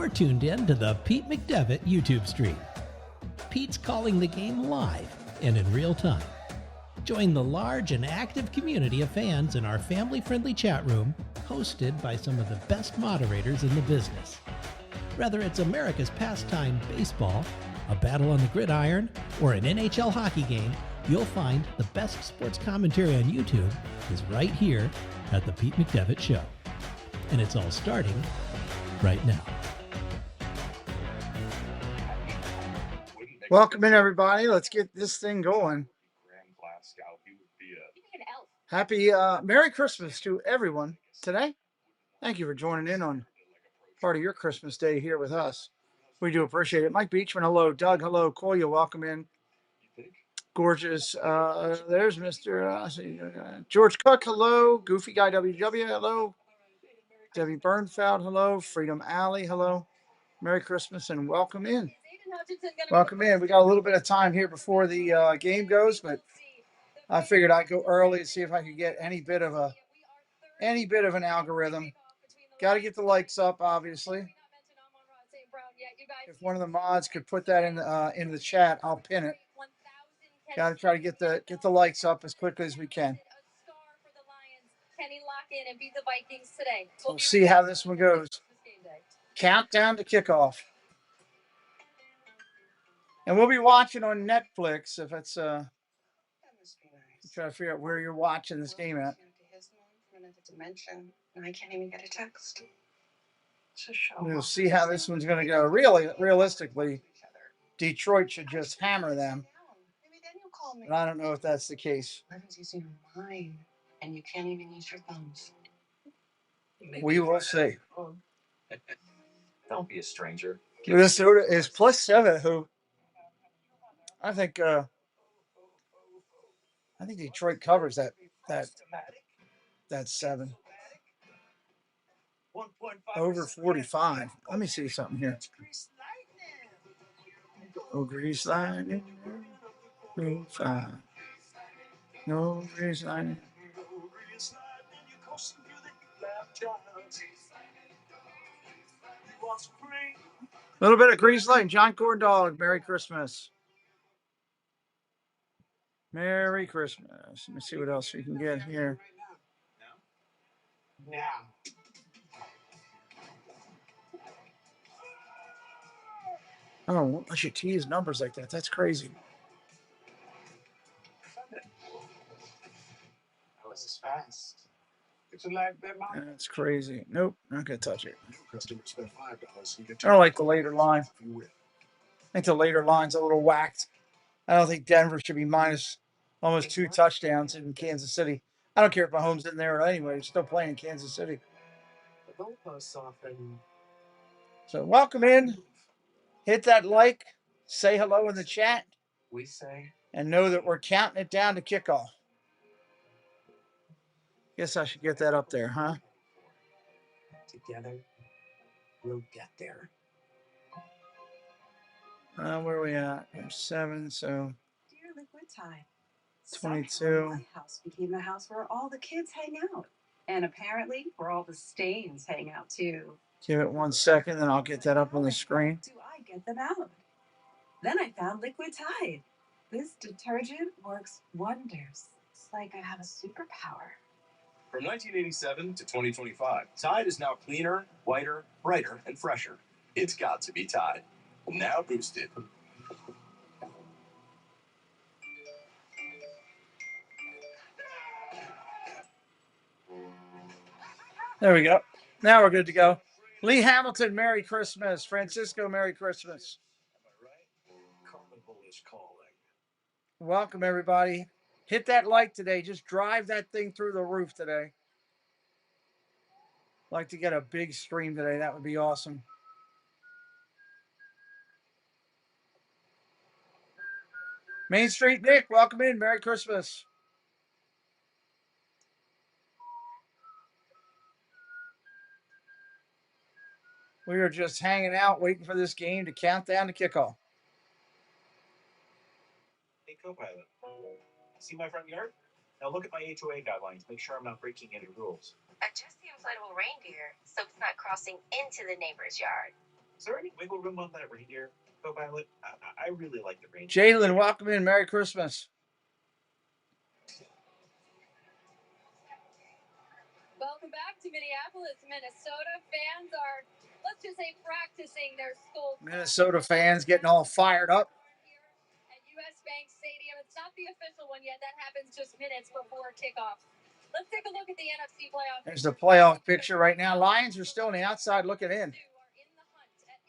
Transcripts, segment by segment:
You're tuned in to the Pete McDevitt YouTube stream. Pete's calling the game live and in real time. Join the large and active community of fans in our family-friendly chat room, hosted by some of the best moderators in the business. Whether it's America's pastime baseball, a battle on the gridiron, or an NHL hockey game, you'll find the best sports commentary on YouTube is right here at the Pete McDevitt Show. And it's all starting right now. Welcome in, everybody. Let's get this thing going. Happy Merry Christmas to everyone today. Thank you for joining in on part of your Christmas day here with us. We do appreciate it. Mike Beachman, hello. Doug, hello. Koya, welcome in. Gorgeous. There's Mr. George Cook, hello. Goofy Guy WW, hello. Debbie Bernfeld, hello. Freedom Alley, hello. Merry Christmas and welcome in. Welcome in. We got a little bit of time here before the game goes, but I figured I'd go early and see if I could get any bit of an algorithm. Got to get the likes up, obviously. If one of the mods could put that in the chat, I'll pin it. Got to try to get the likes up as quickly as we can. We'll see how this one goes. Countdown to kickoff. And we'll be watching on Netflix if it's try to figure out where you're watching this game at. I can't even get a text. We'll see how this one's going to go. Really, realistically, Detroit should just hammer them. But I don't know if that's the case. Using your mind, and you can't even use your thumbs. We will see. Don't be a stranger. Minnesota is +7. Who I think Detroit covers that 7. Over 45. Let me see something here. Oh, grease lightning. 5. No grease lightning. A little bit of grease lightning. John Cordog. Merry Christmas. Merry Christmas. Let me see what else we can get here. Now. Oh, I should tease numbers like that. That's crazy. That was fast. That's crazy. Nope, not gonna touch it. I don't like the later line. I think the later line's a little whacked. I don't think Denver should be minus almost 2 touchdowns in Kansas City. I don't care if Mahomes in there anyway. He's still playing in Kansas City. So welcome in. Hit that like. Say hello in the chat. And know that we're counting it down to kickoff. Guess I should get that up there, huh? Together, we'll get there. Where are we at? I'm 7, so Dear Liquid Tide, 22. My house became the house where all the kids hang out. And apparently where all the stains hang out too. Give it 1 second, then I'll get that up on the screen. Do I get them out? Then I found Liquid Tide. This detergent works wonders. It's like I have a superpower. From 1987 to 2025, Tide is now cleaner, whiter, brighter, and fresher. It's got to be Tide. Now boosted. There we go. Now we're good to go. Lee Hamilton, Merry Christmas. Francisco, Merry Christmas. Welcome, everybody. Hit that like today. Just drive that thing through the roof today. Like to get a big stream today. That would be awesome. Main Street Nick, welcome in. Merry Christmas. We are just hanging out, waiting for this game to count down to kickoff. Hey, co-pilot, see my front yard? Now look at my HOA guidelines. Make sure I'm not breaking any rules. Adjust the inflatable reindeer so it's not crossing into the neighbor's yard. Is there any wiggle room on that reindeer, Go Violet? I really like the reindeer. Jalen, welcome in. Merry Christmas. Welcome back to Minneapolis, Minnesota. Fans are, let's just say, practicing their school. Minnesota fans getting all fired up. Here at US Bank Stadium. It's not the official one yet. That happens just minutes before kickoff. Let's take a look at the NFC playoff. There's the playoff picture right now. Lions are still on the outside looking in. Are in the hunt at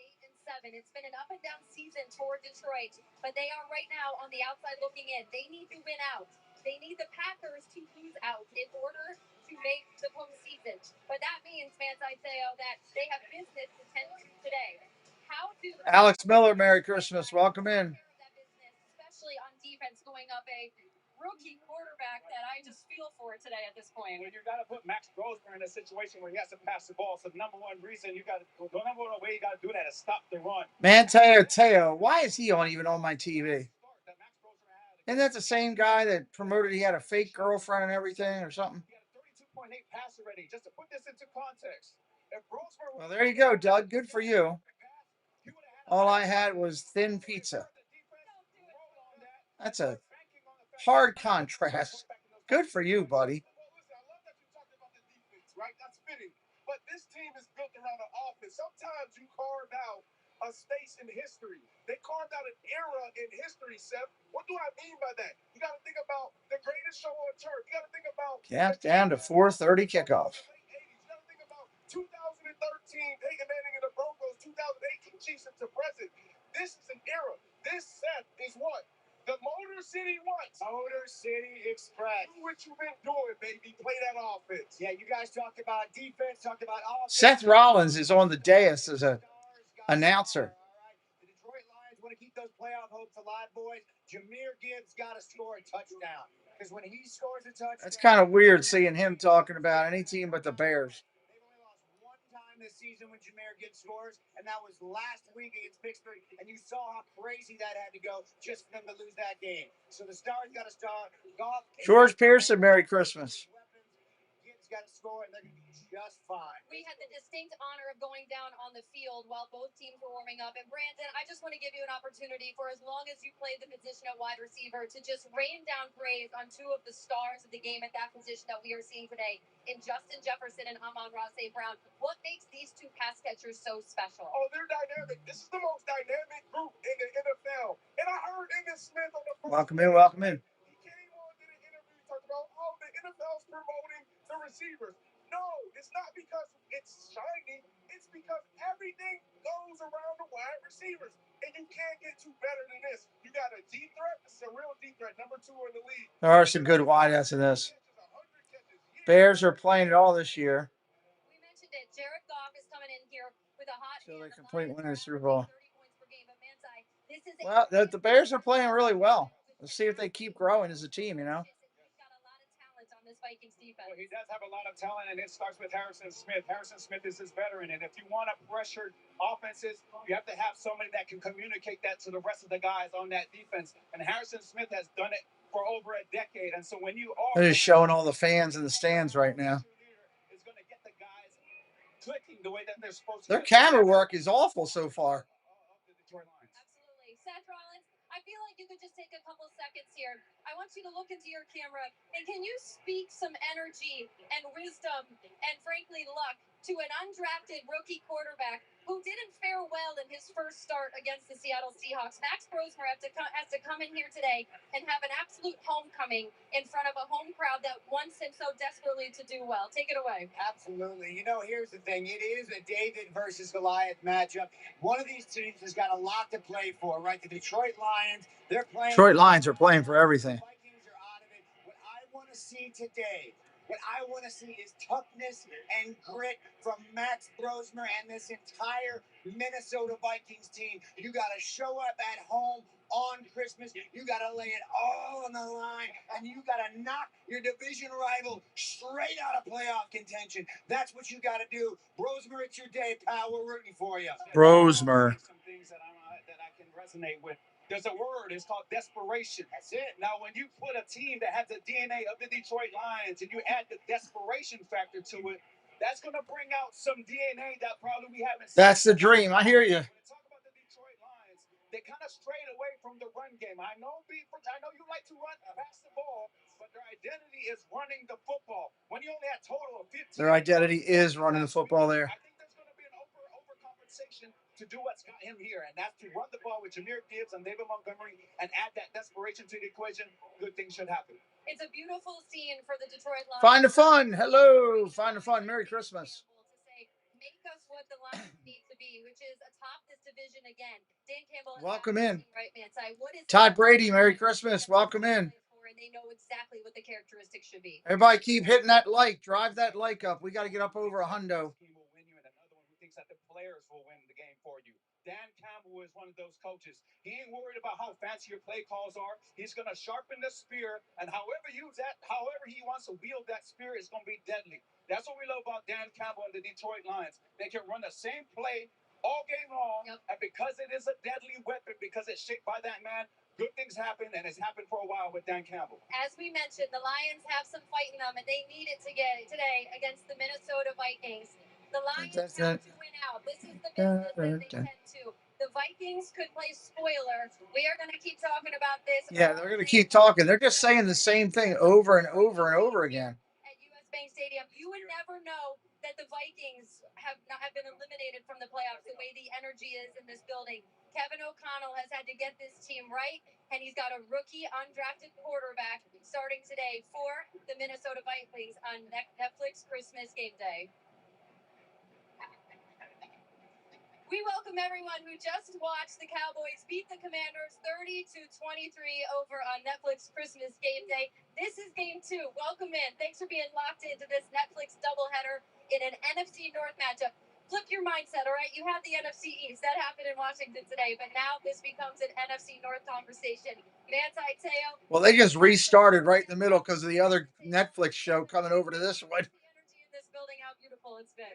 8-7. It's been an up and down season for Detroit, but they are right now on the outside looking in. They need to win out. They need the Packers to lose out in order to make the postseason. But that means, Vance Isaiah, that they have business to tend to today. How do Alex Miller, Merry Christmas. Welcome in. that business, especially on defense, going up a rookie quarterback that I just feel for today at this point? When you got to put Max Brosmer in a situation where he has to pass the ball, so the number one reason the number one way you got to do that is stop the run. Teo, why is he even on my TV? Isn't that the same guy that promoted he had a fake girlfriend and everything or something? He had a 32.8 passer rating. Just to put this into context, if Brosmer Well, there you go, Doug. Good for you. All I had was thin pizza. That's a hard contrast. Good for you, buddy. Right? That's fitting. But this team is built around an offense. Sometimes you carve out a space in history. They carved out an era in history, Seth. What do I mean by that? You got to think about the greatest show on turf. You got to think about down to 4:30 kickoff. You got to think about 2013, Peyton Manning and the Broncos, 2018 Chiefs into present. This is an era. This, Seth, is what? The Motor City what? Motor City Express. Do what you've been doing, baby. Play that offense. Yeah, you guys talked about defense, talked about offense. Seth Rollins is on the dais as a announcer. The Detroit Lions want to keep those playoff hopes alive, boys. Jahmyr Gibbs got to score a touchdown. Because when he scores a touchdown... That's kind of weird seeing him talking about any team but the Bears. They've only lost one time this season when Jahmyr Gibbs scores, and that was last week against Pittsburgh. And you saw how crazy that had to go just for them to lose that game. So the Stars got to start. Goff... George Pearson, Merry Christmas. Gibbs got to score, and they're going to be just fine. We had the distinct honor of going down on the field while both teams were warming up. And Brandon, I just want to give you an opportunity for as long as you played the position of wide receiver to just rain down praise on two of the stars of the game at that position that we are seeing today in Justin Jefferson and Amon-Ra St. Brown. What makes these two pass catchers so special? Oh, they're dynamic. This is the most dynamic group in the NFL. And I heard MINvsDET on the phone. Welcome in, welcome in. He came on, did an interview, talked about, oh, the NFL's promoting the receivers. No, it's not because it's shiny. It's because everything goes around the wide receivers. And you can't get too better than this. You got a deep threat. It's a real deep threat. Number 2 in the league. There are some good wideouts in this. Bears are playing it all this year. We mentioned it. Jared Goff is coming in here with a hot So hand. they complete winning the Super Bowl. 30 points per game. But Manti, this is Well, the Bears are playing really well. Let's see if they keep growing as a team, you know. He's got a lot of talent on this Vikings defense. Well, he does have a lot of talent, and it starts with Harrison Smith. Harrison Smith is his veteran, and if you want to pressure offenses, you have to have somebody that can communicate that to the rest of the guys on that defense. And Harrison Smith has done it for over a decade. And so when you are... They're just showing all the fans in the stands right now. ...is going to get the guys clicking the way that they're supposed to. Their camera work is awful so far. Absolutely. Seth Rollins, I feel like you could just take a couple seconds here. I want you to look into your camera, and can you speak some energy and wisdom and, frankly, luck to an undrafted rookie quarterback who didn't fare well in his first start against the Seattle Seahawks? Max Brosmer has to come in here today and have an absolute homecoming in front of a home crowd that wants him so desperately to do well. Take it away. Absolutely. You know, here's the thing. It is a David versus Goliath matchup. One of these teams has got a lot to play for, right? The Detroit Lions, they're playing. Detroit Lions are playing for everything. The Vikings are out of it. What I want to see today, is toughness and grit from Max Brosmer and this entire Minnesota Vikings team. You got to show up at home on Christmas. You got to lay it all on the line, and you got to knock your division rival straight out of playoff contention. That's what you got to do. Brosmer, it's your day, pal. We're rooting for you. Brosmer. Some things that I can resonate with. There's a word, it's called desperation. That's it. Now, when you put a team that has the DNA of the Detroit Lions and you add the desperation factor to it, That's going to bring out some DNA that probably we haven't seen. That's the dream. I hear you. Talk about the Detroit Lions. They kind of strayed away from the run game. I know you like to run pass the ball, but their identity is running the football. When you only have total of 15. Their identity is running the football there. I think there's going to be an overcompensation to do what's got him here, and that's to run the ball with Jahmyr Gibbs and David Montgomery and add that desperation to the equation. Good things should happen. It's a beautiful scene for the Detroit Lions. Find the fun. Hello. Find the fun. Merry Christmas. Make us what the Lions need to be, which is atop this division again. Dan Campbell. Welcome in. Right man side. What is Todd Brady. Merry Christmas. Welcome in. And they know exactly what the characteristics should be. Everybody keep hitting that like. Drive that like up. We got to get up over 100. Will win you, and another one who thinks that the players will win the game for you. Dan Campbell is one of those coaches. He ain't worried about how fancy your play calls are. He's going to sharpen the spear, and however he wants to wield that spear is going to be deadly. That's what we love about Dan Campbell and the Detroit Lions. They can run the same play all game long, and because it is a deadly weapon, because it's shaped by that man, good things happen, and it's happened for a while with Dan Campbell. As we mentioned, the Lions have some fight in them, and they need it today against the Minnesota Vikings. The Lions have to win out. This is the business that they tend to. The Vikings could play spoiler. We are going to keep talking about this. Yeah, they're going to keep talking. They're just saying the same thing over and over and over again. At US Bank Stadium, you would never know that the Vikings have been eliminated from the playoffs the way the energy is in this building. Kevin O'Connell has had to get this team right, and he's got a rookie undrafted quarterback starting today for the Minnesota Vikings on Netflix Christmas Game Day. We welcome everyone who just watched the Cowboys beat the Commanders 30-23 over on Netflix Christmas Game Day. This is Game 2. Welcome in. Thanks for being locked into this Netflix doubleheader in an NFC North matchup. Flip your mindset, all right? You have the NFC East. That happened in Washington today, but now this becomes an NFC North conversation. MINvsDET. Well, they just restarted right in the middle because of the other Netflix show coming over to this one. This building, how beautiful it's been.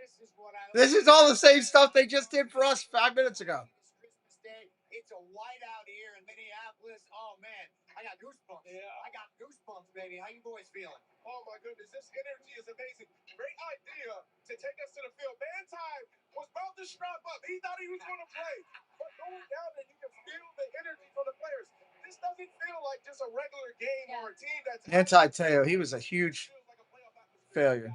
This is all the same stuff they just did for us 5 minutes ago. Christmas Day. It's a whiteout here in Minneapolis. Oh man, I got goosebumps. Yeah, I got goosebumps, baby. How you boys feeling? Oh my goodness, this energy is amazing. Great idea to take us to the field. Time was about to strap up. He thought he was going to play, but going down there, you can feel the energy from the players. This doesn't feel like just a regular game or a team that's Anti-Teo, he was a huge failure.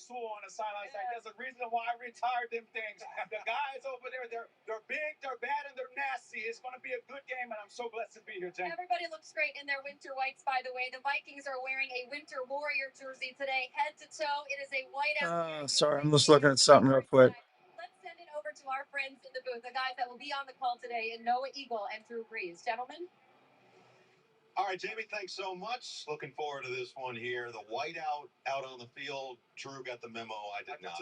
On the sidelines, like there's a reason why I retired them things. The guys over there, they're big, they're bad, and they're nasty. It's going to be a good game, and I'm so blessed to be here, Jen. Everybody looks great in their winter whites, by the way. The Vikings are wearing a Winter Warrior jersey today, head to toe. It is a white. Sorry, I'm just looking at something real quick. Let's send it over to our friends in the booth, the guys that will be on the call today, and Noah Eagle and Drew Brees. Gentlemen. All right, Jamie, thanks so much. Looking forward to this one here. The whiteout out on the field. Drew got the memo. I did not.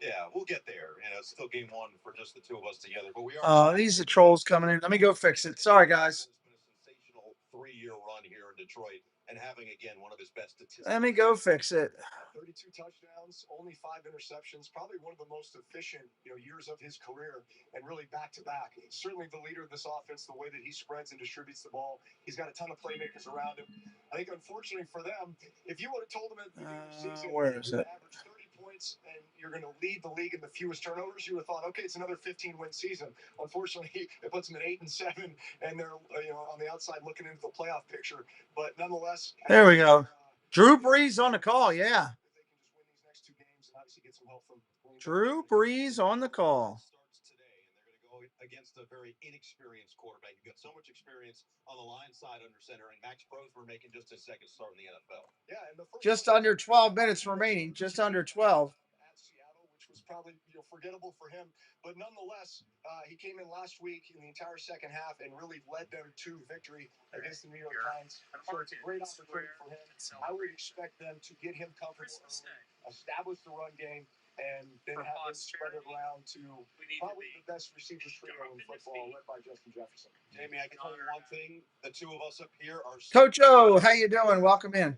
Yeah, we'll get there. You know, it's still game 1 for just the two of us together. But we are. Oh, these are trolls coming in. Let me go fix it. Sorry, guys. It's been a sensational 3-year run here in Detroit, and having again one of his best statistics. Let me go fix it. 32 touchdowns, only 5 interceptions. Probably one of the most efficient, years of his career, and really back-to-back. He's certainly the leader of this offense. The way that he spreads and distributes the ball, he's got a ton of playmakers around him. I think, unfortunately for them, if you would have told them at the beginning of the season, where is it? Average 30 points, and you're going to lead the league in the fewest turnovers, you would have thought, okay, it's another 15-win season. Unfortunately, it puts them at 8-7, and they're on the outside looking into the playoff picture. But nonetheless, there we go. Drew Brees on the call, yeah. Drew Brees on the call. Against a very inexperienced quarterback. You've got so much experience on the line side under center, and Max Brosmer making just his second start in the NFL. Yeah, and just under 12 minutes remaining, just under 12. At Seattle, which was probably forgettable for him, but nonetheless, he came in last week in the entire second half and really led them to victory against the New York Giants. So it's a great opportunity for him. I would expect them to get him comfortable, establish the run game, and then have him spread it around to probably the best receiver trio in football, led by Justin Jefferson. Jamie, I can tell you one thing: the two of us up here are. Coach O, how you doing? Welcome in.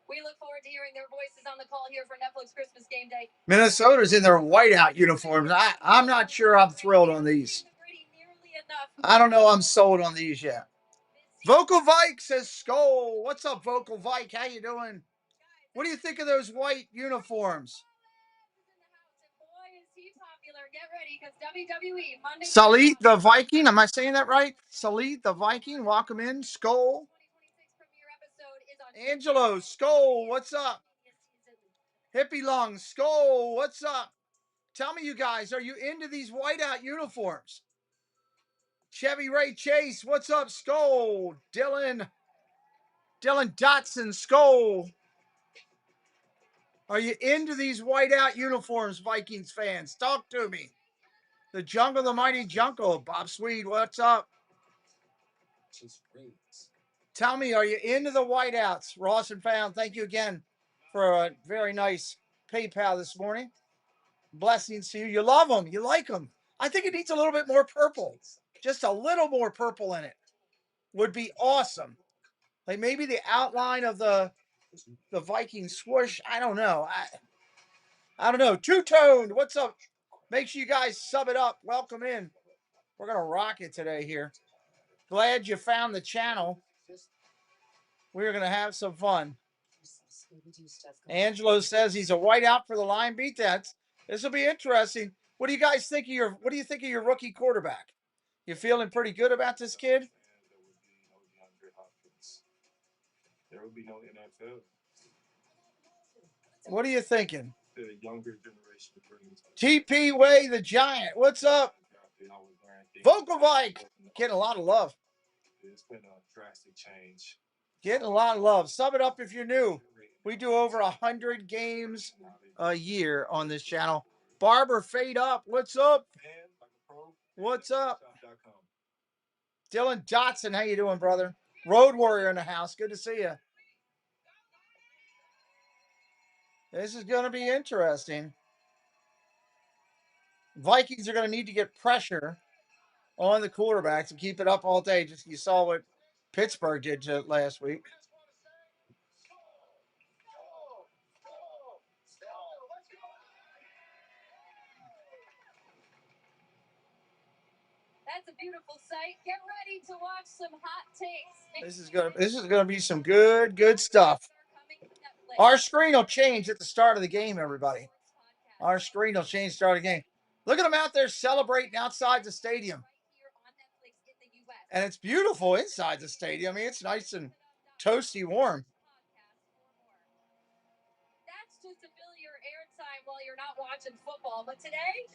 We look forward to hearing their voices on the call here for Netflix Christmas Game Day. Minnesota's in their whiteout uniforms. I'm not sure I'm thrilled on these. I don't know I'm sold on these yet. Vocal Vike says Skull. What's up, Vocal Vike? How you doing? What do you think of those white uniforms? Salit the Viking. Am I saying that right? Salit the Viking. Welcome in. Skull. Angelo. Skull. What's up? Hippie Lung. Skull. What's up? Tell me, you guys, are you into these whiteout uniforms? Chevy Ray Chase. What's up? Skull. Dylan Dotson. Skull. Are you into these whiteout uniforms, Vikings fans? Talk to me. The Jungle, the Mighty Jungle. Bob Swede, what's up? Tell me, are you into the whiteouts? Ross and Found, thank you again for a very nice PayPal this morning. Blessings to you. You love them. You like them. I think it needs a little bit more purple. Just a little more purple in it would be awesome. Like maybe the outline of the Viking swoosh. I don't know. I don't know. Two-toned. What's up? Make sure you guys sub it up. Welcome in. We're going to rock it today here. Glad you found the channel. We're going to have some fun. Angelo says he's a whiteout for the line beat. This will be interesting. What do you guys think of your rookie quarterback? You feeling pretty good about this kid? There will be no NFL. What are you thinking? The younger generation brings TP Way the Giant. What's up? Vocalvike. Getting a lot of love. It's been a drastic change. Getting a lot of love. Sub it up if you're new. We do over 100 games a year on this channel. Barber Fade Up. What's up? What's up? Dylan Dotson, how you doing, brother? Road Warrior in the house. Good to see you. This is going to be interesting. Vikings are going to need to get pressure on the quarterbacks and keep it up all day. Just you saw what Pittsburgh did last week. That's a beautiful sight. Get ready to watch some hot takes. This is gonna be some good stuff. Our screen will change at the start of the game, everybody. Our screen will change at the start of the game. Look at them out there celebrating outside the stadium. And it's beautiful inside the stadium. I mean, it's nice and toasty warm. That's just to fill your airtime while you're not watching football. But today,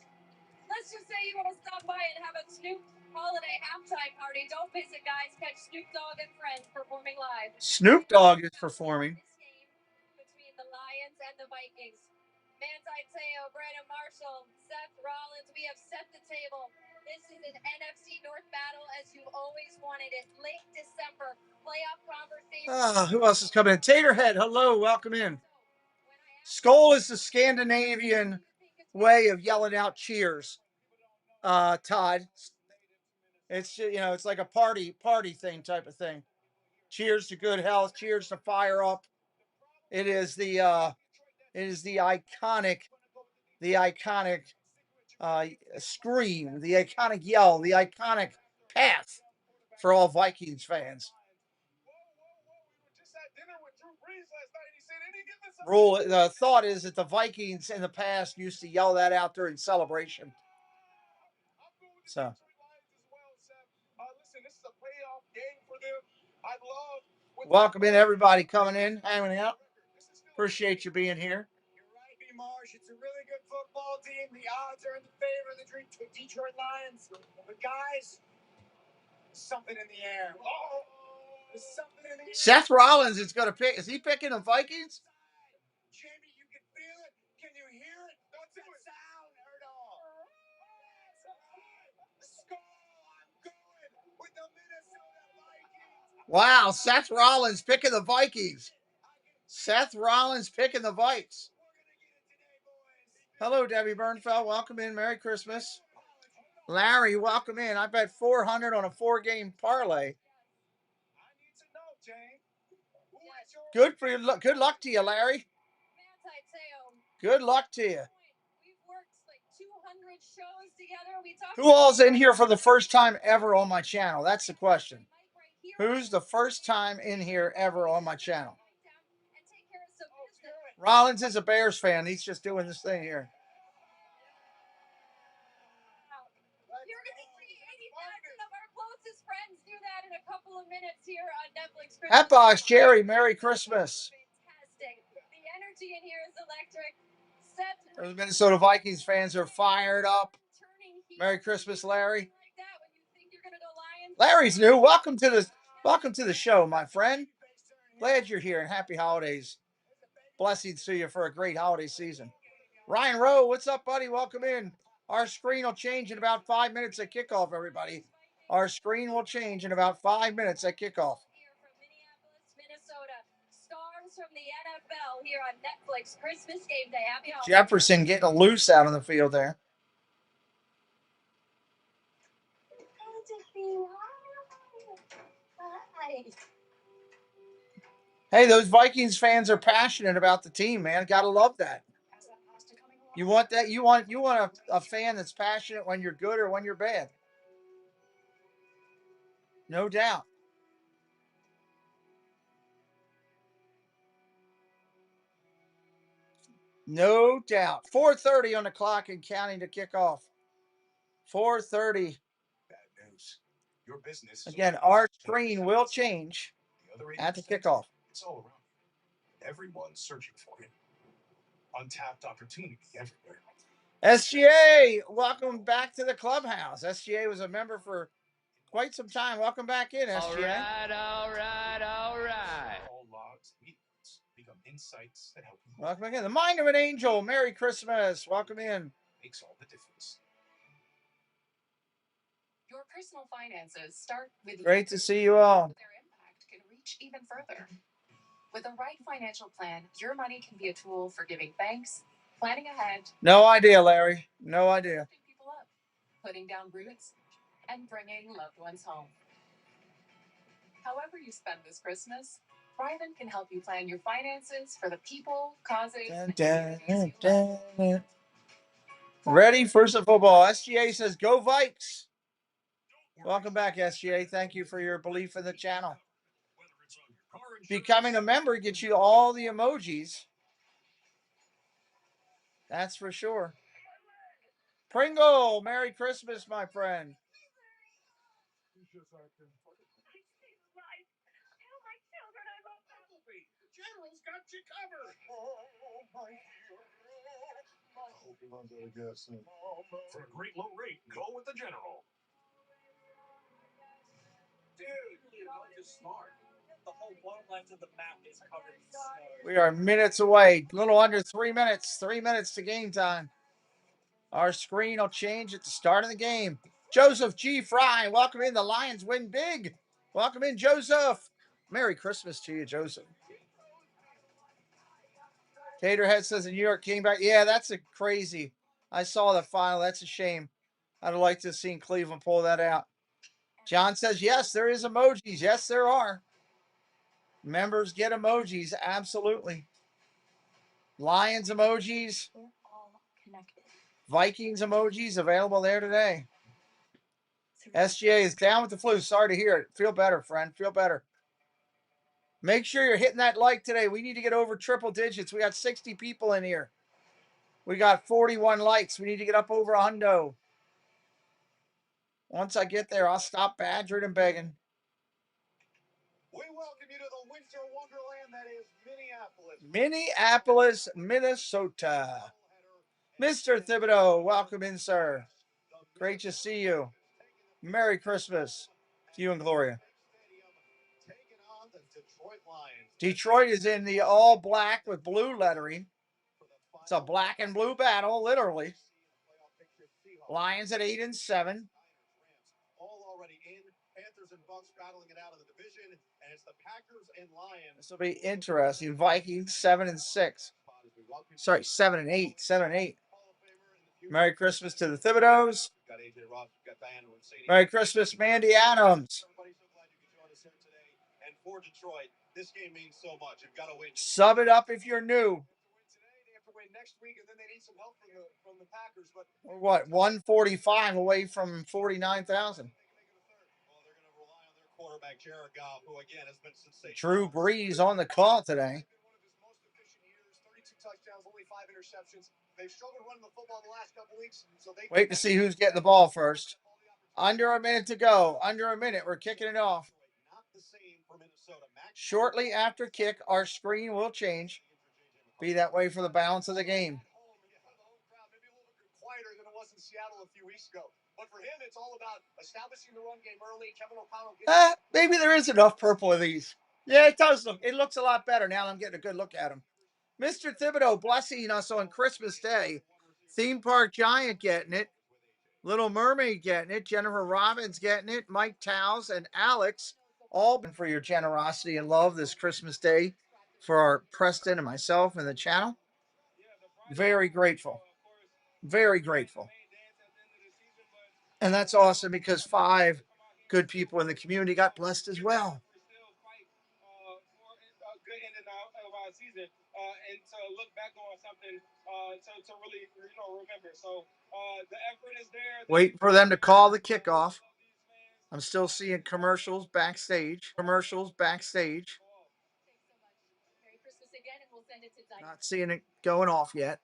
let's just say you want to stop by and have a Snoop holiday halftime party. Don't miss it, guys. Catch Snoop Dogg and friends performing live. Snoop Dogg is performing. This game between the Lions and the Vikings. Manti Te'o, Brandon Marshall, Seth Rollins. We have set the table. This is an NFC North battle as you always wanted it. Late December playoff conversation. Who else is coming in? Taterhead, hello, welcome in. Skull is the Scandinavian way of yelling out cheers. Todd, it's it's like a party thing type of thing. Cheers to good health. Cheers to fire up. It is the iconic scream, the iconic yell, the iconic path for all Vikings fans. The thought is that the Vikings in the past used to yell that out during celebration. So. Welcome in, everybody coming in, hanging out. Appreciate you being here. You're right, B. Marsh. It's a really good football team. The odds are in the favor of the Detroit Lions. But guys, there's something in the air. There's something in the air. Seth Rollins is going to pick. Is he picking the Vikings? Jamie, you can feel it. Can you hear it? Don't do it. Sound heard all. Skull, I'm going with the Minnesota Vikings. Wow, Seth Rollins picking the Vikings. Seth Rollins picking the Vikes. Hello, Debbie Bernfeld. Welcome in. Merry Christmas. Larry, welcome in. I bet 400 on a 4-game parlay. Good for you. Good luck to you, Larry. Good luck to you. Who all's in here for the first time ever on my channel? That's the question. Who's the first time in here ever on my channel? Rollins is a Bears fan. He's just doing this thing here. You're going to see 80,000 of our closest friends do that in a couple of minutes here on Netflix. Hatbox Jerry, Merry Christmas. Fantastic. The energy in here is electric. Seth, Those Minnesota Vikings fans are fired up. Merry Christmas, Larry. Larry's new. Welcome to the show, my friend. Glad you're here and happy holidays. Blessings to you for a great holiday season. Ryan Rowe, what's up, buddy? Welcome in. Our screen will change in about 5 minutes at kickoff, everybody. Our screen will change in about 5 minutes at kickoff. Here from Minneapolis, Minnesota. Stars from the NFL here on Netflix. Christmas game day. Happy holidays. Jefferson getting loose out on the field there. Hey, those Vikings fans are passionate about the team, man. Gotta love that. You want that? You want a fan that's passionate when you're good or when you're bad. No doubt. No doubt. 4:30 on the clock and counting to kick off. 4:30. Bad news. Your business. Again, our screen will change at the kickoff. It's all around you. Everyone's searching for it. Untapped opportunity everywhere. SGA, welcome back to the clubhouse. SGA was a member for quite some time. Welcome back in, SGA. All logs, meetings become insights that help you. Welcome again. The Mind of an Angel. Merry Christmas. Welcome in. Makes all the difference. Your personal finances start with Great to see you all. their impact can reach even further. With the right financial plan, your money can be a tool for giving thanks, planning ahead, No idea, Larry. No idea. lifting people up, putting down roots, and bringing loved ones home. However you spend this Christmas, Thriven can help you plan your finances for the people, causes, and communities you love. Ready for some football. SGA says, go Vikes. Welcome back, SGA. Thank you for your belief in the channel. Becoming a member gets you all the emojis. That's for sure. Pringle, Merry Christmas, my friend. General's got you covered. For a great low rate, go with the General. Dude, is smart. The whole one length of the map is covered in snow. We are minutes away. A little under 3 minutes. 3 minutes to game time. Our screen will change at the start of the game. Joseph G. Fry, welcome in. The Lions win big. Welcome in, Joseph. Merry Christmas to you, Joseph. Taterhead says the New York came back. Yeah, that's a crazy. I saw the final. That's a shame. I'd have liked to have seen Cleveland pull that out. John says, yes, there is emojis. Yes, there are. Members get emojis. Absolutely. Lions emojis. We're all connected. Vikings emojis available there today. SGA is down with the flu. Sorry to hear it. Feel better, friend. Feel better. Make sure you're hitting that like today. We need to get over triple digits. We got 60 people in here. We got 41 likes. We need to get up over a hundo. Once I get there, I'll stop badgering and begging. We welcome you to the winter wonderland that is Minneapolis. Minneapolis, Minnesota. Mr. Thibodeau, welcome in, sir. Great to see you. Merry Christmas to you and Gloria. Taking on the Detroit Lions. Detroit is in the all black with blue lettering. It's a black and blue battle, literally. Lions at 8-7. All already in. Panthers and Bucks battling it out of the division, and it's the Packers and Lions. This will be interesting. Vikings 7-6. Sorry, 7-8. 7-8. Merry Christmas to the Thibodeaus. Got AJ Ross, got Diana Mercedes. Merry Christmas, Mandy Adams. Everybody, so glad you could join us here today. And for Detroit, this game means so much. You've got to win. Sub it up if you're new. They have to win next week, and then they need some help from the Packers. But We're what, 145 away from 49,000. well, they're going to rely on their quarterback, Jared Goff, who again has been sensational. Drew Brees on the call today. only 5 interceptions. They've struggled running the football the last couple weeks, so they Wait to see who's getting the ball first. Under a minute to go. Under a minute. We're kicking it off. Shortly after kick, our screen will change. Be that way for the balance of the game. Maybe a little bit quieter than it was in Seattle a few weeks ago. But for him, it's all about establishing the run game early. Kevin O'Connell gets Maybe there is enough purple of these. Yeah, it does look. It looks a lot better now. I'm getting a good look at him. Mr. Thibodeau blessing us on Christmas Day. Theme Park Giant getting it. Little Mermaid getting it. Jennifer Robbins getting it. Mike Towles and Alex, all for your generosity and love this Christmas Day for our Preston and myself and the channel. Very grateful. Very grateful. And that's awesome because 5 good people in the community got blessed as well. good ending of our season, and to look back on something to really remember. So the effort is there. Waiting for them to call the kickoff. I'm still seeing commercials backstage. Merry Christmas again, and we'll send it to Diane. Not seeing it going off yet.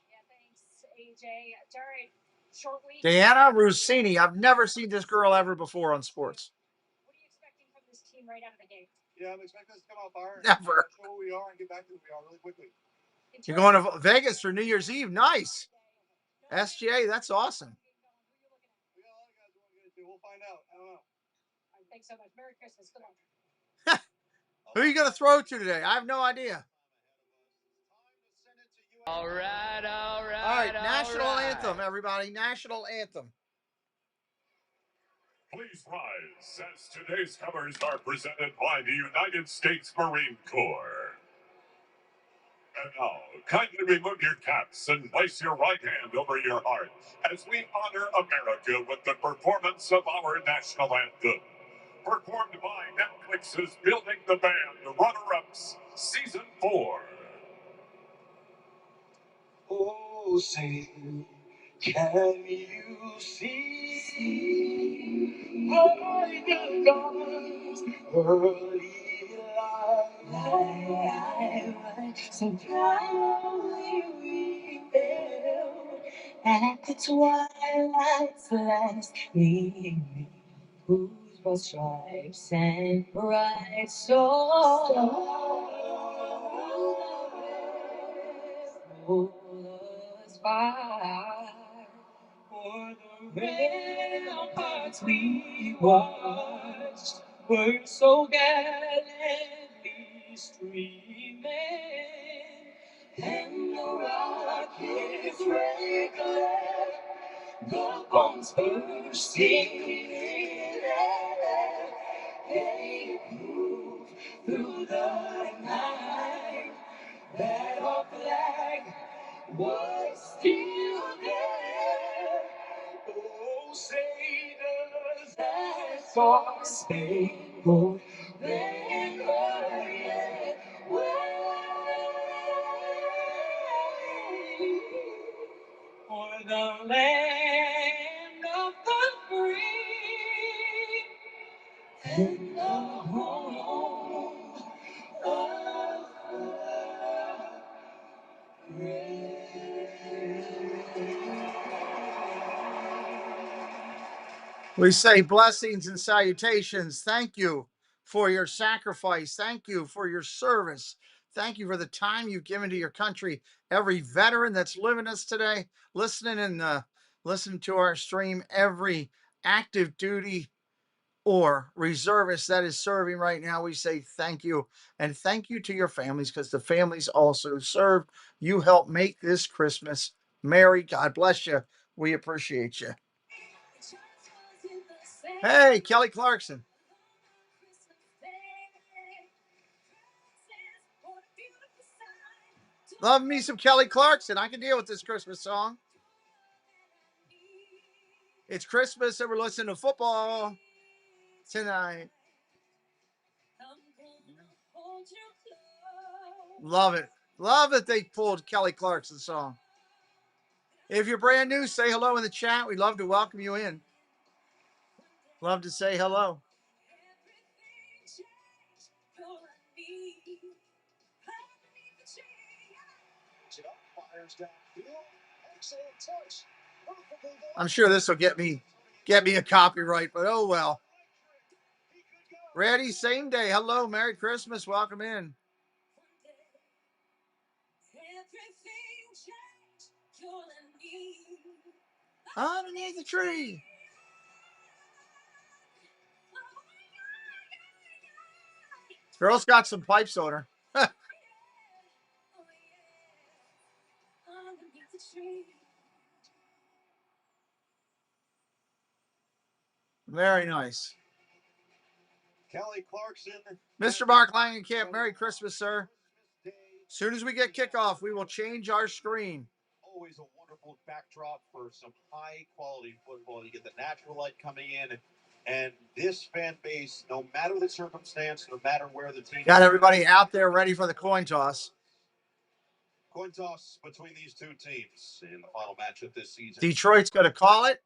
Yeah, thanks, AJ. Jared, short week. Diana Rossini. I've never seen this girl ever before on sports. What are you expecting from this team right out of the gate? Yeah, I'm expecting us to come out fire. Never. Show who we are and get back to who we are really quickly. You're going to Vegas for New Year's Eve. Nice. SGA, that's awesome. We got a lot of guys we want to get into. We'll find out. I don't know. All right, thanks so much. Merry Christmas. Good luck. Who are you going to throw to today? I have no idea. All right. All right, national anthem, everybody. National anthem. Please rise as today's covers are presented by the United States Marine Corps. And now, kindly remove your caps and place your right hand over your heart as we honor America with the performance of our national anthem. Performed by Netflix's Building the Band Runner-Ups, Season 4. Oh, say, can you see by the dawn's early light, so proudly we hailed at the twilight's last gleaming, whose broad stripes and bright stars hold us by. For the ramparts we watched were so gallantly streaming, and the rockets' red glare, the bombs bursting in air, they prove through the night that our flag was still there. Oh, say does that star-spangled banner yet wave for the land of the free and the home of the We say blessings and salutations. Thank you for your sacrifice. Thank you for your service. Thank you for the time you've given to your country. Every veteran that's living us today, listening to our stream, every active duty or reservist that is serving right now, we say thank you. And thank you to your families, because the families also serve. You help make this Christmas merry. God bless you. We appreciate you. Hey, Kelly Clarkson. Love me some Kelly Clarkson. I can deal with this Christmas song. It's Christmas and we're listening to football tonight. Love it. Love that they pulled Kelly Clarkson's song. If you're brand new, say hello in the chat. We'd love to welcome you in. Love to say hello. I'm sure this will get me a copyright, but oh well. Ready, same day. Hello, Merry Christmas. Welcome in. Underneath the tree. Girl's got some pipes on her. Very nice. Kelly Clarkson. Mr. Mark Langenkamp, Merry Christmas, sir. As soon as we get kickoff, we will change our screen. Always a wonderful backdrop for some high quality football. You get the natural light coming in, and this fan base, no matter the circumstance, no matter where the team got everybody out there ready for the coin toss. Coin toss between these two teams in the final matchup this season. Detroit's going to call it.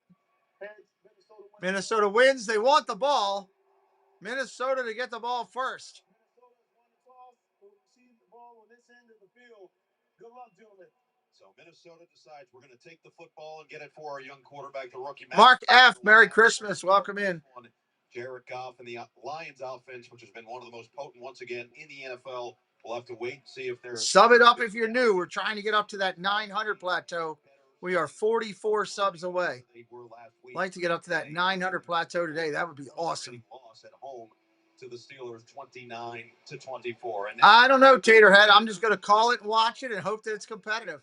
Minnesota wins. They want the ball. Minnesota to get the ball first. So Minnesota decides we're going to take the football and get it for our young quarterback, the rookie. Mark F., Merry Christmas. Welcome in. Jared Goff and the Lions offense, which has been one of the most potent once again in the NFL. We'll have to wait and see if they're... Sub it up if you're new. We're trying to get up to that 900 plateau. We are 44 subs away. I'd like to get up to that 900 plateau today. That would be awesome. Loss at home to the Steelers 29-24. And I don't know, Taterhead. I'm just going to call it and watch it and hope that it's competitive.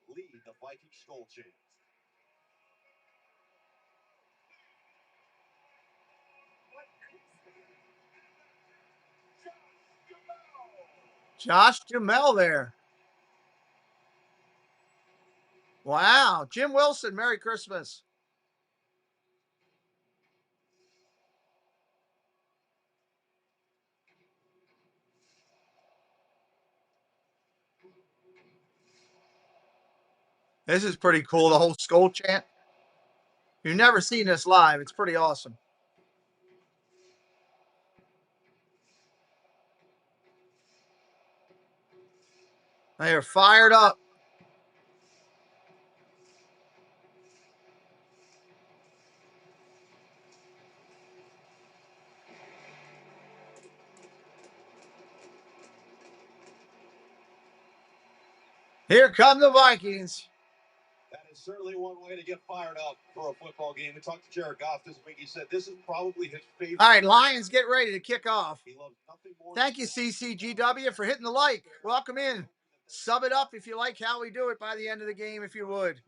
Lead the Viking Skull Chance. Josh Jamel there. Wow. Jim Wilson, Merry Christmas. This is pretty cool, the whole skull chant. You've never seen this live. It's pretty awesome. They are fired up. Here come the Vikings. That is certainly one way to get fired up for a football game. We talked to Jared Goff this week. He said this is probably his favorite. All right, Lions, get ready to kick off. He loves nothing more. Thank you, CCGW, for hitting the like. Welcome in. Sub it up if you like how we do it by the end of the game, if you would.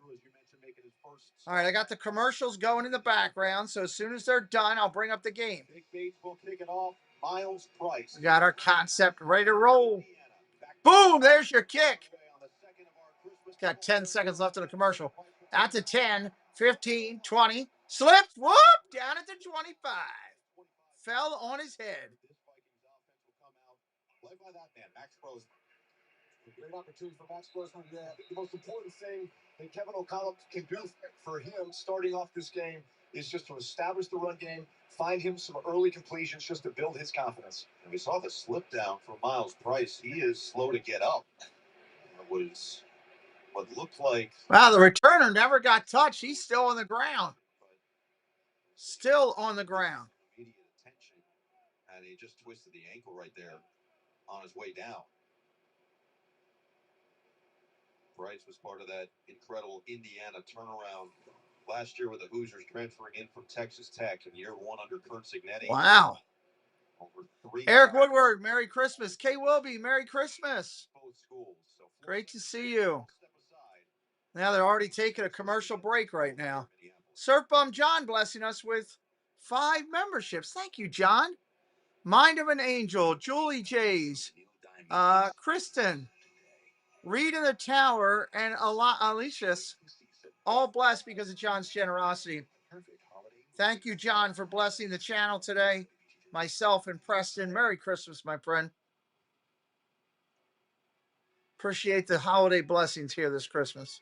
All right, I got the commercials going in the background, so as soon as they're done, I'll bring up the game. Big baseball kicking off. Miles Price. We got our concept ready to roll. Boom, there's your kick. It's got 10 seconds left in the commercial. At the 10, 15, 20. Slipped, whoop, down at the 25. Fell on his head. Led by that man, Max Brosman. Great opportunity for Max Brosman. Yeah, I think the most important thing that Kevin O'Connell can do for him starting off this game is just to establish the run game, find him some early completions just to build his confidence. And we saw the slip down from Miles Price. He is slow to get up. It was what looked like... Wow, the returner never got touched. He's still on the ground. Still on the ground. Immediate attention. And he just twisted the ankle right there on his way down. Bryce was part of that incredible Indiana turnaround last year with the Hoosiers transferring in from Texas Tech in year one under Kurt Signetti. Wow. Over 3 Eric Woodward, Merry Christmas. Kay Wilby, Merry Christmas. both schools. So Great to see you. step aside. Now they're already taking a commercial break right now. Surf Bum John blessing us with 5 memberships. Thank you, John. Mind of an Angel, Julie Jays, Kristen, Reed in the Tower, and Alicia's, all blessed because of John's generosity. Thank you, John, for blessing the channel today. Myself and Preston, Merry Christmas, my friend. Appreciate the holiday blessings here this Christmas.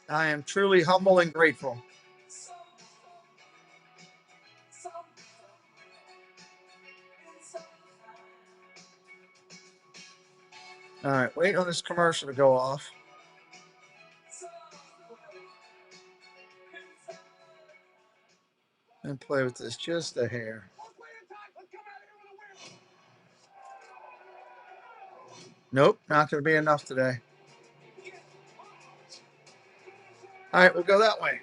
I am truly humble and grateful. All right, wait on this commercial to go off. And play with this just a hair. Nope, not going to be enough today. All right, we'll go that way.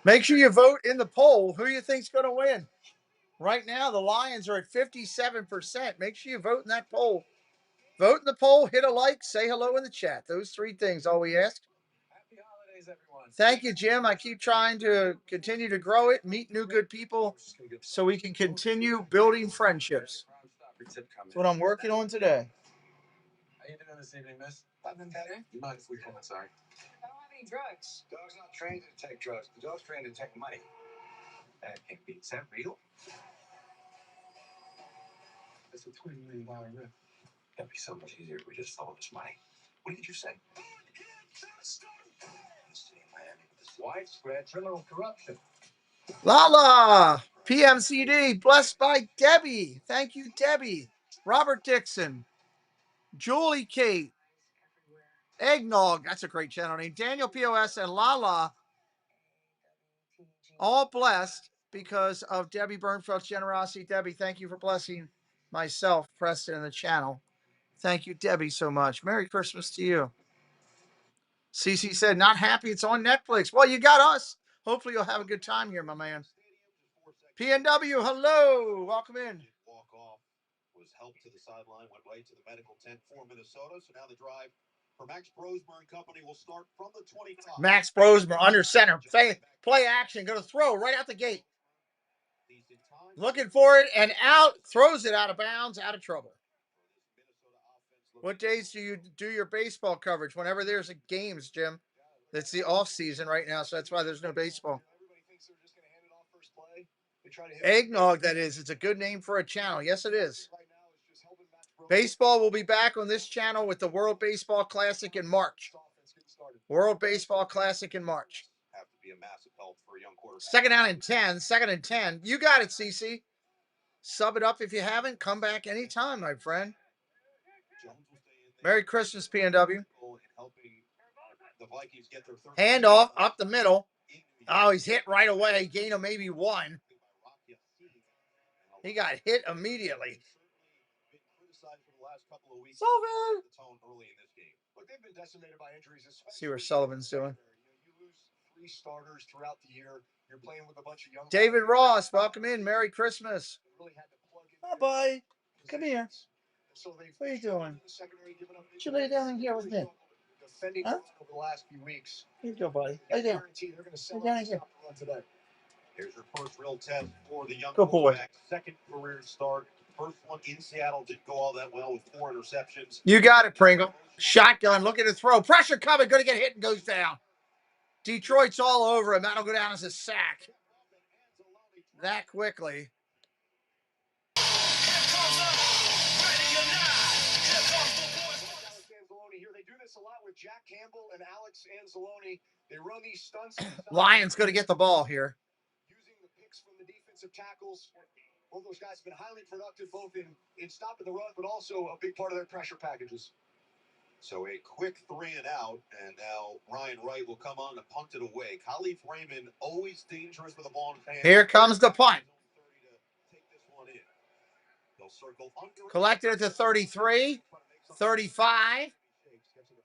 Make sure you vote in the poll. Who do you think's going to win? Right now, the Lions are at 57%. Make sure you vote in that poll. Vote in the poll, hit a like, say hello in the chat. Those three things, all we ask. Happy holidays, everyone. Thank you, Jim. I keep trying to continue to grow it, meet new good people, so we can continue building friendships. That's what I'm working on today. How you doing this evening, miss? I've been better. You mind if we come inside? I don't have any drugs. Dog's not trained to take drugs. The dog's trained to take money. That can't be. Is that real? It's a $20 million rip. That'd be so much easier if we just sold this money. What did you say? Widespread criminal corruption. Lala, PMCD, blessed by Debbie. Thank you, Debbie. Robert Dixon, Julie Kate, Eggnog, that's a great channel name. Daniel POS and Lala, all blessed because of Debbie Bernfeld's generosity. Debbie, thank you for blessing myself, Preston, and the channel. Thank you, Debbie, so much. Merry Christmas to you. Cece said, not happy it's on Netflix. Well, you got us. Hopefully you'll have a good time here, my man. PNW, hello. Welcome in. Walk off, was helped to the sideline, went right to the medical tent for Minnesota. So now the drive for Max Brosmer and company will start from the 25. Max Brosmer under center. Play action. Going to throw right out the gate. Looking for it and out. Throws it out of bounds. Out of trouble. What days do you do your baseball coverage? Whenever there's a games, Jim. It's the off season right now, so that's why there's no baseball. Eggnog, that is. It's a good name for a channel. Yes, it is. Baseball will be back on this channel with the World Baseball Classic in March. World Baseball Classic in March. Second down and 10. Second and 10. You got it, CC. Sub it up if you haven't. Come back anytime, my friend. Merry Christmas, PNW. Handoff up the middle. Oh, he's hit right away. Gain of maybe one. He got hit immediately. Sullivan! See what Sullivan's doing. Starters throughout the year. You're playing with a bunch of young David Ross, welcome in. Merry Christmas. Oh, boy. Come here. What are you doing? You lay down in here with me. Huh? Over the last few weeks. Here you go, buddy. Lay down. Lay down here. Here's your first real test for the young Good boy. Second career start. First one in Seattle didn't go all that well with 4 interceptions. You got it, Pringle. Shotgun, looking to throw. Pressure coming. Going to get hit and goes down. Detroit's all over him. That'll go down as a sack. That quickly. They do this a lot with Jack Campbell and Alex Anzalone. They run these stunts. Lions going to get the ball here. Using the picks from the defensive tackles. Both those guys have been highly productive, both in stopping the run, but also a big part of their pressure packages. So a quick 3 and out, and now Ryan Wright will come on to punt it away. Khalif Raymond, always dangerous with the ball in his hand. Here comes the punt. Collected at the 33, 35,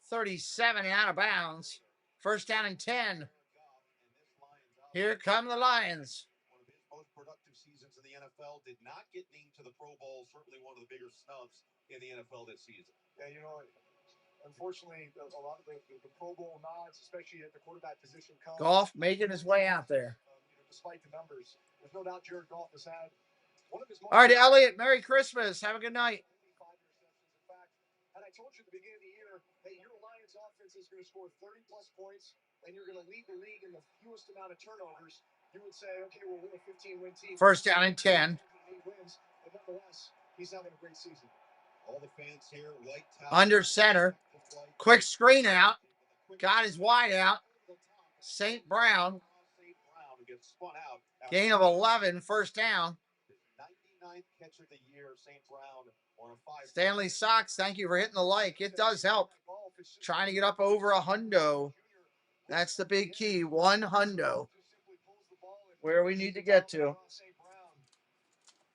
37 out of bounds. First down and 10. Here come the Lions. One of his most productive seasons in the NFL. Did not get named to the Pro Bowl. Certainly one of the bigger snubs in the NFL this season. Yeah, you know, unfortunately, a lot of the Pro Bowl nods, especially at the quarterback position, come. Goff making his way out there. Despite the numbers, there's no doubt Jared Goff has had one of his most. All right, Elliot, Merry Christmas. Have a good night. And I told you at the beginning of the year, hey, your Lions offense is going to score 30-plus points, and you're going to lead the league in the fewest amount of turnovers. You would say, okay, well, we're a 15-win team. First down and 10. Wins, but nonetheless, he's having a great season. All the fans here, white under center. Quick screen out. Got his wide out. St. Brown. Gain of 11, first down. 29th catch of the year. St. Brown on a 5. Stanley Sox, thank you for hitting the like. It does help. Trying to get up over a hundo. That's the big key. 1 hundo. Where we need to get to.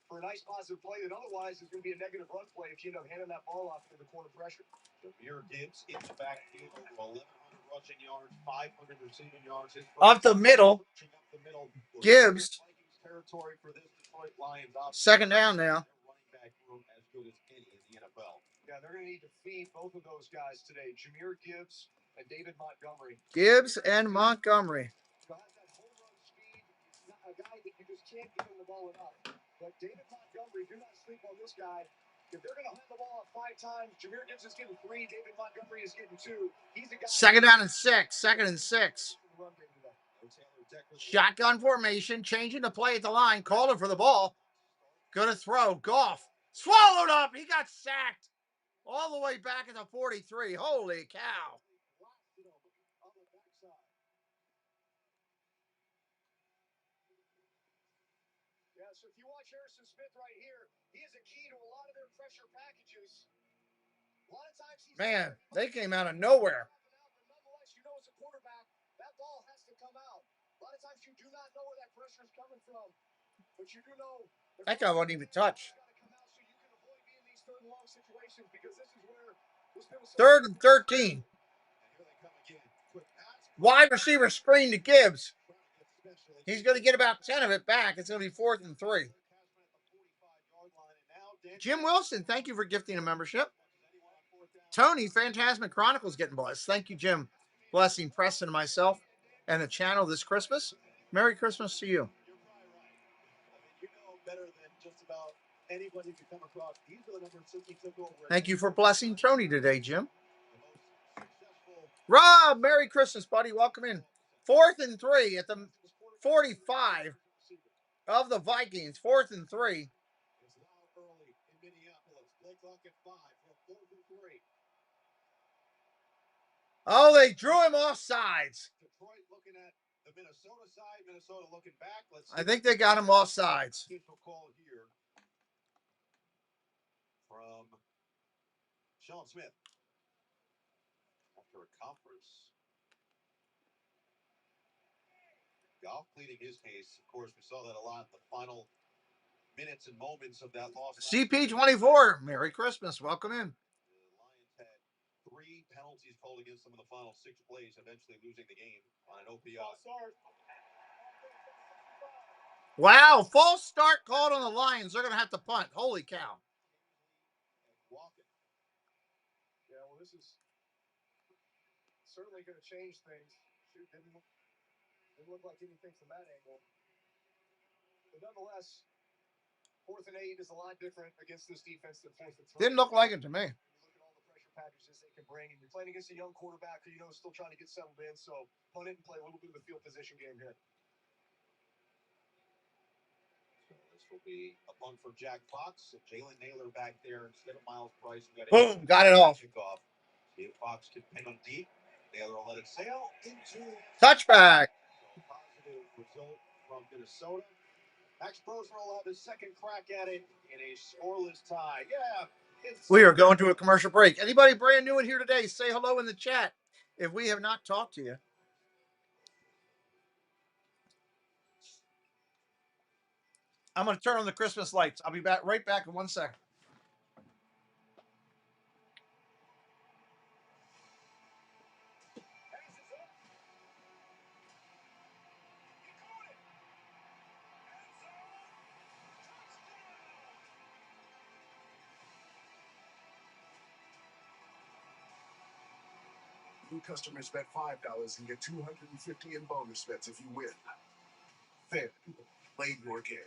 For a nice positive play that otherwise is going to be a negative run play if you end up handing that ball off to the corner pressure. Jameer Gibbs in the backfield, over 1,100 rushing yards, 500 receiving yards. Up the middle. Gibbs. Territory for this Detroit Lions. Second down now. Running back room as good as any in the NFL. Yeah, they're going to need to feed both of those guys today, Jameer Gibbs and David Montgomery. Gibbs and Montgomery. So has that home run speed, a guy that you just can't give him the ball enough. But David Montgomery, do not sleep on this guy. If they're going to hand the ball off 5 times, Jameer Gibbs is getting 3, David Montgomery is getting 2. He's a guy. Second down and 6. Second and 6. Shotgun formation, changing the play at the line, calling for the ball. Gonna throw. Goff swallowed up. He got sacked all the way back at the 43. Holy cow. Yeah, so if you watch Harrison Smith right here, he is a key to a lot of their pressure packages. A lot of times Man, they came out of nowhere. But nonetheless, you know as a quarterback, that ball has to come out. A lot of times you do not know where that pressure is coming from, but you do know That guy wasn't even touched. Third and 13. Wide receiver screen to Gibbs. He's going to get about 10 of it back. It's going to be 4th and 3. Jim Wilson, thank you for gifting a membership. Tony, Phantasmic Chronicles getting blessed. Thank you, Jim. Blessing Preston and myself and the channel this Christmas. Merry Christmas to you. You know better than just about anybody you come across. These are the numbers since he took over. Thank you for blessing Tony today, Jim. Rob, Merry Christmas, buddy. Welcome in. 4th and 3 at the 45 of the Vikings. 4th and 3. It's now early in Minneapolis. Play clock at 5. 4th and 3. Oh, they drew him off sides. Detroit looking at the Minnesota side. Minnesota looking back. Let's see. I think they got him off sides. Call here from Sean Smith after a conference. Goff pleading his case. Of course, we saw that a lot in the final minutes and moments of that loss. CP24, Merry Christmas. Welcome in. The Lions had 3 penalties called against them in the final 6 plays, eventually losing the game on an OPI. Wow, false start called on the Lions. They're going to have to punt. Holy cow. Yeah, well, this is certainly going to change things. Shoot, didn't look like anything from that angle. But nonetheless, 4th and 8 is a lot different against this defense than 4th and 3. Didn't look like it to me. Look at all the pressure packages they can bring, and you're playing against a young quarterback who, still trying to get settled in, so punt it and play a little bit of a field position game here. So this will be a punt for Jack Fox. Jalen Naylor back there instead of Miles Price. Boom, got it off. Kickoff. See if Fox can pin him deep. Naylor will let it sail into Touchback. positive result from Minnesota. Max Brosmer will have his second crack at it in a scoreless tie. Yeah. We are going to a commercial break. Anybody brand new in here today, say hello in the chat if we have not talked to you. I'm going to turn on the Christmas lights. I'll be right back in 1 second. New customers bet $5 and get $250 in bonus bets if you win. Fair. Play your game.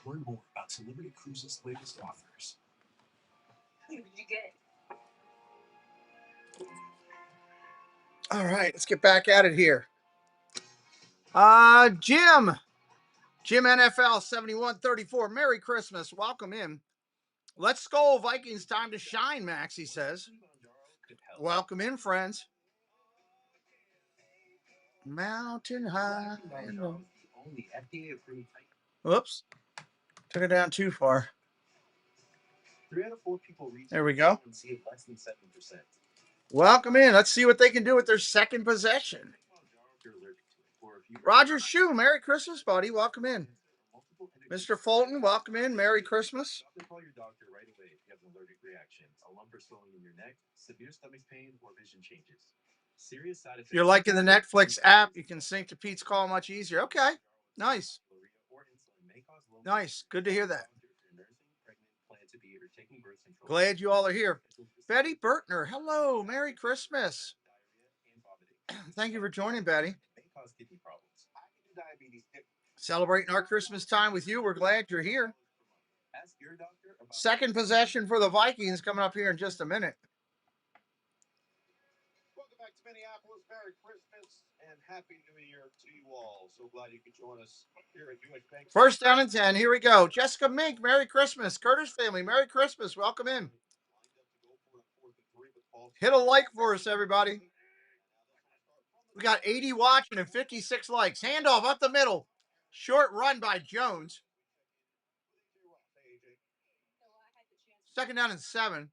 Learn more about Celebrity Cruises' latest offers All right, let's get back at it here. Jim NFL 7134. Merry Christmas. Welcome in. Let's go, Vikings. Time to shine, Max, he says. Welcome in, friends. Mountain high. Whoops. Took it down too far. 3 out of 4 people There we go. and see it less than 7%. Welcome in. Let's see what they can do with their second possession. Roger Shue, Merry Christmas, buddy. Welcome in. Mr. Fulton, welcome in. Merry Christmas. Call your doctor right away if you have an allergic reaction, a lump or swelling in your neck, severe stomach pain, or vision changes. Serious side effects. If you're liking the Netflix app, you can sync to Pete's call much easier. Okay. Nice. Nice. Good to hear that. Glad you all are here. Betty Bertner, hello. Merry Christmas. Thank you for joining, Betty. Celebrating our Christmas time with you. We're glad you're here. Second possession for the Vikings coming up here in just a minute. Welcome back to Minneapolis. Merry Christmas and Happy New Year to you all. So glad you could join us here at Jewish Bank. First down and 10. Here we go. Jessica Mink, Merry Christmas. Curtis family, Merry Christmas. Welcome in. Hit a like for us, everybody. We got 80 watching and 56 likes. Handoff up the middle. Short run by Jones. Second down and 7.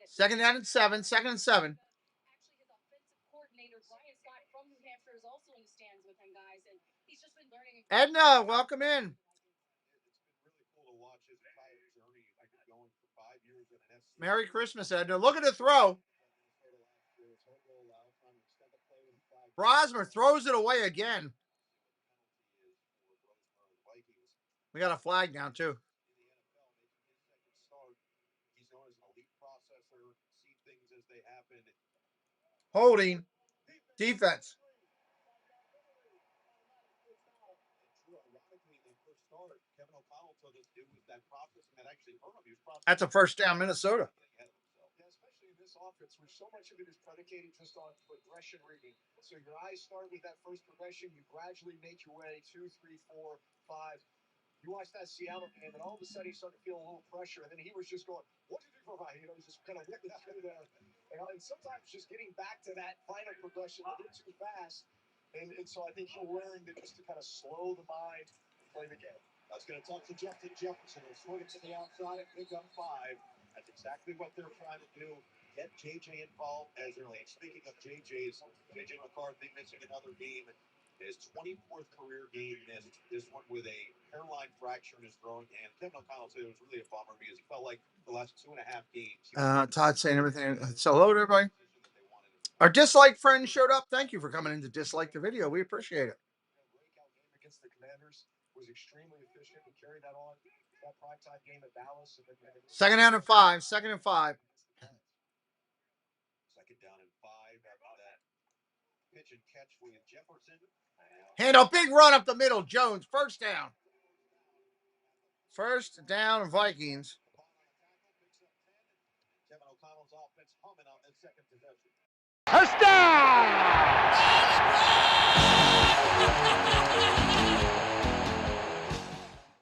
Second down and 7. Second and 7. Edna, welcome in. Merry Christmas, Edna. Look at the throw. Brosmer throws it away again. We got a flag down, too. Holding. Defense. That's a first down, Minnesota. Especially in this offense, where so much of it is predicated just on progression reading. So your eyes start with that first progression, you gradually make your way 2, 3, 4, 5. You watch that Seattle game, and all of a sudden he started to feel a little pressure, and then he was just going, "What did you provide?" You know, he's just kind of whipping out of there. And sometimes just getting back to that final progression a bit too fast. And so I think he'll learn to just to kind of slow the mind, play the game. That's going to talk to Justin Jefferson. He'll swing it to the outside and pick up 5. That's exactly what they're trying to do. Get JJ involved as early. And speaking of JJ McCarthy missing another game. His 24th career game missed. This one with a hairline fracture in his throwing hand. Kevin O'Connell said it was really a bummer because he felt like the last 2.5 games. Todd saying everything. So hello to everybody. Our dislike friend showed up. Thank you for coming in to dislike the video. We appreciate it. Against the Commanders was extremely efficient and carried that on. That primetime game at Dallas. Second down and 5. Second and 5. Second down and 5 after that pitch and catch with Jefferson. Hand a big run up the middle. Jones, first down. First down, Vikings. Kevin O'Connell's offense humming on this second possession. First down!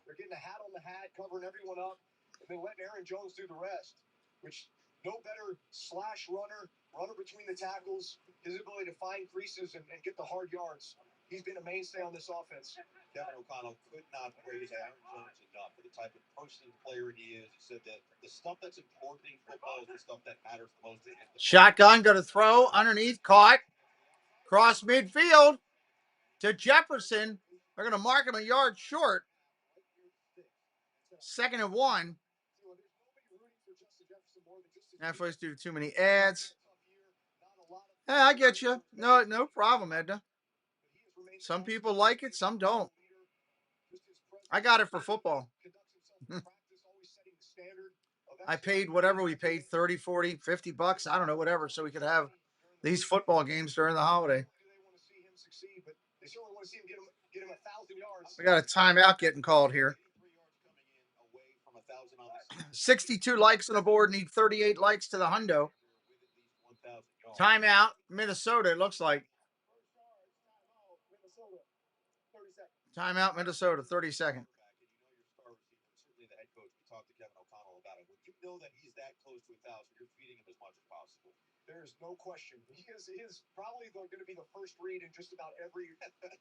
They're getting a hat on the hat, covering everyone up, and then letting Aaron Jones do the rest, which no better slash runner between the tackles, his ability to find creases and get the hard yards. He's been a mainstay on this offense. Kevin O'Connell could not praise Aaron Jones enough for the type of person and player he is. He said that the stuff that's important in football is the stuff that matters the most. Shotgun, going to throw underneath, caught. Cross midfield to Jefferson. They're going to mark him a yard short. Second and 1. Halfway's due to too many ads. Hey, I get you. No problem, Edna. Some people like it, some don't. I got it for football. I paid whatever we paid, 30, 40, 50 bucks. I don't know, whatever, so we could have these football games during the holiday. They want to see him succeed, but they certainly want to see him get him 1,000 yards. We got a timeout getting called here. 62 likes on the board. Need 38 likes to the hundo. Timeout, Minnesota, it looks like. Timeout, Minnesota, 30-second. Certainly the head coach, we talked to Kevin O'Connell about it. When you know that he's that close to 1,000, you're feeding him as much as possible. There's no question. He is probably going to be the first read in just about every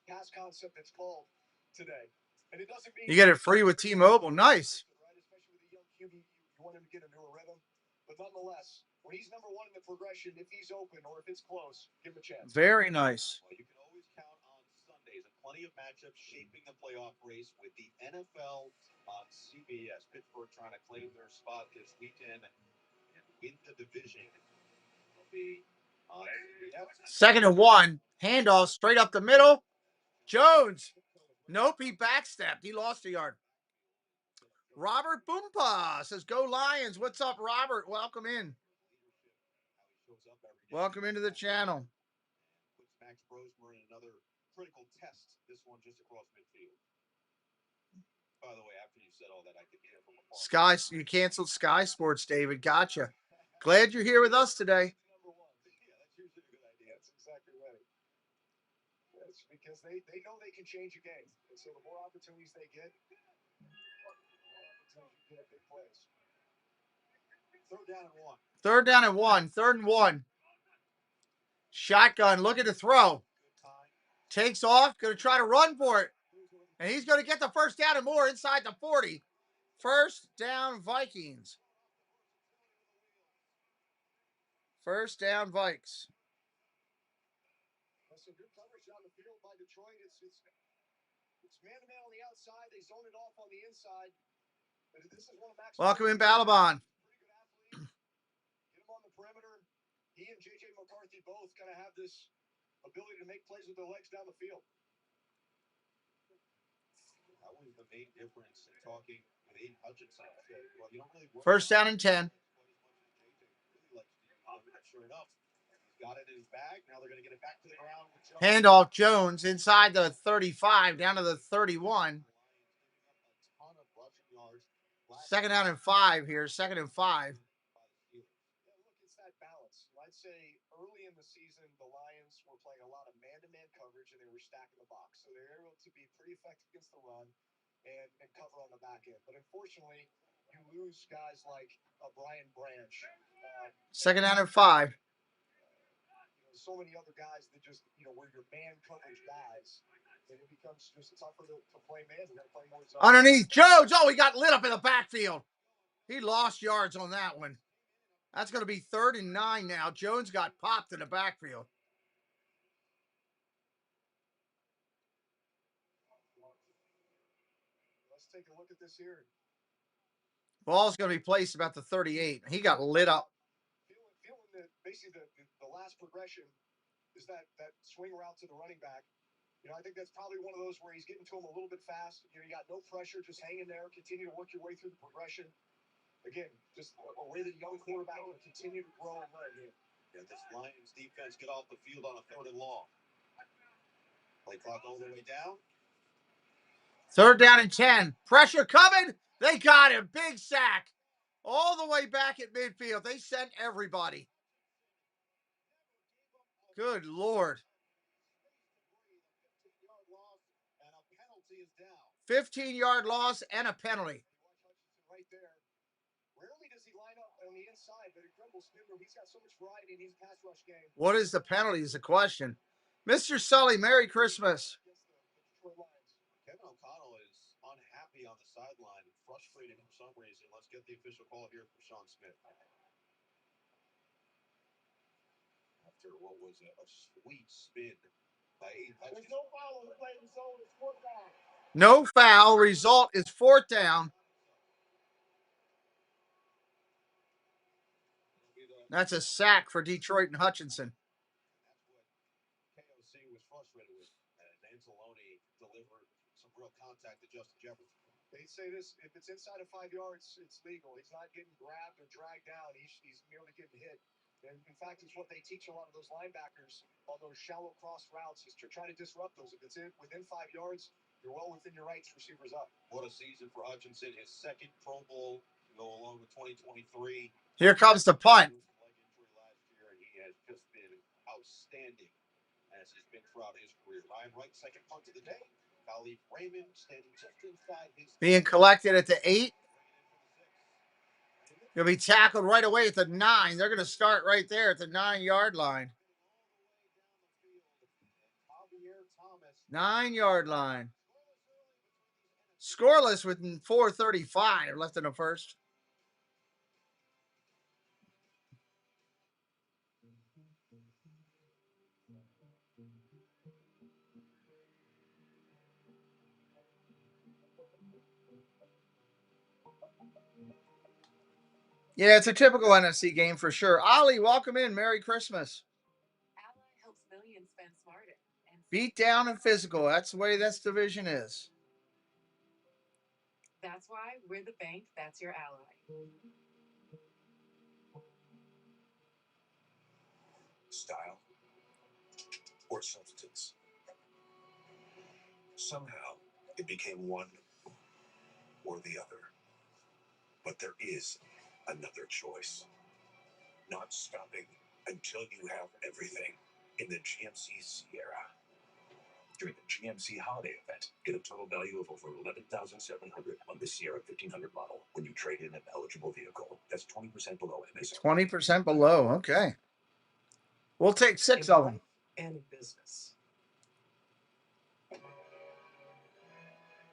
pass concept that's called today. And it doesn't mean you get it free with T-Mobile. Nice. Right? Especially with a young QB, you want him to get into a rhythm. But nonetheless, when he's number one in the progression, if he's open or if it's close, give him a chance. Very nice. Well, you can always count on Sundays and plenty of matchups shaping the playoff race with the NFL on CBS. Pittsburgh trying to claim their spot this weekend and win the division. It'll be on CBS. 2nd and 1. Handoff straight up the middle. Jones. Nope, he backstepped. He lost a yard. Robert Boompa says, "Go Lions." What's up, Robert? Welcome in. Welcome into the channel. Puts Max Brosmer in another critical test. This one just across midfield. By the way, after you said all that, I could hear from afar. Sky, you canceled Sky Sports, David. Gotcha. Glad you're here with us today. Yeah, that's usually a good idea. That's exactly right. That's because they know they can change a game. And so the more opportunities they get, the more opportunities you get big plays. 3rd down and 1. 3rd down and 1. 3rd and 1. Shotgun, looking to throw. Takes off, going to try to run for it. And he's going to get the 1st down and more inside the 40. 1st down, Vikings. 1st down, Vikes. That's some good coverage down the field by Detroit. It's man-to-man on the outside. They zone it off on the inside. But this is one of Max. Welcome in, Balabon. Pretty good athlete. Get him on the perimeter. He and J.J. McCarthy both kind of have this ability to make plays with their legs down the field. That was the main difference in talking with Aiden Hutchinson. Well, you don't really 1st down and 10. Sure enough, he's got it in his bag. Now they're going to get it back to the ground. Handoff, Jones inside the 35, down to the 31. 2nd down and 5 here. 2nd and 5. Yeah, look, it's that balance. I'd say early in the season, the Lions were playing a lot of man-to-man coverage, and they were stacking the box. So they're able to be pretty effective against the run and cover on the back end. But unfortunately, you lose guys like Brian Branch. 2nd down and 5. So many other guys that just, were your man coverage guys. And it becomes just tougher to play man. You got to play more zone. Underneath, Jones. Oh, he got lit up in the backfield. He lost yards on that one. That's going to be 3rd and 9 now. Jones got popped in the backfield. Let's take a look at this here. Ball's going to be placed about the 38. He got lit up. Feeling that basically the last progression is that swing route to the running back. I think that's probably one of those where he's getting to him a little bit fast. You got no pressure, just hang in there, continue to work your way through the progression. Again, just a way that young quarterback will continue to grow and learn here. Yeah, this Lions defense get off the field on a 3rd and long. Play clock all the way down. 3rd down and 10. Pressure coming. They got him. Big sack. All the way back at midfield. They sent everybody. Good Lord. 15-yard loss and a penalty. Right there. Rarely does he line up on the inside, but incredible spin move. He's got so much variety in his pass rush game. What is the penalty is the question. Mr. Sully, Merry Christmas. Kevin O'Connell is unhappy on the sideline, frustrated for some reason. Let's get the official call here from Sean Smith. After what was a sweet spin by Aiden Hutchinson. There's no foul on the play result. It's 4th down. No foul. Result is 4th down. That's a sack for Detroit and Hutchinson. That's what KOC was frustrated with. And Anzalone delivered some real contact to Justin Jefferson. They say this, if it's inside of 5 yards, it's legal. He's not getting grabbed or dragged down. He's merely getting hit. And in fact, it's what they teach a lot of those linebackers on those shallow cross routes is to try to disrupt those. If it's within 5 yards, you're well within your rights. Receivers up. What a season for Hutchinson. His second Pro Bowl to go along with 2023. Here comes the punt. Leg injury last year, and he has just been outstanding as he's been throughout his career. Ryan Wright, second punt of the day. Khalif Raymond standing just inside his. Being collected at the 8. He'll be tackled right away at the 9. They're going to start right there at the 9-yard line. 9-yard line. Scoreless with 4:35 left in the first. Yeah, it's a typical NFC game for sure. Ollie, welcome in. Merry Christmas. Ally helps millions spend smarter. And Beat down and physical. That's the way this division is. that's why we're the bank that's your ally. Style or substance. Somehow it became one or the other. But there is another choice. Not stopping until you have everything in the GMC Sierra. During the GMC holiday event, get a total value of over $11,700 on the Sierra 1500 model when you trade in an eligible vehicle. That's 20% below MSRP. 20% below. Okay. We'll take 6 of them. And business.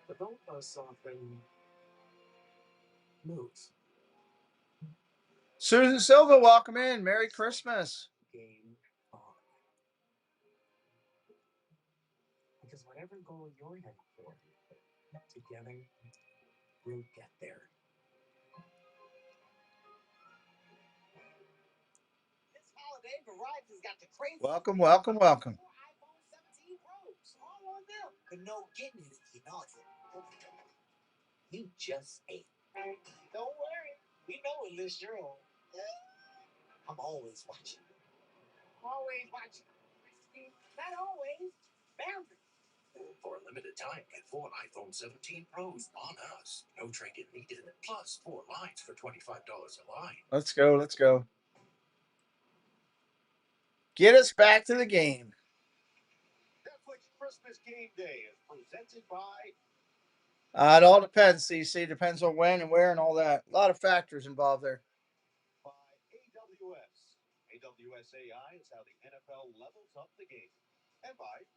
But don't us often move. Susan Silva, welcome in. Merry Christmas. Game on. Because whatever goal you're heading for, together, we'll get there. This holiday, Verizon's got the crazy. Welcome, welcome, welcome. iPhone 17 Pros, all on them. But no getting it if you not it. You just ate. Don't worry, we know what list you're on. I'm always watching. Always watching. Not always. Boundaries. For a limited time, get 4 iPhone 17 Pros on us. No trade-in needed. Plus 4 lines for $25 a line. Let's go, let's go. Get us back to the game. Netflix Christmas Game Day is presented by. It all depends, CC. Depends on when and where and all that. A lot of factors involved there. By AWS. AWS AI is how the NFL levels up the game. And by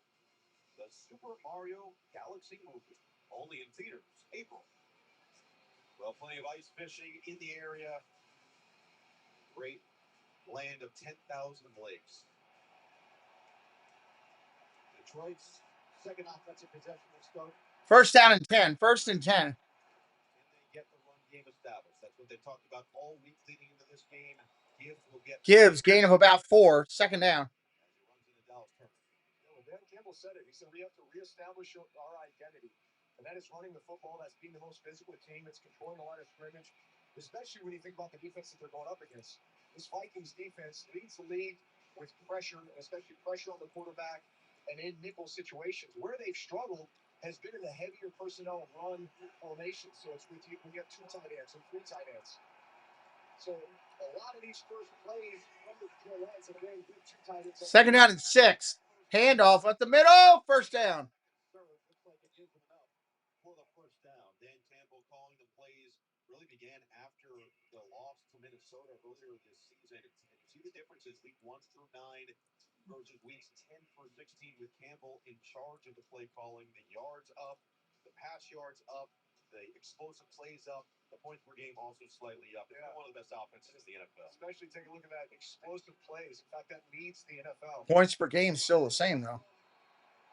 the Super Mario Galaxy movie, only in theaters, April. Well, plenty of ice fishing in the area. Great land of 10,000 lakes. Detroit's second offensive possession will start. First down and 10. First and 10. Can they get the run game established? That's what they talked about all week leading into this game. Gibbs, gain of about 4. Second down. As he runs into Dallas Turner. Dan Campbell said it. He said we have to reestablish our identity. And that is running the football. That's being the most physical team. It's controlling the line of scrimmage, especially when you think about the defense that they're going up against. This Vikings defense leads the league with pressure, especially pressure on the quarterback and in nickel situations. Where they've struggled has been in the heavier personnel run formation. So it's when you have 2 tight ends and 3 tight ends. So a lot of these first plays from the lines have been good 2 tight ends. Second down and 6. Handoff at the middle. First down. Looks like it is enough for the first down. Dan Campbell calling the plays really began after the loss to Minnesota earlier this season. And you see the differences week 1 through 9 versus weeks 10 through 16 with Campbell in charge of the play calling. The yards up, the pass yards up, the explosive plays up, the points per game also slightly up. It's one of the best offenses in the NFL. Especially take a look at that explosive plays. In fact, that leads the NFL. Points per game still the same, though.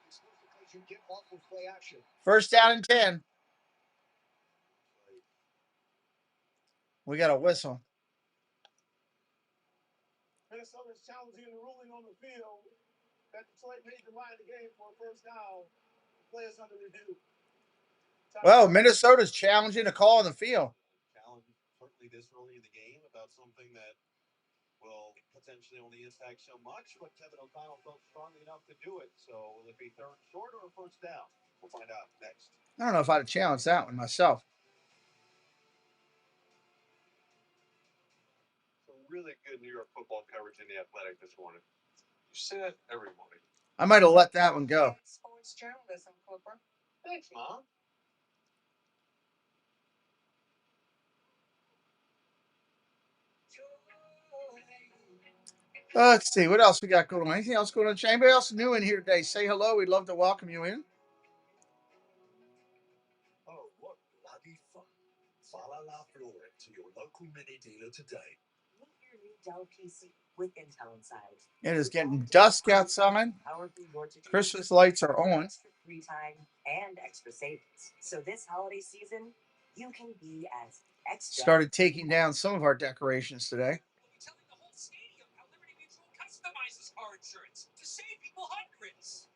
Explosive plays you get off with play action. First down and 10. We got a whistle. Minnesota's challenging the ruling on the field that Detroit made the line of the game for a first down. The play is under review. Well, Minnesota's challenging a call on the field. Challenge certainly this early in the game about something that will potentially only impact so much, but Kevin O'Connell felt strongly enough to do it. So will it be third and short or first down? We'll find out next. I don't know if I'd challenge that one myself. Some really good New York football coverage in the Athletic this morning. You say that every morning. I might have let that one go. Sports journalism, Cooper. Thanks, Mom. Let's see. What else we got going on? Anything else going on? Anybody else new in here today? Say hello. We'd love to welcome you in. Oh, what bloody fun. Follow La Flora to your local mini dealer today. Meet your new Dell PC with Intel inside. It is getting dusk outside. Christmas lights are on. Extra free time and extra savings. So this holiday season, you can be as extra. Started taking down some of our decorations today. Telling the whole stadium how Liberty Mutual customizes car insurance to save people hundreds.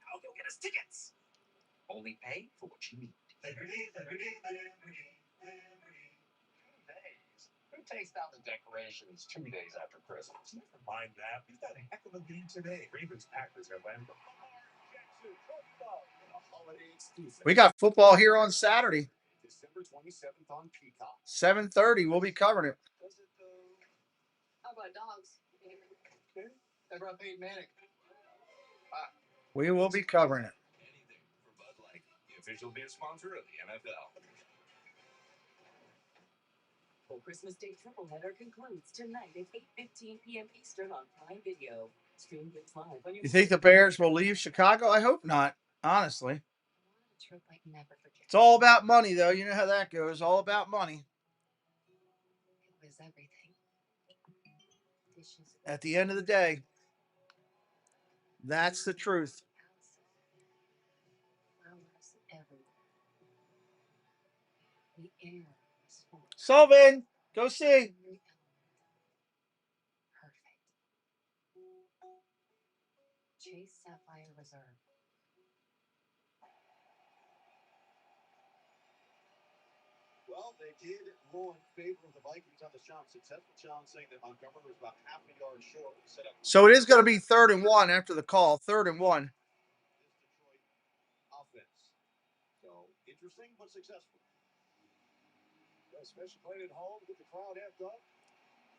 Now go get us tickets. Only pay for what you need. Liberty. 2 days. Who takes down the decorations 2 days after Christmas? Never mind that. We've got a heck of a game today. Ravens Packers are Lambeau. We got football here on Saturday. December 27th on Peacock. 7:30. We'll be covering it. How about dogs? I brought Peyton Manning. We will be covering it. Anything for Bud Light, the official beer sponsor of the NFL. Full Christmas Day tripleheader concludes tonight at 8:15 p.m. Eastern on Prime Video. Stream gets live on your. You think the Bears will leave Chicago? I hope not, honestly. A trip like never forget. It's all about money, though. You know how that goes. All about money. It was everything. Dishes, At the end of the day, that's the truth. flowers everywhere. The air was full. Sullivan, go see. Every element. Perfect. Chase Sapphire Reserve. Well, they did rule in favor of the Vikings on the challenge. Successful challenge saying that Montgomery was about half a yard short. Set up So it is going to be 3rd and 1 after the call. 3rd and 1. this Detroit offense. So interesting, but successful. Especially playing at home, get the crowd amped up.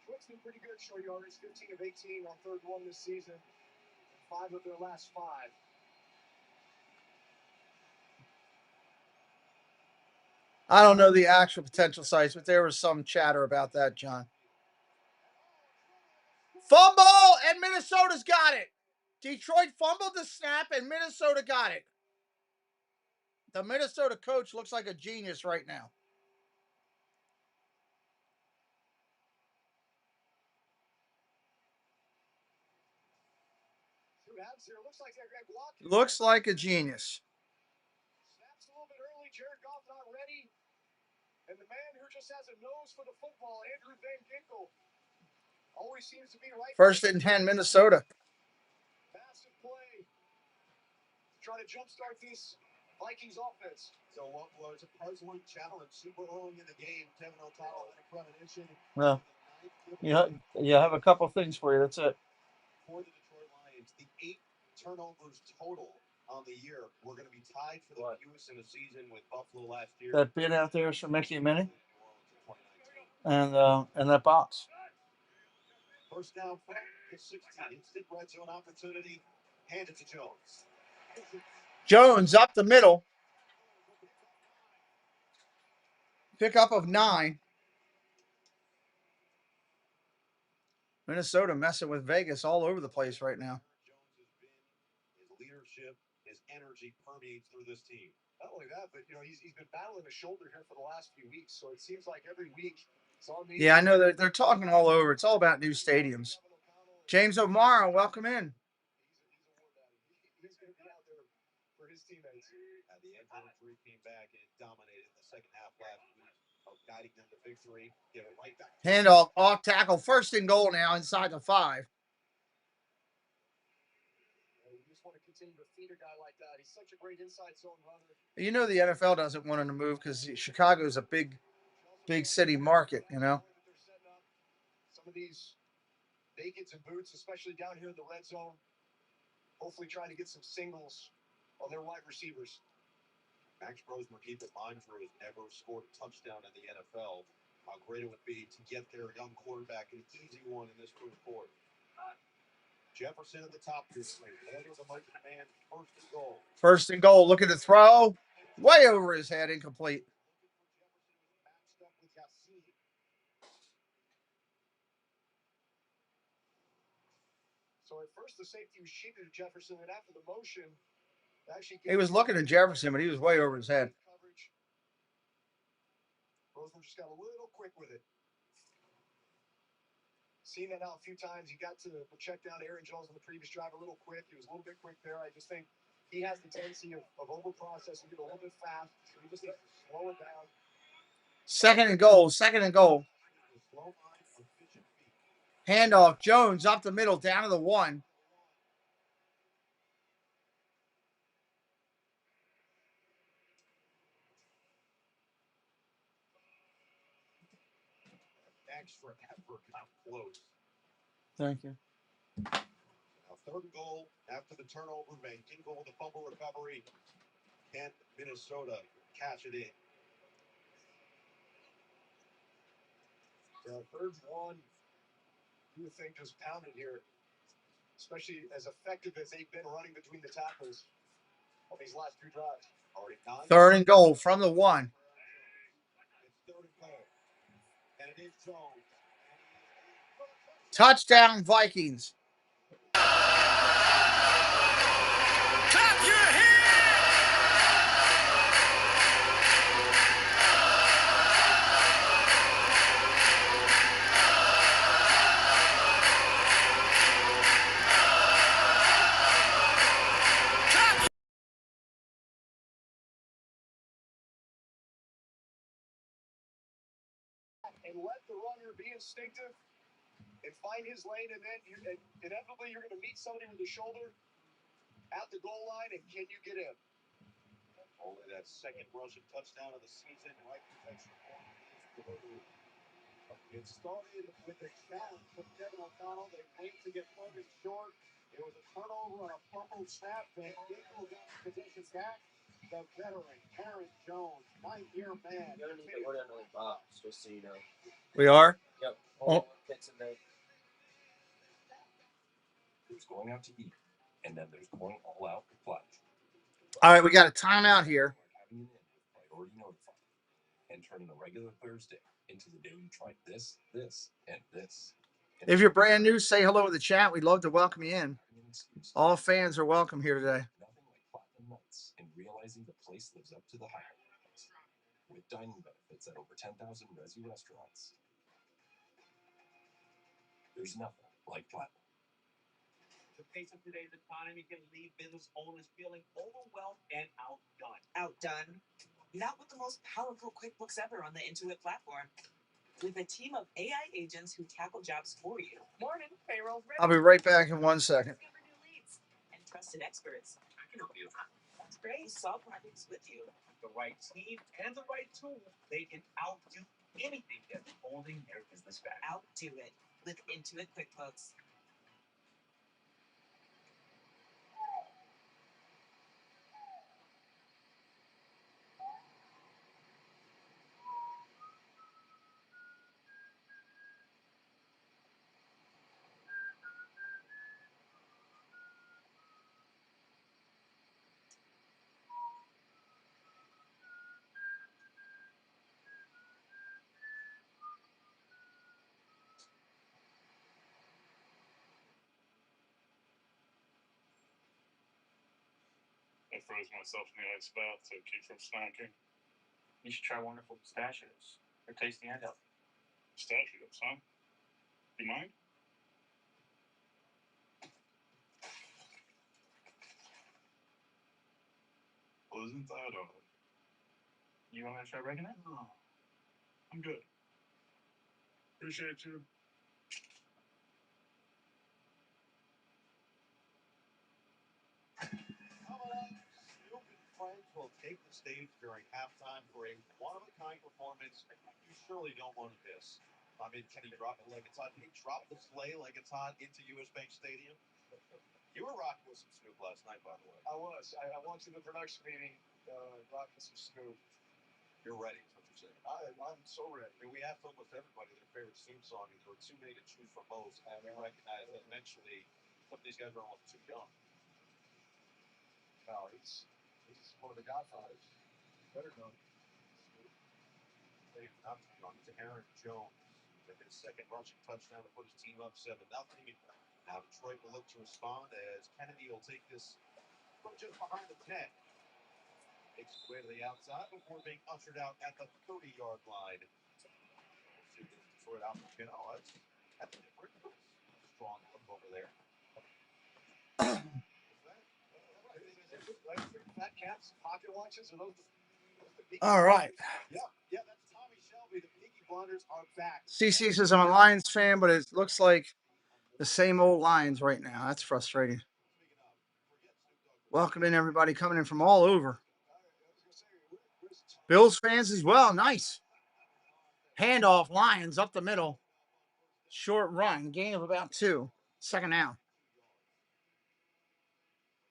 Detroit's been pretty good, short yardage, 15 of 18 on 3rd and 1 this season. 5 of their last 5. I don't know the actual potential size, but there was some chatter about that, John. Fumble, and Minnesota's got it. Detroit fumbled the snap, and Minnesota got it. The Minnesota coach looks like a genius right now. Looks like a genius. Snaps a little bit early. Jared Goff not ready. And the man who just has a nose for the football, Andrew Van Ginkel, always seems to be right. 1st and 10, Minnesota. Massive play. Trying to jumpstart this Vikings offense. So what was a puzzling challenge super early in the game? Kevin O'Connell in a premonition. Well, you have a couple things for you. That's it. For the Detroit Lions, the 8 turnovers total on the year. We're going to be tied for the fewest in a season with Buffalo last year. That bin out there is for Mickey and Minnie, and that box. First down from the 16. Instant red zone opportunity. Hand it to Jones. Jones up the middle. Pickup of 9. Minnesota messing with Vegas all over the place right now. Jones has been, his leadership, his energy permeates through this team. Not only that, but he's been battling a shoulder here for the last few weeks. So it seems like every week it's on me. Yeah, I know they're talking all over. It's all about new stadiums. James O'Mara, welcome in. He's going to be out there for his teammates. The Edmonton 3 came back and dominated the second half last week, guiding them to victory. Give it right back. Handoff, off tackle, 1st and goal now inside the 5. You just want to continue to feed a guy like that. He's such a great inside zone runner. You know the NFL doesn't want him to move because Chicago is a big city market, you know. of these Nakeds and boots, especially down here in the red zone. Hopefully trying to get some singles on their wide receivers. Max Brosmer, keep in mind, Drew, has never scored a touchdown in the NFL. How great it would be to get their young quarterback an easy one in this first quarter. Jefferson at the top this week. Over the mighty man, first and goal. First and goal. Looking to throw. Way over his head. Incomplete. Matched up with Yassin. So at first the safety was cheated to Jefferson, and after the motion, actually He was looking at Jefferson, but he was way over his head. Coverage. Roseman just got a little quick with it. Seen that now a few times. He got to check down Aaron Jones on the previous drive a little quick. He was a little bit quick there. I just think he has the tendency of over-processing, get a little bit fast. So he just needs to slow it down. Second and goal. Second and goal. Handoff. Jones up the middle, down to the 1. Extra effort, not close. Thank you. Now, third and goal after the turnover. Making goal, the fumble recovery. Can Minnesota catch it in? Third and 1, you would think just pounded here, especially as effective as they've been running between the tackles on these last 2 drives. Already 9. Third and goal from the 1. It's third and goal. And it is Jones. Touchdown, Vikings. Clap your hands! And let the runner be instinctive and find his lane, and then inevitably you're going to meet somebody with the shoulder at the goal line, and can you get in? Only that second rushing touchdown of the season. Right protection point. It started with a challenge from Kevin O'Connell. They wait to get Logan short. It was a turnover on a fumbled snap. Van Ginkel got the position back. The veteran, Aaron Jones, 9-year man. You're gonna need to order another box, just so you know. We are? Yep. Oh. Fits in there. There's going out to eat, and then there's going all out with Flash. All right, we got a timeout here. Having it in with Priority Notify, and turning a regular Thursday into the day you try this, and this. If you're brand new, say hello in the chat. We'd love to welcome you in. All fans are welcome here today. Nothing like platinum nights and realizing the place lives up to the hype. With dining benefits at over 10,000 Resi restaurants. There's nothing like platinum. The pace of today's economy can leave business owners feeling overwhelmed and outdone. Outdone? Not with the most powerful QuickBooks ever on the Intuit platform. With a team of AI agents who tackle jobs for you. Morning, payroll. I'll be right back in 1 second. Discover new leads and trusted experts. I can help you. That's great. Solve projects with you. The right team and the right tool, they can outdo anything that's holding their business back. Outdo it with Intuit QuickBooks. I froze myself in the ice bath to keep from snacking. You should try wonderful pistachios. They're tasty and healthy. Pistachios, huh? You mind? Wasn't that odd? You want me to try breaking it? No. I'm good. Appreciate you. Snoop and friends will take the stage during halftime for a one-of-a-kind performance you surely don't want to miss. I mean, can he drop it like it's hot? Can he drop the sleigh like it's hot into US Bank Stadium? You were rocking with some Snoop last night, by the way. I was. I went to the production meeting, rocking some Snoop. You're ready, is what you're saying. I'm so ready. I mean, we asked almost everybody their favorite Snoop song, and there were too many to choose from most. And we recognize that eventually some of these guys are almost too young. No, he's one of the Godfathers. Better know. They've not too young. To Aaron Jones with his second rushing touchdown to put his team up 7-0. Now Detroit will look to respond as Kennedy will take this from just behind the 10. Takes his way to the outside before being ushered out at the 30-yard line. We'll see this Detroit out. Oh, that's different. Strong look over there. Fat caps, pocket watches, are those All right. Yeah, that's Tommy Shelby. The Peaky Blinders are back. CC says I'm a Lions fan, but it looks like the same old Lions right now. That's frustrating. Welcome in, everybody coming in from all over. Bills fans as well. Nice. Handoff, Lions up the middle. Short run, gain of about 2. Second down.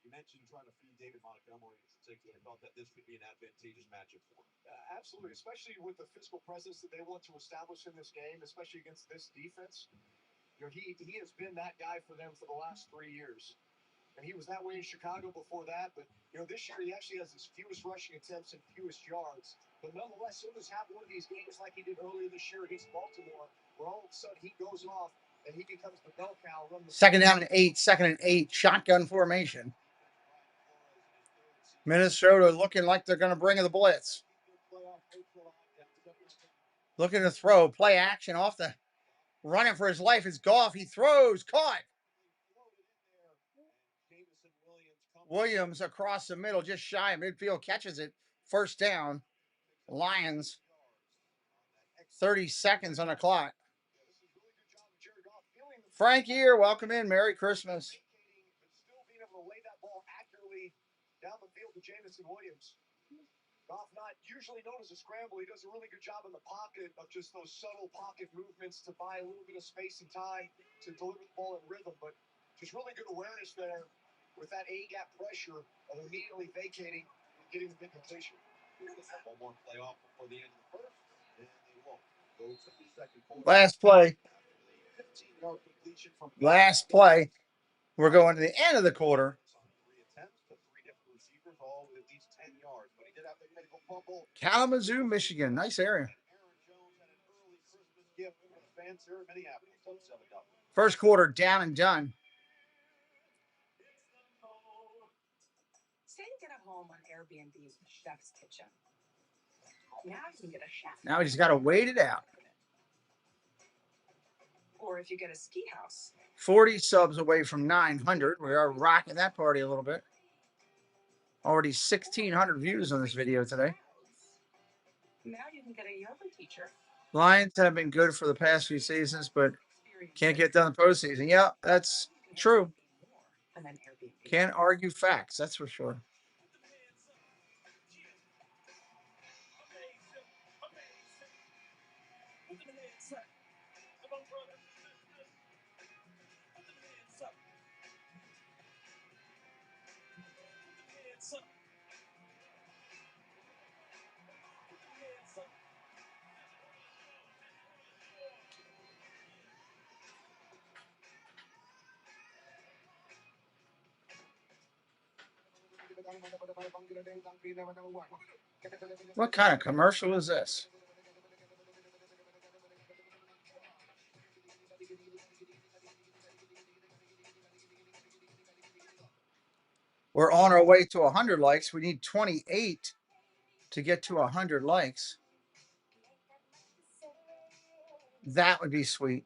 You mentioned trying to feed David Montgomery in particular. I thought that this could be an advantageous matchup for him. Absolutely, especially with the physical presence that they want to establish in this game, especially against this defense. You know, he has been that guy for them for the last 3 years. And he was that way in Chicago before that. But, you know, this year he actually has his fewest rushing attempts and fewest yards. But nonetheless, he'll just have one of these games like he did earlier this year against Baltimore, where all of a sudden he goes off and he becomes the bell cow. Second down and 8. Second and 8. Shotgun formation. Minnesota looking like they're going to bring the blitz. Looking to throw. Play action off the running for his life is Goff. He throws. Caught. Williams across the middle, just shy of midfield, catches it. First down. Lions. 30 seconds on the clock. Frank here. Welcome in. Merry Christmas. Still being able to lay that ball accurately down the field to Jamison Williams. Goff not usually known as a scramble. He does a really good job in the pocket of just those subtle pocket movements to buy a little bit of space and time to deliver the ball in rhythm. But just really good awareness there with that A-gap pressure of immediately vacating and getting the big completion. One more play off before the end of the first, and they won't go to the second quarter. Last play. 15-yard completion from Last play. We're going to the end of the quarter. 3 attempts to 3 different receivers, all with at least 10 yards. But he did have the critical fumble. Kalamazoo, Michigan. Nice area. Aaron Jones had an early Christmas gift for the fans here in Minneapolis on 7 up. First quarter down and done. Say you get a home on Airbnb with a chef's kitchen. Now you can get a chef. Now he's got to wait it out. Or if you get a ski house. 40 subs away from 900. We are rocking that party a little bit. Already 1,600 views on this video today. Now you can get a yoga teacher. Lions have been good for the past few seasons, but can't get done in the postseason. Yeah, that's true. Can't argue facts, that's for sure. What kind of commercial is this? We're on our way to 100 likes. We need 28 to get to 100 likes. That would be sweet.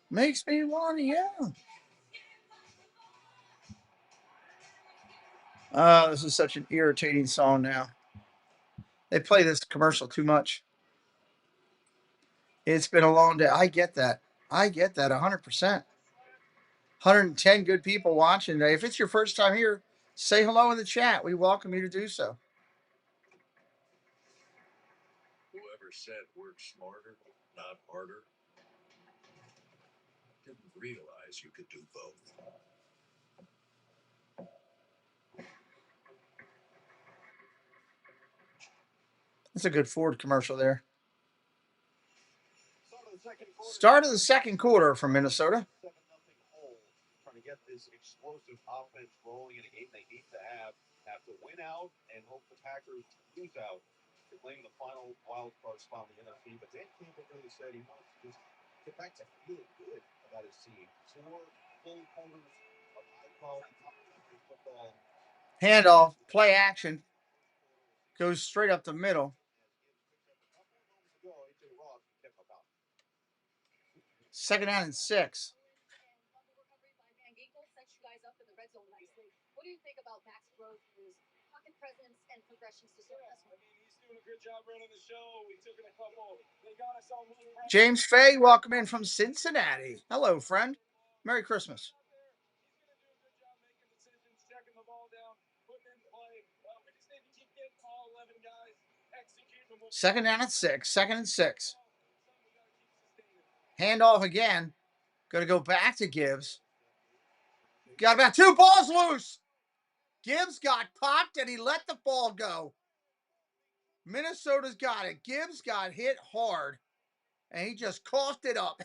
Makes me want to yell. This is such an irritating song now. They play this commercial too much. It's been a long day. I get that. I get that 100%. 110 good people watching today. If it's your first time here, say hello in the chat. We welcome you to do so. Whoever said work smarter, not harder, didn't realize you could do both. That's a good Ford commercial there. Start of the second quarter from Minnesota. 7-0 trying to get this explosive offense rolling in a game they need to have to win out and hope the Packers lose out to claim the final wild card spot in the NFC. But Dan Campbell really said he wants to just get back to feeling good about his team. 4 full quarters of high-quality complementary football. Handoff, play action. Goes straight up the middle. Second down and 6. What do you think about Max Grosner's pocket presence and progressions to start this one? He's doing a good job running the show. He took it a couple. They got us on move. James Fay, welcome in from Cincinnati. Hello, friend. Merry Christmas. He's gonna do a good job making decisions, checking the ball down, putting in play. We just need to keep getting all 11 guys executing. Second down and 6. Second and 6. Handoff again. Going to go back to Gibbs. Got about 2 balls loose. Gibbs got popped and he let the ball go. Minnesota's got it. Gibbs got hit hard and he just coughed it up.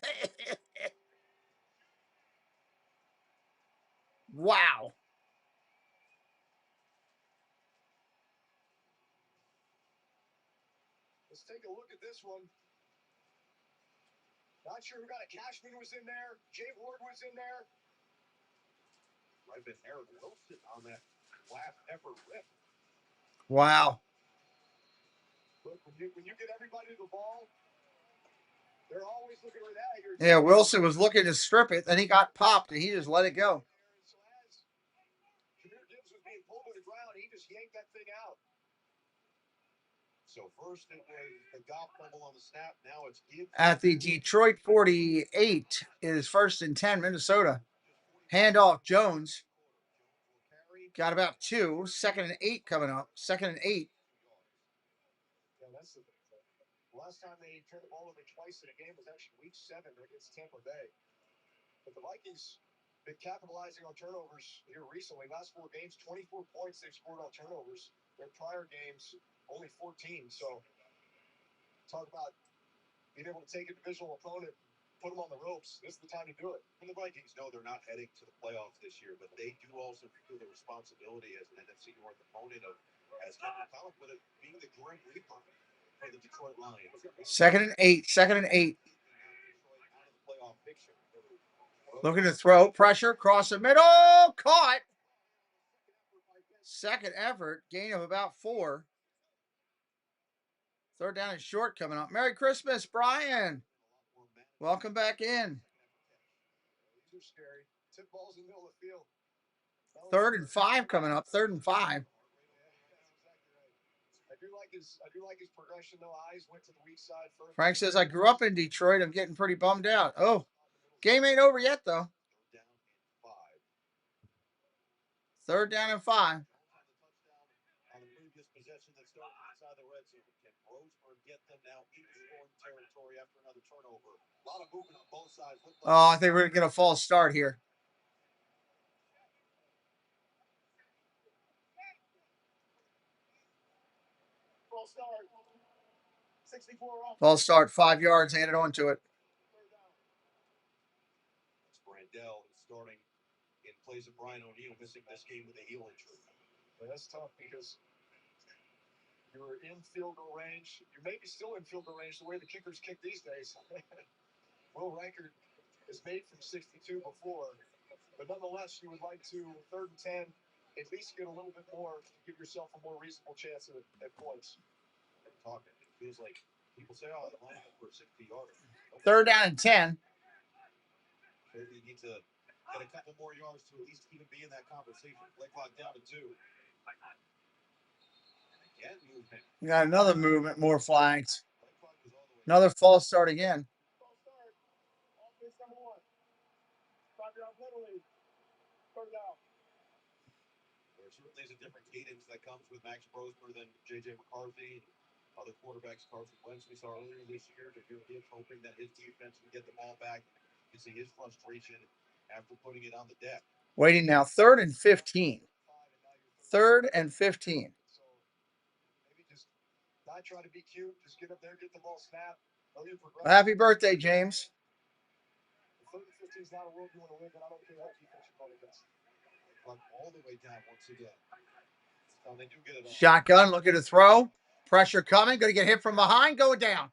Wow. Let's take a look at this one. Not sure who got it. Cashman was in there. Jay Ward was in there. Might have been Eric Wilson on that last effort rip. Wow. Look, when you get everybody to the ball, they're always looking for that. Yeah, Wilson was looking to strip it, then he got popped and he just let it go. Jameer Gibbs was being pulled to the ground. He just yanked that thing out. So first it was the golf fumble on the snap. Now it's Gibbs. At the Detroit 48, it is 1st and 10, Minnesota. Handoff Jones. Got about 2. 2nd and 8 coming up. 2nd and 8. Yeah, that's the last time they turned the ball over twice in a game was actually week 7 against Tampa Bay. But the Vikings been capitalizing on turnovers here recently. Last 4 games, 24 points they've scored on turnovers. Their prior games, only 14. So talk about being able to take a divisional opponent, put them on the ropes. This is the time to do it. And the Vikings know they're not heading to the playoffs this year, but they do also feel the responsibility as an NFC North opponent of, as Kevin Collins put it, being the Grim Reaper for the Detroit Lions. 2nd and 8. 2nd and 8. Looking to throw. Pressure. Cross the middle. Caught. Second effort. Gain of about 4. 3rd down and short coming up. Merry Christmas, Brian. Welcome back in. Too scary. Tip balls in the middle of the field. 3rd and 5 coming up. 3rd and 5. I do like his progression though. Eyes went to the weak side first. Frank says, I grew up in Detroit. I'm getting pretty bummed out. Oh, game ain't over yet, though. 3rd down and 5. On the previous possession that started inside the red zone. Can Roseburg get them now in scoring territory after another turnover? A lot of movement on both sides. Oh, I think we're going to get a false start here. False start. 64 off. False start. 5 yards. Handed on to it. It's Brandell who's starting in place of Brian O'Neill, missing this game with a heel injury. But that's tough because you were in field goal range. You may be still in field goal range the way the kickers kick these days. Will Reichert is made from 62 before. But nonetheless, you would like to, 3rd and 10, at least get a little bit more to give yourself a more reasonable chance at points. And talking, it feels like people say, oh, the line up for a 60-yarder. 3rd down and 10. Maybe you need to get a couple more yards to at least even be in that conversation. Play clock down to 2. Again, movement. We got another movement, more flags. Another false start again. False start. Offense number 1. 5-yard penalty. certainly is a different cadence that comes with Max Brosmer than J.J. McCarthy. Other quarterbacks, Carson Wentz, we saw earlier this year, hoping that his defense would get the ball back. You see his frustration after putting it on the deck. Waiting now, 3rd and 15. 3rd and 15. So maybe just not try to be cute. Just get up there, get the ball snapped. Happy birthday, James. 3rd and 15 is not a world you want to win, but I don't care what defense you call it. All the way down once again. So they do get it on. Shotgun, looking to throw. Pressure coming. Going to get hit from behind. Going down.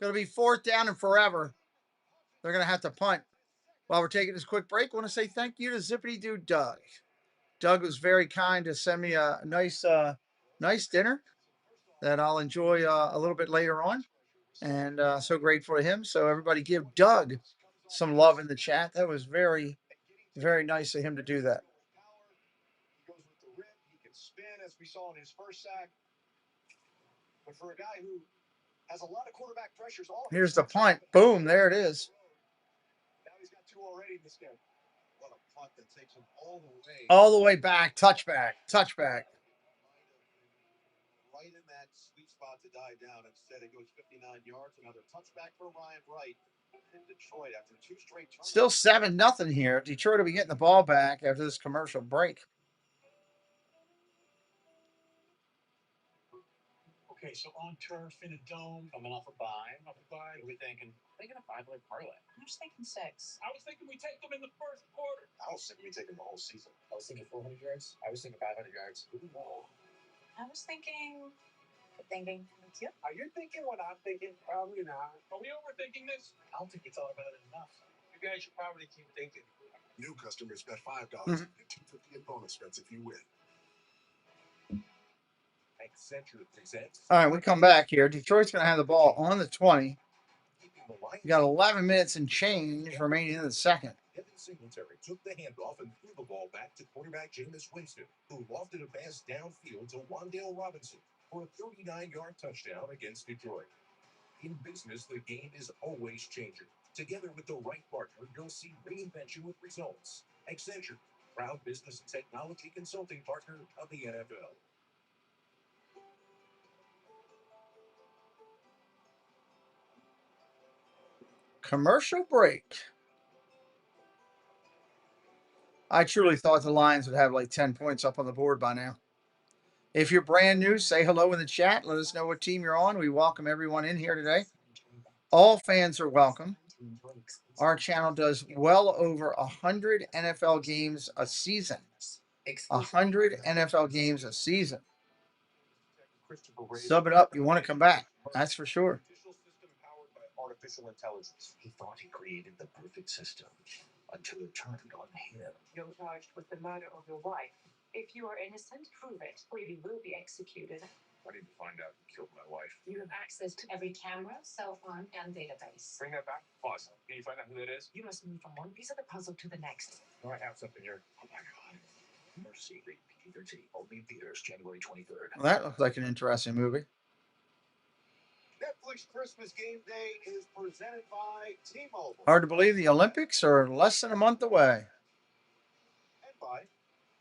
Going to be 4th down and forever. They're going to have to punt. While we're taking this quick break, I want to say thank you to Zippity Doo Doug. Doug was very kind to send me a nice dinner that I'll enjoy a little bit later on. And so grateful to him. So everybody give Doug some love in the chat. That was very, very nice of him to do that. He goes with the rip. He can spin, as we saw in his first sack. But for a guy who has a lot of quarterback pressures, Here's the punt. Boom, there it is. Now he's got 2 already in this game. What a punt that takes him all the way back. Touchback. Right in that sweet spot to dive down. Instead, it goes 59 yards. Another touchback for Ryan Wright in Detroit after 2 straight turnovers. Still 7-0 here. Detroit will be getting the ball back after this commercial break. Okay, so on turf in a dome, coming off a bye. What are we thinking? Thinking a 5-leg parlay. I'm just thinking 6. I was thinking we take them in the first quarter. I was thinking we take him the whole season. I was thinking 400 yards. I was thinking 500 yards. I was thinking. Are you thinking what I'm thinking? Probably not. Are we overthinking this? I don't think we thought about it enough. You guys should probably keep thinking. New customers bet $5 Mhm. and $2.50 in bonus bets if you win. Accenture presents. All right, we come back here. Detroit's going to have the ball on the 20. We got 11 minutes and change remaining in the second. Devin Singletary took the handoff and threw the ball back to quarterback Jameis Winston, who lofted a pass downfield to Wan'Dale Robinson for a 39-yard touchdown against Detroit. In business, the game is always changing. Together with the right partner, you'll see reinvention with results. Accenture, proud business and technology consulting partner of the NFL. Commercial break. I truly thought the Lions would have like 10 points up on the board by now. If you're brand new, say hello in the chat. Let us know what team you're on. We welcome everyone in here today. All fans are welcome. Our channel does well over 100 NFL games a season. 100 NFL games a season. Sub it up. You want to come back. That's for sure. Powered by artificial intelligence. He thought he created the perfect system until it turned on him. You're charged with the murder of your wife. If you are innocent, prove it, or you will be executed. I need to find out who killed my wife. You have access to every camera, cell phone, and database. Bring that back. Pause. Can you find out who that is? You must move from one piece of the puzzle to the next. Oh, I have something here. Oh my God. Mercy, PG-13. Only in theaters January 23rd. Well, that looks like an interesting movie. Netflix Christmas Game Day is presented by T-Mobile. Hard to believe the Olympics are less than a month away. And by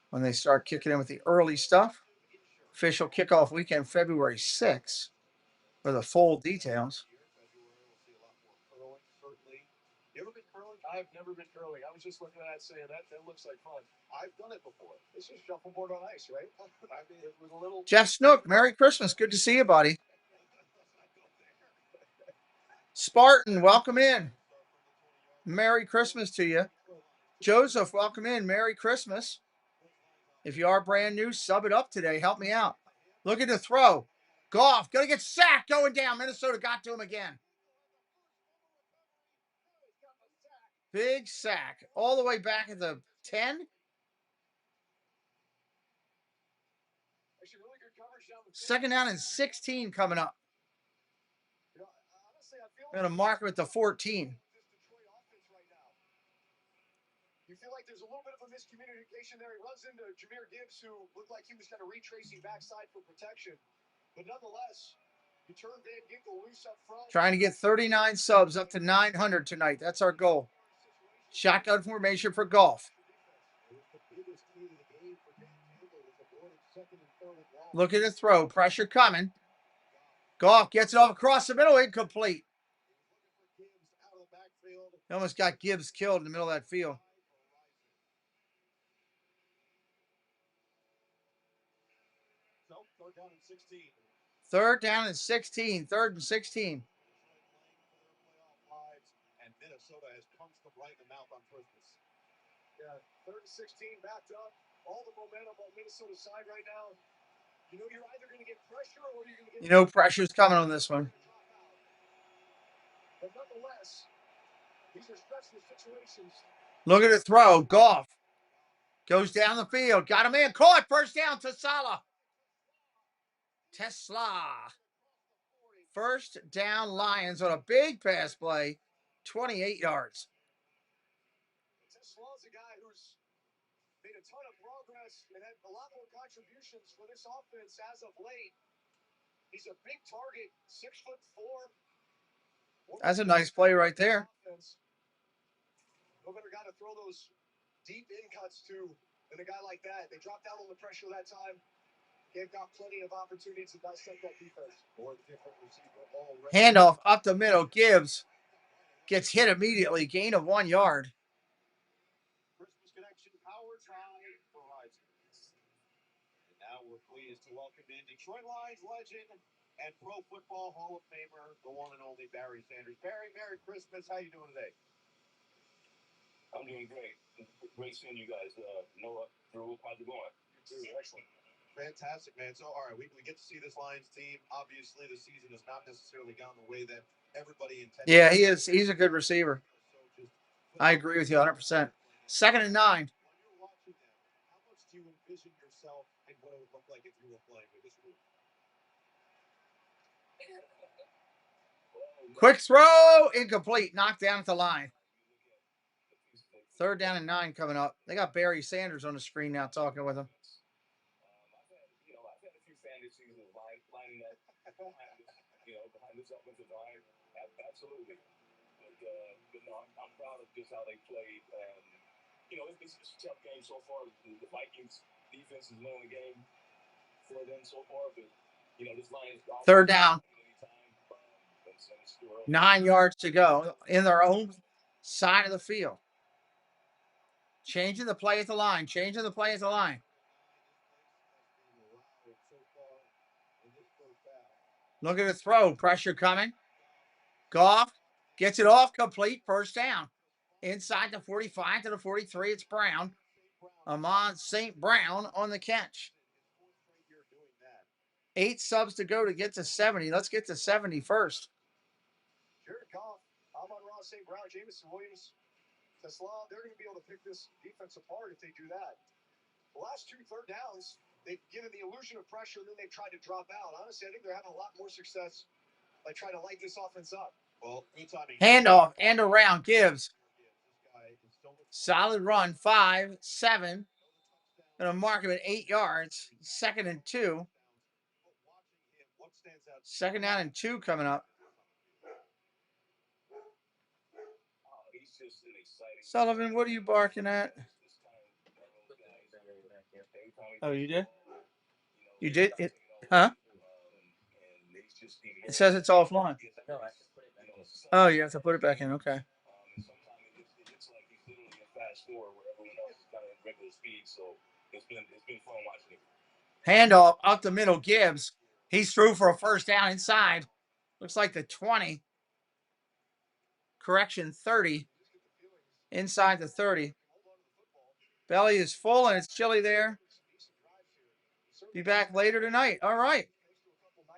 When they start kicking in with the early stuff. Official kickoff weekend, February 6th, for the full details. You ever been curling? I've never been curling. I was just looking at that saying that looks like fun. I've done it before. It's just shuffleboard on ice, right? I mean, it was a little. Jeff Snook, Merry Christmas. Good to see you, buddy. Spartan, welcome in. Merry Christmas to you. Joseph, welcome in. Merry Christmas. If you are brand new, sub it up today. Help me out. Look at the throw. Goff, going to get sacked going down. Minnesota got to him again. Big sack. All the way back at the 10. Second down and 16 coming up. I'm going to mark him at the 14. You feel like there's a little bit of a miscommunication there. He runs into Jahmyr Gibbs, who looked like he was going to retracing backside for protection. But nonetheless, you turn Van Ginkel loose up front. Trying to get 39 subs up to 900 tonight. That's our goal. Shotgun formation for Goff. Looking to throw. Pressure coming. Goff gets it off across the middle. Incomplete. He almost got Gibbs killed in the middle of that field. Third down and 16. Third and 16. And Minnesota has punched them right in the mouth on Christmas. Yeah, 3rd and 16 backed up. All the momentum on Minnesota's side right now. You know, you're either going to get pressure or you're going to get. You know, pressure's coming on this one. But nonetheless, these are stressful situations. Look at the throw. Goff goes down the field. Got a man caught. First down to Salah. Tesla. First down Lions on a big pass play. 28 yards. Tesla's a guy who's made a ton of progress and had a lot more contributions for this offense as of late. He's a big target, 6'4". That's a nice play right there. No better guy to throw those deep in cuts to than a guy like that. They dropped down on the pressure that time. They've got plenty of opportunities to dissect that defense. Handoff up the middle. Gibbs gets hit immediately. Gain of 1 yard. Christmas connection powered by Verizon. And now we're pleased to welcome in Detroit Lions legend and Pro Football Hall of Famer, the one and only Barry Sanders. Barry, Merry Christmas. How you doing today? I'm doing great. Great seeing you guys. Noah, Drew, how's it going? Excellent. Fantastic, man. So, all right, we get to see this Lions team. Obviously, the season has not necessarily gone the way that everybody intended. Yeah, he is. He's a good receiver. I agree with you 100%. 2nd and 9. When you're watching them, how much do you envision yourself and what it would look like if you were playing with this group? Quick throw. Incomplete. Knocked down at the line. 3rd down and 9 coming up. They got Barry Sanders on the screen now talking with him. I've had a few fantasies of lining up behind this offensive line. Absolutely. But no, I'm proud of just how they played. It's a tough game so far. The Vikings defense is winning the game for them so far. But, this Lions. 3rd down. 9 yards to go in their own side of the field. Changing the play at the line. Changing the play at the line. Look at the throw. Pressure coming. Goff gets it off complete. First down. Inside the 45 to the 43. It's Brown. Amon St. Brown on the catch. 8 subs to go to get to 70. Let's get to 70 first. Jared Goff, Amon-Ra St. Brown, Jameson Williams, Tesla, they're going to be able to pick this defense apart if they do that. The last 2 third downs, they've given the illusion of pressure, and then they've tried to drop out. Honestly, I think they're having a lot more success by trying to light this offense up. Well, good timing. Handoff and around. Gibbs. Solid run. 5, 7. Going to mark him at 8 yards. 2nd and 2. 2nd down and 2 coming up. Sullivan, what are you barking at? Oh, you did? You did? Huh? It says it's offline. Oh, you have to put it back in. Okay. Handoff up the middle. Gibbs. He's through for a first down inside. Looks like the 20. Correction, 30. Inside the 30. Belly is full and it's chilly there. Be back later tonight. All right.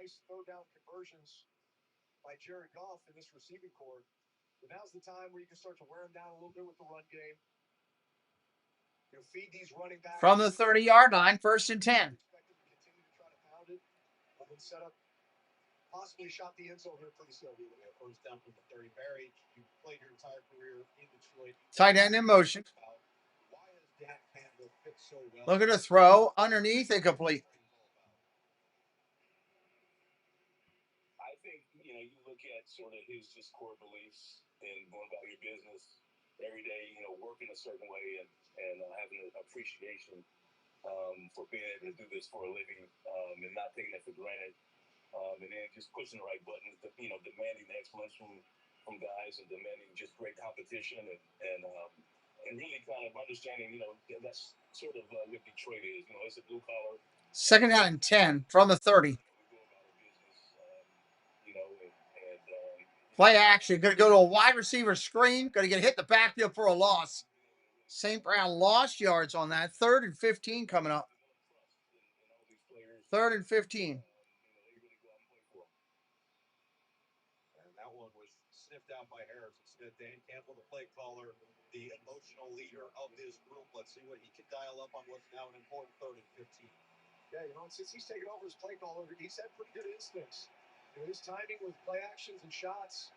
Nice throw down conversions by Jared Goff in this receiving core. But now's the time where you can start to wear him down a little bit with the run game. Feed these running backs. From the 30-yard line, 1st and 10. Continue to try to pound it. And then set up. Possibly shot the end zone here pretty soon. First down from the 30. Barry, you played your entire career in Detroit. Tight end in motion. Why has that handle fit so well? Look at the throw. Underneath, incomplete. I think, you look at sort of his just core beliefs and going about your business. every day, working a certain way and having an appreciation for being able to do this for a living and not taking it for granted. And then just pushing the right buttons, demanding excellence from guys and demanding just great competition and really kind of understanding, that's sort of what Detroit is. It's a blue collar. Second down and 10 from the 30. Play action. Going to go to a wide receiver screen. Going to get hit in the backfield for a loss. St. Brown lost yards on that. 3rd and 15 coming up. 3rd and 15. And that one was sniffed out by Harrison Smith. Dan Campbell, the play caller, the emotional leader of this group. Let's see what he can dial up on what's now an important 3rd and 15. Yeah, since he's taken over as play caller, he's had pretty good instincts. His timing with play actions and shots.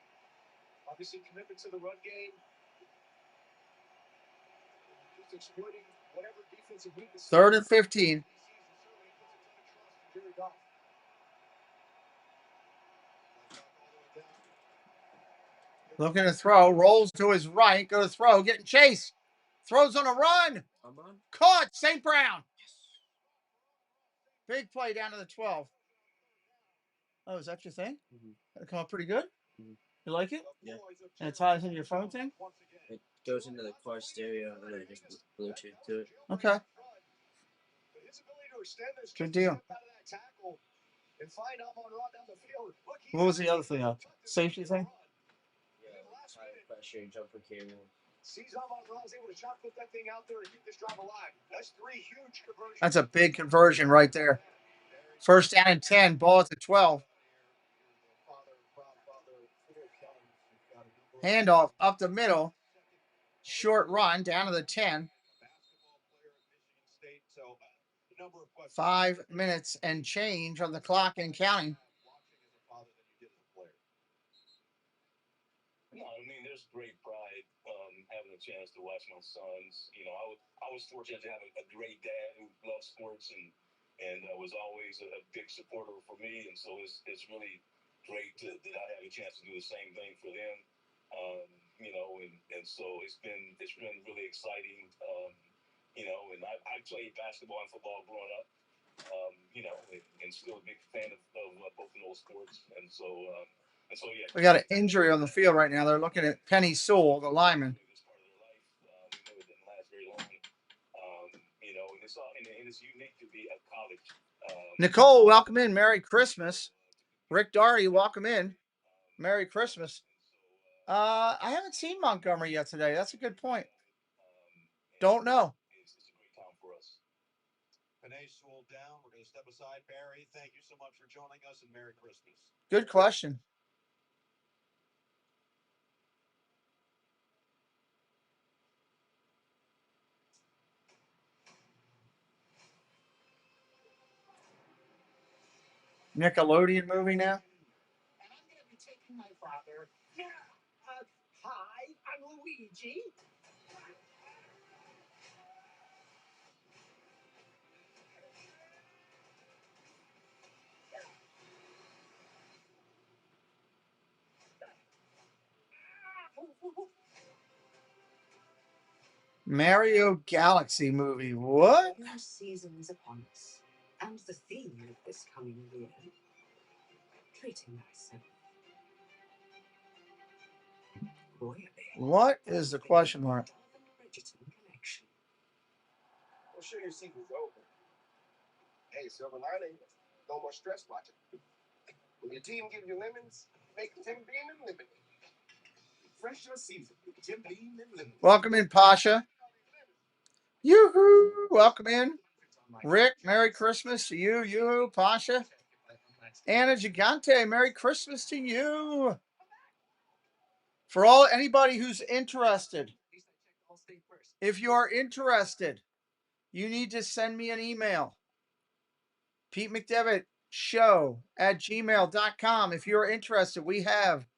Obviously, commitment to the run game. Just exploiting whatever defensive weakness. 3rd and 15. Looking to throw. Rolls to his right. Go to throw. Getting chased. Throws on a run. Caught. St. Brown. Big play down to the 12. Oh, is that your thing? That come out pretty good? You like it? Yeah. And it ties into your phone thing? It goes into the car stereo and then just Bluetooth to it. Okay. Good deal. What was the other thing up? Safety thing? Yeah, high pressure jumper cable. That's a big conversion right there. 1st down and 10. Ball at the 12. Handoff up the middle. Short run down to the 10. 5 minutes and change on the clock and counting. No, there's great pride having a chance to watch my sons. I was fortunate to have a great dad who loved sports and was always a big supporter for me. And so it's really great that I have a chance to do the same thing for them. And so it's been really exciting. And I played basketball and football growing up. And still a big fan of both of those sports. And so yeah. We got an injury on the field right now. They're looking at Penny Sewell, the lineman. It didn't last very long. And it's unique to be at college. Nicole, welcome in. Merry Christmas. Rick Doherty, welcome in. Merry Christmas. I haven't seen Montgomery yet today. That's a good point. Don't know. It's a great time for us. Panay Sewell down. We're going to step aside. Barry, thank you so much for joining us, and Merry Christmas. Good question. Nickelodeon movie now? And I'm going to be taking my father. Yeah. Hi, I'm Luigi. Mario Galaxy movie. What? New season is upon us, and the theme of this coming year, treating myself royally. What is the question mark? Collection. I'm sure your season's over. Hey, silver lining, no more stress watching. When your team gives you lemons, make Tim Beam and lemon. Fresh your season, Tim Beam and lemon. Welcome in, Pasha. Yoo-hoo! Welcome in. Rick, Merry Christmas to you. Yoo-hoo, Pasha. Anna Gigante, Merry Christmas to you. For anybody who's interested, if you are interested, you need to send me an email. Pete McDevitt show at gmail.com. If you're interested, we have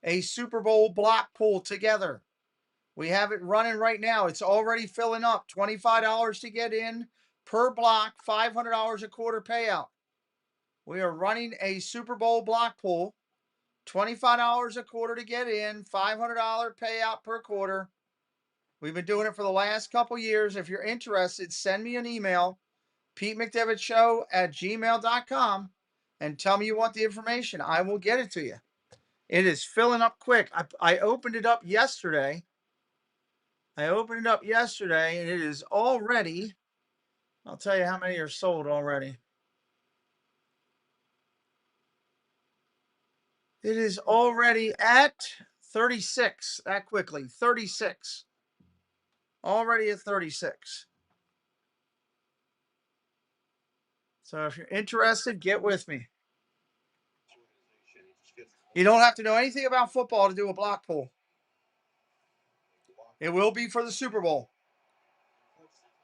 a Super Bowl block pool together. We have it running right now. It's already filling up. $25 to get in per block, $500 a quarter payout. We are running a Super Bowl block pool. $25 a quarter to get in, $500 payout per quarter. We've been doing it for the last couple years. If you're interested, send me an email, PeteMcDevittShow@gmail.com, and tell me you want the information. I will get it to you. It is filling up quick. I opened it up yesterday. And it is already, I'll tell you how many are sold already. It is already at 36 that quickly. 36. Already at 36. So if you're interested, get with me. You don't have to know anything about football to do a block pull. It will be for the Super Bowl.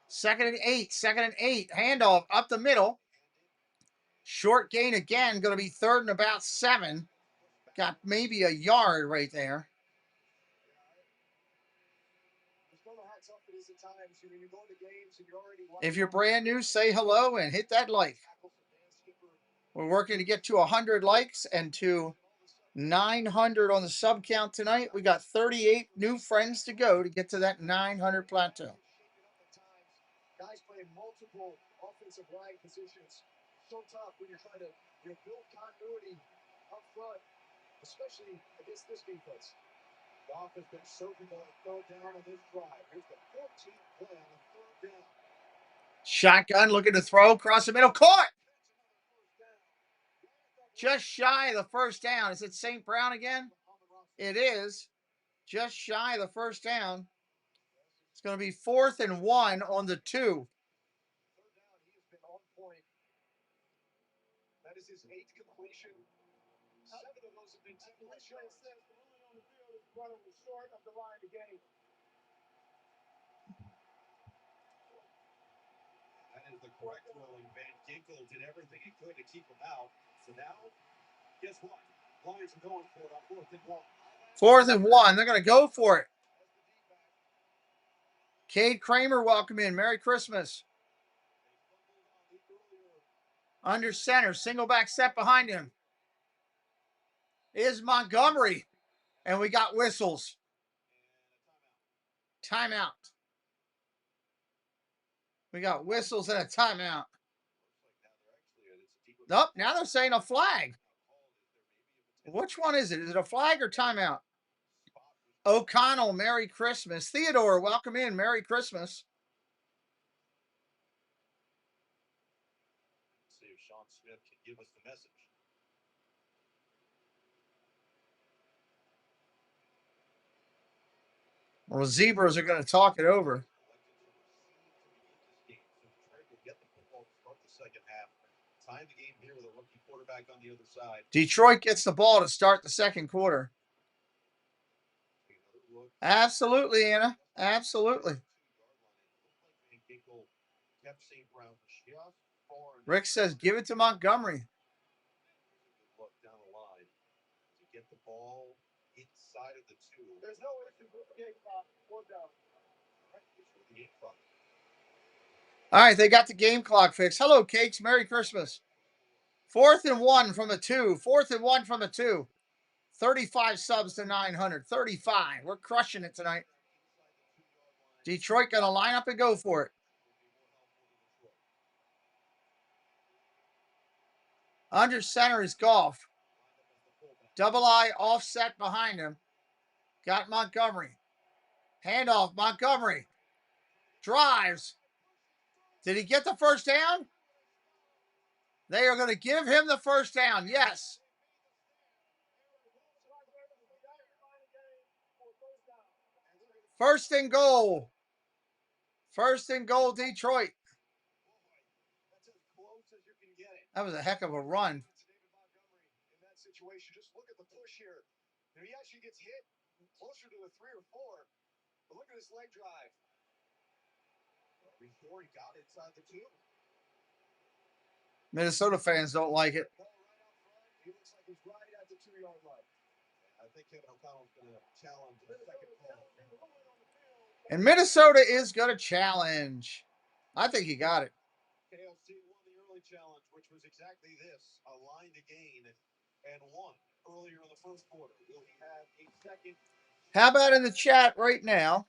2nd and 8. 2nd and 8. Handoff up the middle. Short gain again. Going to be 3rd and about 7. Got maybe a yard right there. If you're brand new, say hello and hit that like. We're working to get to 100 likes and to 900 on the sub count tonight. We got 38 new friends to go to get to that 900 plateau. Guys playing multiple offensive line positions. So tough when you're trying to build continuity up front, especially against this defense. Goff has been surgical on 3rd down on this drive. Here's the 14th play on 3rd down. Shotgun looking to throw across the middle. Caught! Just shy of the 1st down. Is it St. Brown again? It is. Just shy of the 1st down. It's going to be 4th and 1 on the 2. That is his 8th completion. 7 of those have been completions. Runner was short of the line to gain. That is the correct rolling. Van Ginkel did everything he could to keep him out. So now, guess what? Lions are going for it on 4th and 1. 4th and 1. They're going to go for it. Cade Kramer, welcome in. Merry Christmas. Under center. Single back set behind him is Montgomery. And we got whistles. Timeout. We got whistles and a timeout. Nope, now they're saying a flag. Which one is it? Is it a flag or timeout? O'Connell, Merry Christmas. Theodore, welcome in. Merry Christmas. See if Sean Smith can give us the message. Well, the Zebras are going to talk it over. Time the game here with a rookie quarterback on the other side. Detroit gets the ball to start the 2nd quarter. Absolutely, Anna. Absolutely. Rick says, give it to Montgomery. Look down the line to get the ball inside of the 2. There's no issue with the game clock. 4 down. All right, they got the game clock fixed. Hello, Cakes. Merry Christmas. 4th and 1 from the 2. 4th and 1 from the 2. 35 subs to 900. 35. We're crushing it tonight. Detroit going to line up and go for it. Under center is Goff. Double I offset behind him. Got Montgomery. Handoff. Montgomery. Drives. Did he get the 1st down? They are going to give him the 1st down. Yes. 1st and goal. 1st and goal, Detroit. That was a heck of a run. In that situation, just look at the push here. He actually gets hit closer to the 3 or 4. But look at his leg drive. Before he got inside the 2. Minnesota fans don't like it. He looks like he's right at the 2-yard line. I think Kevin O'Connell's going to challenge the 2nd call. And Minnesota is going to challenge. I think he got it. KLC won the early challenge, which was exactly this, a line to gain, and won earlier in the 1st quarter. Will he have a 2nd? How about in the chat right now?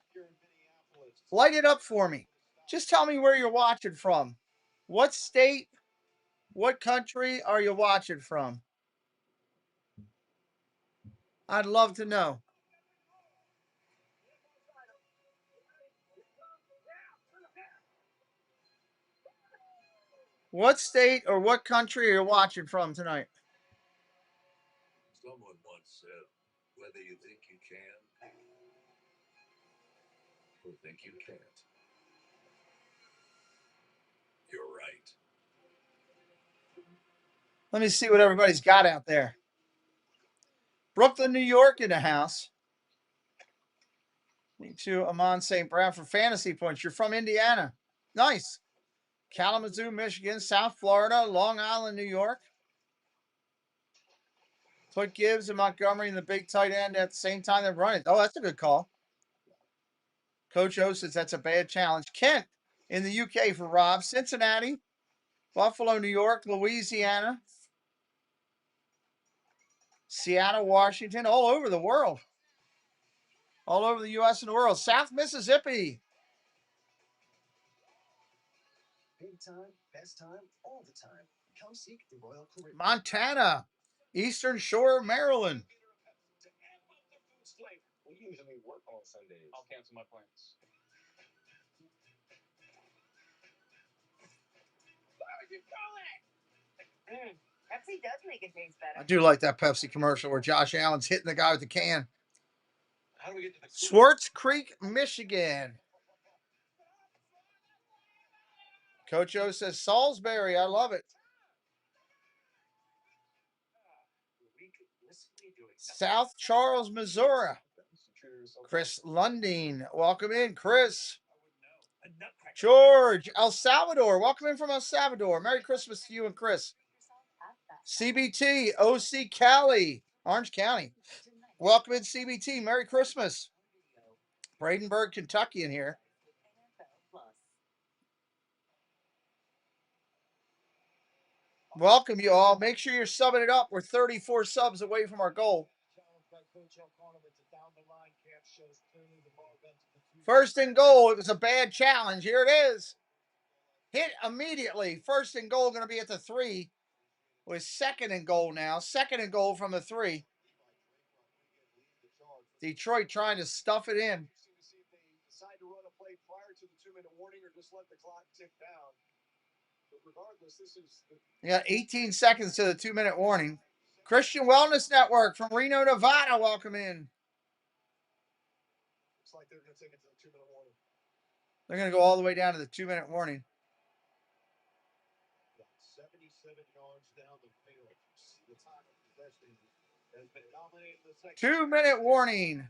Light it up for me. Just tell me where you're watching from. What state, what country are you watching from? I'd love to know. What state or what country are you watching from tonight? Someone once said, whether you think you can or think you can't, you're right. Let me see what everybody's got out there. Brooklyn, New York in the house. Me too, Amon St. Brown for fantasy points. You're from Indiana. Nice. Kalamazoo, Michigan, South Florida, Long Island, New York. Put Gibbs and Montgomery in the big tight end at the same time they're running. Oh, that's a good call. Coach O says that's a bad challenge. Kent in the UK for Rob. Cincinnati, Buffalo, New York, Louisiana, Seattle, Washington, all over the world. All over the U.S. and the world. South Mississippi. Big time, best time, all the time. Come seek the Royal Caribbean. Montana, Eastern Shore, Maryland. We usually work on Sundays. I'll cancel my plans. Pepsi does make it taste better. I do like that Pepsi commercial where Josh Allen's hitting the guy with the can. How do we get to the Swartz Creek, Michigan. Coach O says Salisbury. I love it. South Charles, Missouri. Chris Lundeen. Welcome in, Chris. George, El Salvador. Welcome in from El Salvador. Merry Christmas to you and Chris. CBT, OC Cali, Orange County. Welcome in, CBT. Merry Christmas. Bradenburg, Kentucky in here. Welcome you all. Make sure you're subbing it up. We're 34 subs away from our goal. First and goal. It was a bad challenge. Here it is. Hit immediately. First and goal going to be at the 3. With second and goal now. Second and goal from the 3. Detroit trying to stuff it in. Decide to run a play prior to the 2-minute warning or just let the clock tick down. But regardless, this is You got 18 seconds to the 2-minute warning. Christian Wellness Network from Reno, Nevada. Welcome in. looks like they're going to take it to the 2-minute warning. They're going to go all the way down to the 2-minute warning. 77 yards down the field. The time of possession has been dominated in the second. 2-minute warning.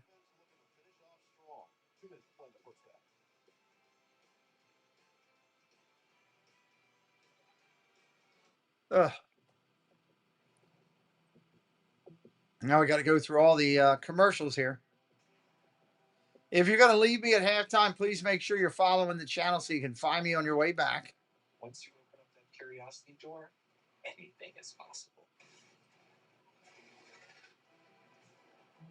2 minutes on the first half. Ugh. Now we got to go through all the commercials here. If you're going to leave me at halftime, please make sure you're following the channel so you can find me on your way back. Once you open up that curiosity door, anything is possible.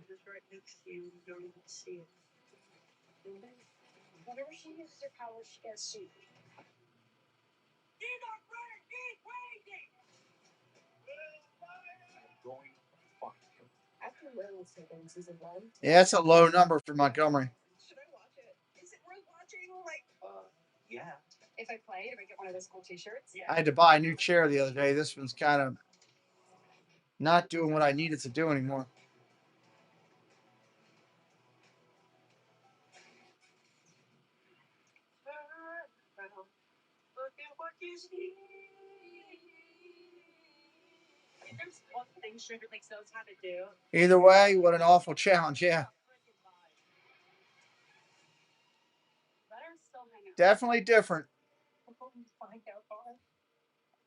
Just right next to you, you don't even see it. Whenever she uses her power, she gets sued. Going to find him. After Merlin taken in season 1. Yeah, that's a low number for Montgomery. Should I watch it? Is it worth watching? Like, Yeah. If I play, do I get one of those cool t-shirts? yeah. I had to buy a new chair the other day. This one's kind of not doing what I needed to do anymore. Look at what you see. If there's one thing Sugar Lakes knows how to do. Either way, what an awful challenge. Yeah, Let her still hang out. definitely different. Find out more.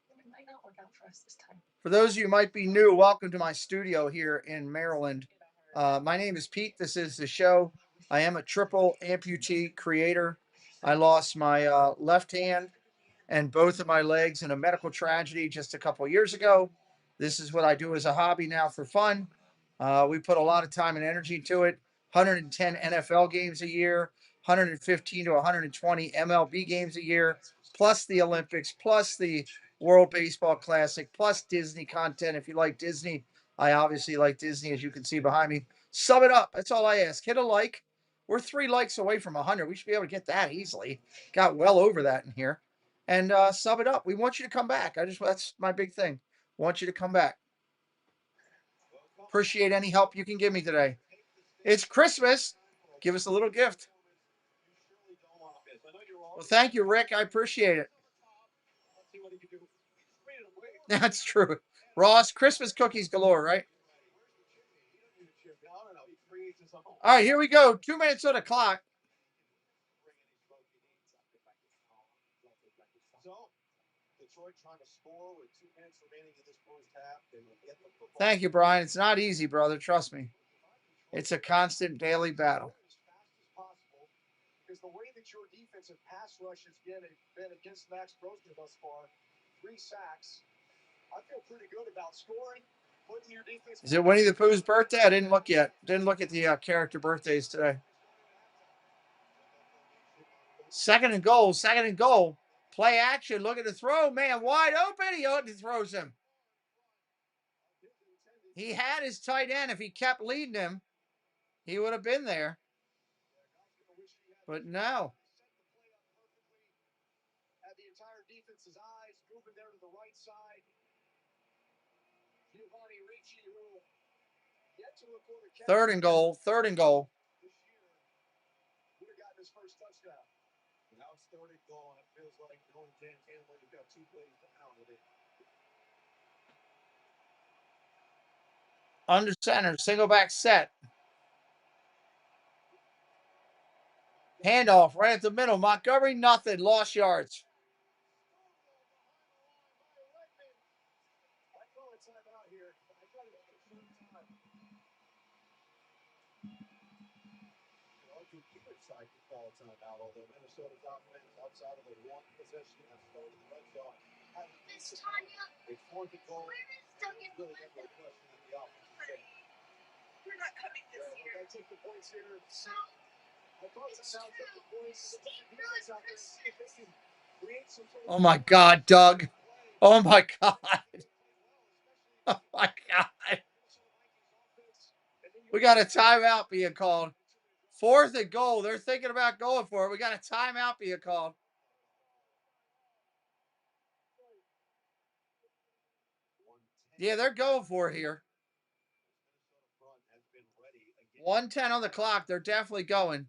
It might not work out for us this time. For those of you who might be new, welcome to my studio here in Maryland. My name is Pete. This is the show. I am a triple amputee creator. I lost my left hand and both of my legs in a medical tragedy just a couple years ago. This is what I do as a hobby now for fun. We put a lot of time and energy to it. 110 NFL games a year, 115 to 120 MLB games a year, plus the Olympics, plus the World Baseball Classic, plus Disney content. If you like Disney, I obviously like Disney, as you can see behind me. Sub it up. That's all I ask. Hit a like. We're 3 likes away from 100. We should be able to get that easily. Got well over that in here. And sub it up. We want you to come back. That's my big thing. Want you to come back. Appreciate any help you can give me today. It's Christmas. Give us a little gift. Well, thank you, Rick. I appreciate it. That's true. Ross, Christmas cookies galore, right? All right, here we go. 2 minutes on the clock. Thank you, Brian. It's not easy, brother. Trust me. It's a constant daily battle. Because the way that your defensive pass rush has been against Max Brosmer thus far, 3 sacks. I feel pretty good about scoring. Putting your defense. Is it Winnie the Pooh's birthday? I didn't look yet. Didn't look at the character birthdays today. 2nd and goal. 2nd and goal. Play action. Look at the throw. Man, wide open. He throws him. He had his tight end. If he kept leading him, he would have been there. But no. Had the entire defense's eyes moving there to the right side. Giovanni Ricci, who yet to record a catch. 3rd and goal. 3rd and goal. This year would have gotten his first touchdown. Now it's 3rd and goal, and it feels like going to Dan Campbell, you've got 2 plays down with it. Under center. Single back set. Handoff right at the middle. Montgomery, nothing. Lost yards. Side to call a timeout, although Minnesota's offense outside of the 1 possession has started the red zone. It's 4th and goal. Really got no question that the offense. We're not coming this year. I take the points here. I thought it sounds like the points. Oh my God, Doug. Oh my God. Oh my God. We got a timeout being called. 4th and goal. They're thinking about going for it. We got a timeout being called. Yeah, they're going for it here. 1:10 on the clock. They're definitely going.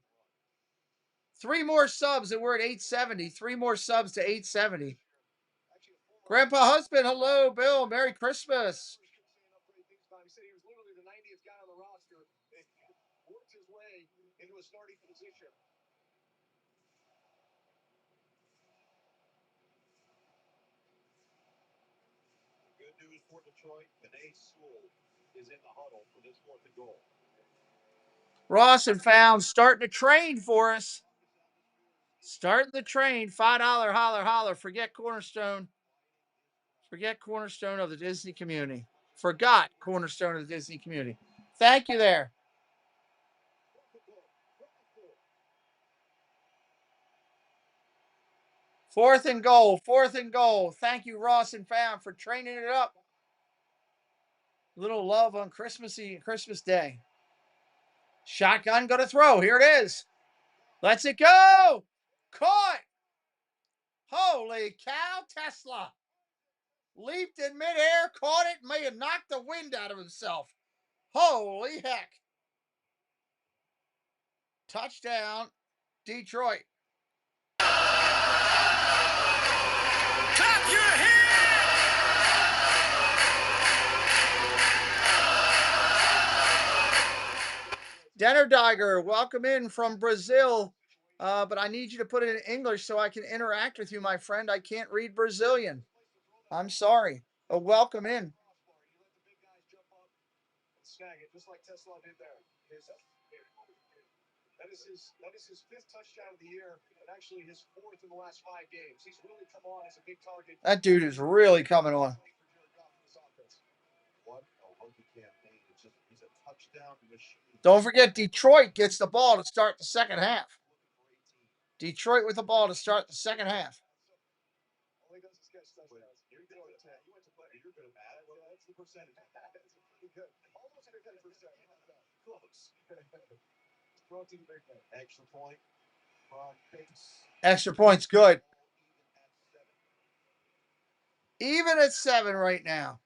3 more subs and we're at 870. 3 more subs to 870. Grandpa Husband, hello, Bill. Merry Christmas. He said he was literally the 90th guy on the roster. Worked his way into a starting position. Good news for Detroit. Benet Sewell is in the huddle for this 4th and goal. Ross and Found starting to train for us. Starting the train. $5 holler, holler. Forget Cornerstone. Forget Cornerstone of the Disney community. Forgot Cornerstone of the Disney community. Thank you there. Fourth and goal. 4th and goal. Thank you, Ross and Found, for training it up. Little love on Christmas Day. Shotgun going to throw. Here it is. Let's it go. Caught. Holy cow, Tesla. Leaped in midair, caught it, may have knocked the wind out of himself. Holy heck. Touchdown, Detroit. Clap your hands! Denner Diger, welcome in from Brazil. But I need you to put it in English so I can interact with you, my friend. I can't read Brazilian. I'm sorry. Welcome in. Snag it, just like Tesla did there. That is his 5th touchdown of the year, and actually his 4th in the last 5 games. He's really come on as a big target. That dude is really coming on. Don't forget, Detroit gets the ball to start the second half. Detroit with the ball to start the second half. All he does is catch touchdowns. You went to play. You're good at that. Well, that's the percentage. That's pretty good. Almost 50%. Close. Throw it to the big man. Extra point. Extra point's good. Even at 7 right now.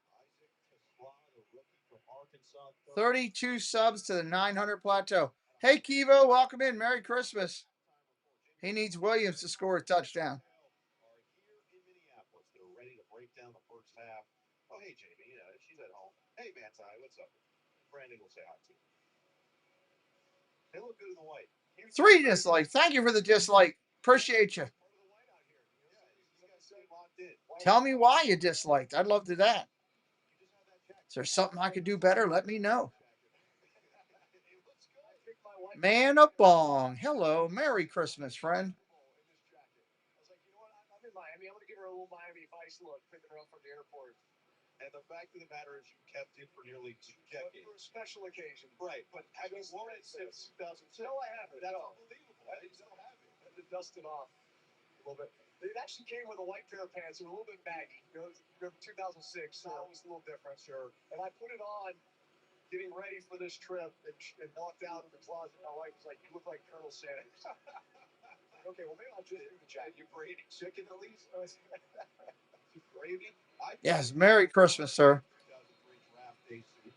32 subs to the 900 plateau. Hey, Kivo, welcome in. Merry Christmas. He needs Williams to score a touchdown. They're ready to break down the first half. Oh, hey, Jamie. She's at home. Hey, Manti, what's up? Brandon will say hi to you. They look good in the white. 3 dislikes. Thank you for the dislike. Appreciate you. Tell me why you disliked. I'd love to do that. Is there something I could do better? Let me know. Man of Bong. Hello. Merry Christmas, friend. I'm in Miami. I'm going to give her a little Miami Vice look, picking her up from the airport. And the fact of the matter is, you kept it for nearly 2 decades. For a special occasion. Right. But have you worn it since 2006? No, I haven't. That's unbelievable. I still have it. I had to dust it off a little bit. It actually came with a white pair of pants. They were a little bit baggy. You know, 2006, so it was a little different. Sure. And I put it on getting ready for this trip and walked out of the closet. My wife was like, "You look like Colonel Sanders." Okay, well, maybe I'll just do the chat. You for eating chicken at least? Gravy? Yes, Merry Christmas, sir.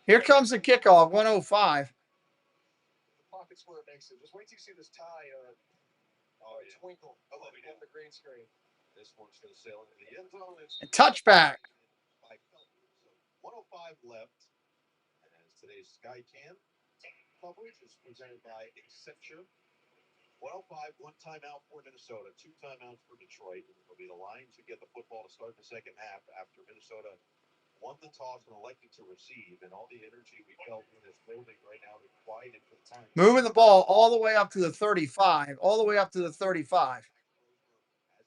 Here comes the kickoff, 105. The pocket's where it makes it. Just wait till you see this tie twinkle on the green screen. This one's going to sail into the end zone. And touchback. 105 left. As today's Skycam coverage is presented by Accenture. 105, 1 timeout for Minnesota, 2 timeouts for Detroit. It'll be the Lions who get the football to start the second half after Minnesota won the toss and elected to receive. And all the energy we felt in this building right now is quieted for the time. Moving the ball all the way up to the 35. All the way up to the 35. As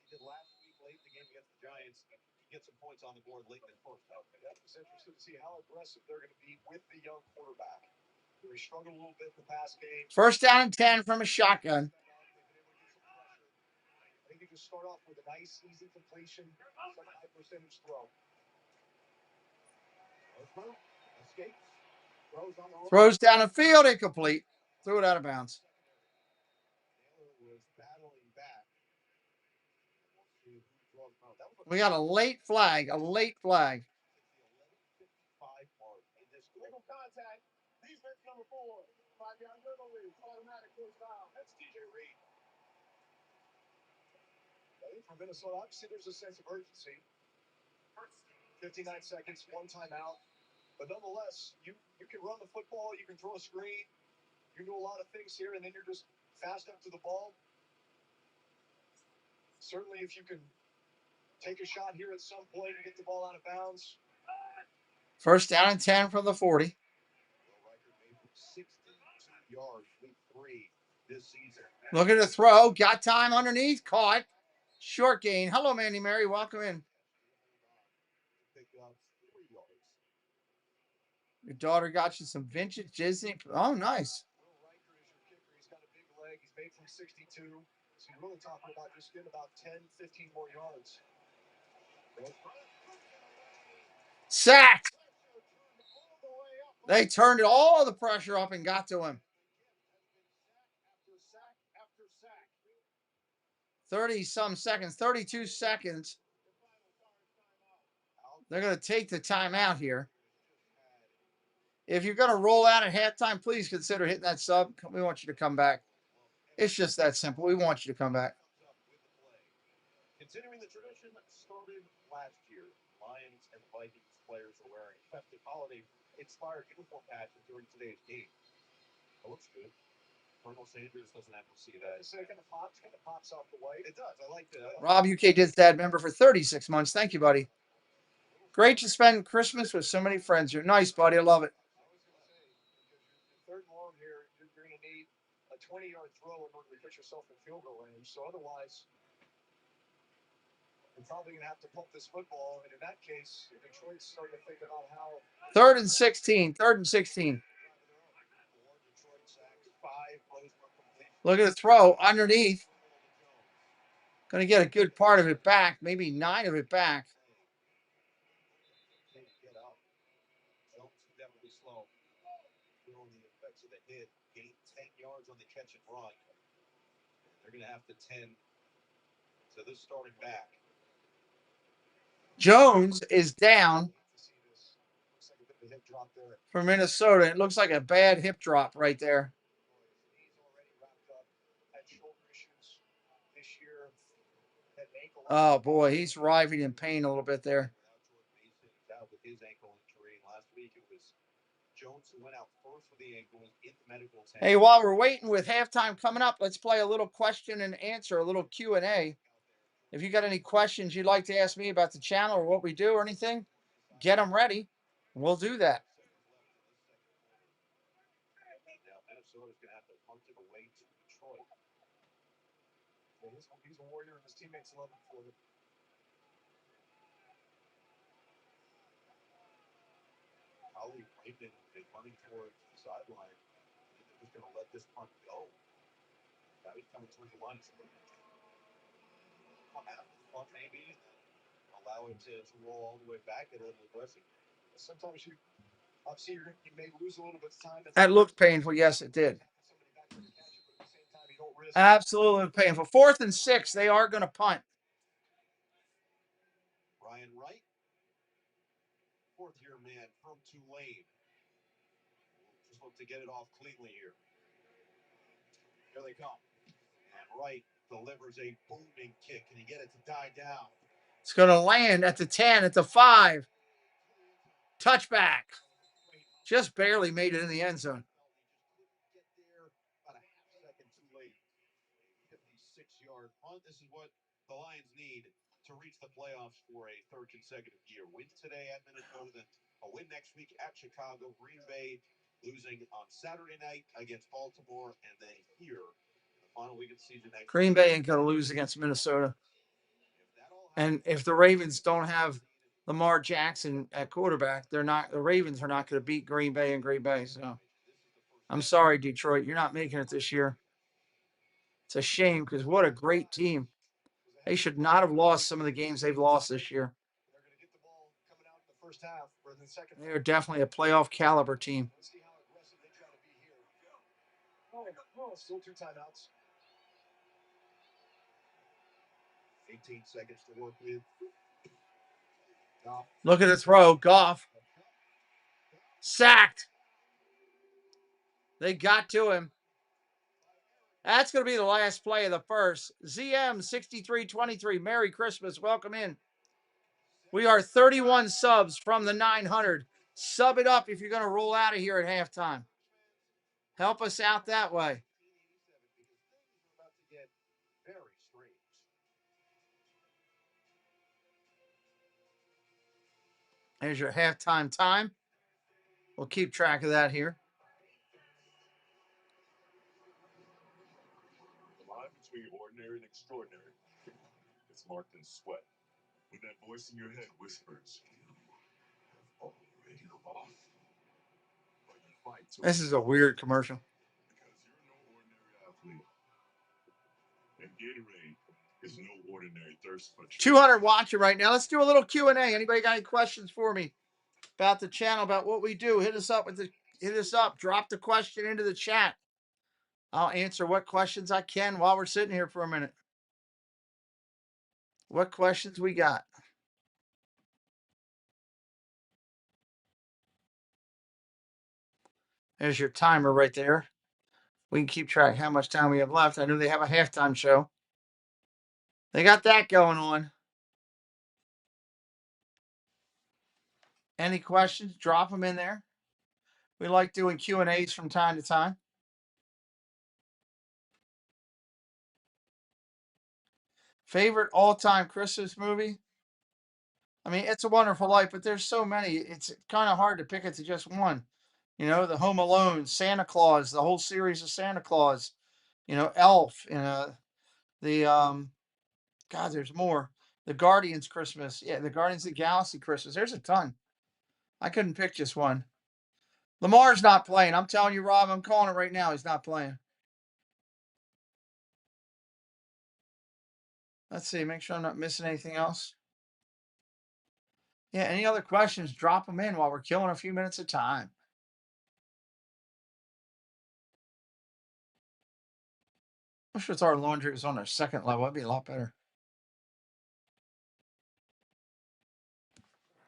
he did last week late in the game against the Giants, he get some points on the board late in the first half. That was interesting to see how aggressive they're going to be with the young quarterback. He struggled a little bit in the pass game. First down and 10 from a shotgun. I think you just start off with a nice, easy completion, some high percentage throw. Escapes, Throws down the field, incomplete. Threw it out of bounds. Was battling back. We got a late flag. A late flag. Legal contact. Defense number 4. 5-yard penalty. Automatic first down. That's DJ Reed. I think for Minnesota, obviously there's a sense of urgency. 59 seconds, 1 timeout. But nonetheless, you can run the football, you can throw a screen, you can do a lot of things here, and then you're just fast up to the ball. Certainly, if you can take a shot here at some point and get the ball out of bounds. First down and 10 from the 40. 62 yards, week 3 this season. Look at the throw. Got time underneath. Caught. Short gain. Hello, Mandy Mary. Welcome in. Your daughter got you some vintage Disney. Oh, nice. He's got a big leg. He's made from 62. So you're really talking about just getting about 10, 15 more yards. Sacked. They turned all the pressure up and got to him. 30-some seconds, 32 seconds. They're going to take the timeout here. If you're going to roll out at halftime, please consider hitting that sub. We want you to come back. It's just that simple. We want you to come back. Continuing the tradition that started last year, Lions and Vikings players are wearing festive holiday-inspired uniform patches during today's game. It looks good. Colonel Sanders doesn't have to see that. It kind of pops off the white. It does. I like that. Rob UK DETvsMIN member for 36 months. Thank you, buddy. Great to spend Christmas with so many friends. You're nice, buddy. I love it. Third and long here, you're going to need a 20-yard throw in order to put yourself in field goal range. So otherwise, you're probably going to have to pump this football. And in that case, Detroit's starting to think about how. 3rd and 16. 3rd and 16. Look at the throw underneath. Going to get a good part of it back, maybe 9 of it back. Get up. Jones would never be slow. Feeling the effects of the hit. Gained 10 yards on the catch and run. They're going to have to tend to this starting back. Jones is down for Minnesota. It looks like a bad hip drop right there. Oh, boy, he's writhing in pain a little bit there. Out with his ankle injury. Last week it was Jones who went out first with the ankle in the medical tent. Hey, while we're waiting with halftime coming up, let's play a little question and answer, a little Q&A. If you got any questions you'd like to ask me about the channel or what we do or anything, get them ready. We'll do that. Now Minnesota's going to have to punt it away to Detroit. He's a warrior, and his teammates love him for it. Ali Raymond is running towards the sideline. They're just going to let this punt go. Now he's coming towards the line. Come out the punt maybe, and then allow it to roll all the way back at a little aggressive. Sometimes you may lose a little bit of time. That looked painful. Yes, it did. Absolutely painful. 4th and 6, they are going to punt. Ryan Wright, 4th-year man from Tulane. Just look to get it off cleanly here. Here they come. And Wright delivers a booming kick. Can he get it to die down? It's going to land at the 10, at the 5. Touchback. Just barely made it in the end zone. Get there about a half second too late. 56-yard punt. This is what the Lions need to reach the playoffs for a 3rd consecutive year. Win today at Minnesota, then a win next week at Chicago. Green Bay losing on Saturday night against Baltimore, and then here in the final week of the season. Green Bay ain't going to lose against Minnesota. And if the Ravens don't have Lamar Jackson at quarterback, the Ravens are not going to beat Green Bay in Green Bay. So I'm sorry, Detroit. You're not making it this year. It's a shame because what a great team. They should not have lost some of the games they've lost this year. They're going to get the ball coming out in the first half or in the second. They're definitely a playoff caliber team. Let's see how aggressive they try to be here. Oh, still 2 timeouts. 18 seconds to work with. Look at the throw. Goff. Sacked. They got to him. That's going to be the last play of the first. ZM6323, Merry Christmas. Welcome in. We are 31 subs from the 900. Sub it up if you're going to roll out of here at halftime. Help us out that way. There's your halftime time. We'll keep track of that here. The line between ordinary and extraordinary is marked in sweat. When that voice in your head whispers, "You have already lost." But you fight to This is a weird commercial. because you're no ordinary athlete. And Gatorade is no ordinary thirst quencher. 200 watching right now. Let's do a little Q&A. Anybody got any questions for me about the channel, about what we do? Hit us up. Drop the question into the chat. I'll answer what questions I can while we're sitting here for a minute. What questions we got? There's your timer right there. We can keep track how much time we have left. I know they have a halftime show. They got that going on. Any questions? Drop them in there. We like doing Q&As from time to time. Favorite all-time Christmas movie? I mean, It's a Wonderful Life, but there's so many. It's kind of hard to pick it to just one. You know, the Home Alone, Santa Claus, the whole series of Santa Claus. You know, Elf. God, there's more. The Guardians Christmas. Yeah, the Guardians of the Galaxy Christmas. There's a ton. I couldn't pick just one. Lamar's not playing. I'm telling you, Rob, I'm calling it right now. He's not playing. Let's see. Make sure I'm not missing anything else. Yeah, any other questions, drop them in while we're killing a few minutes of time. Wish with our laundry was on our second level. That'd be a lot better.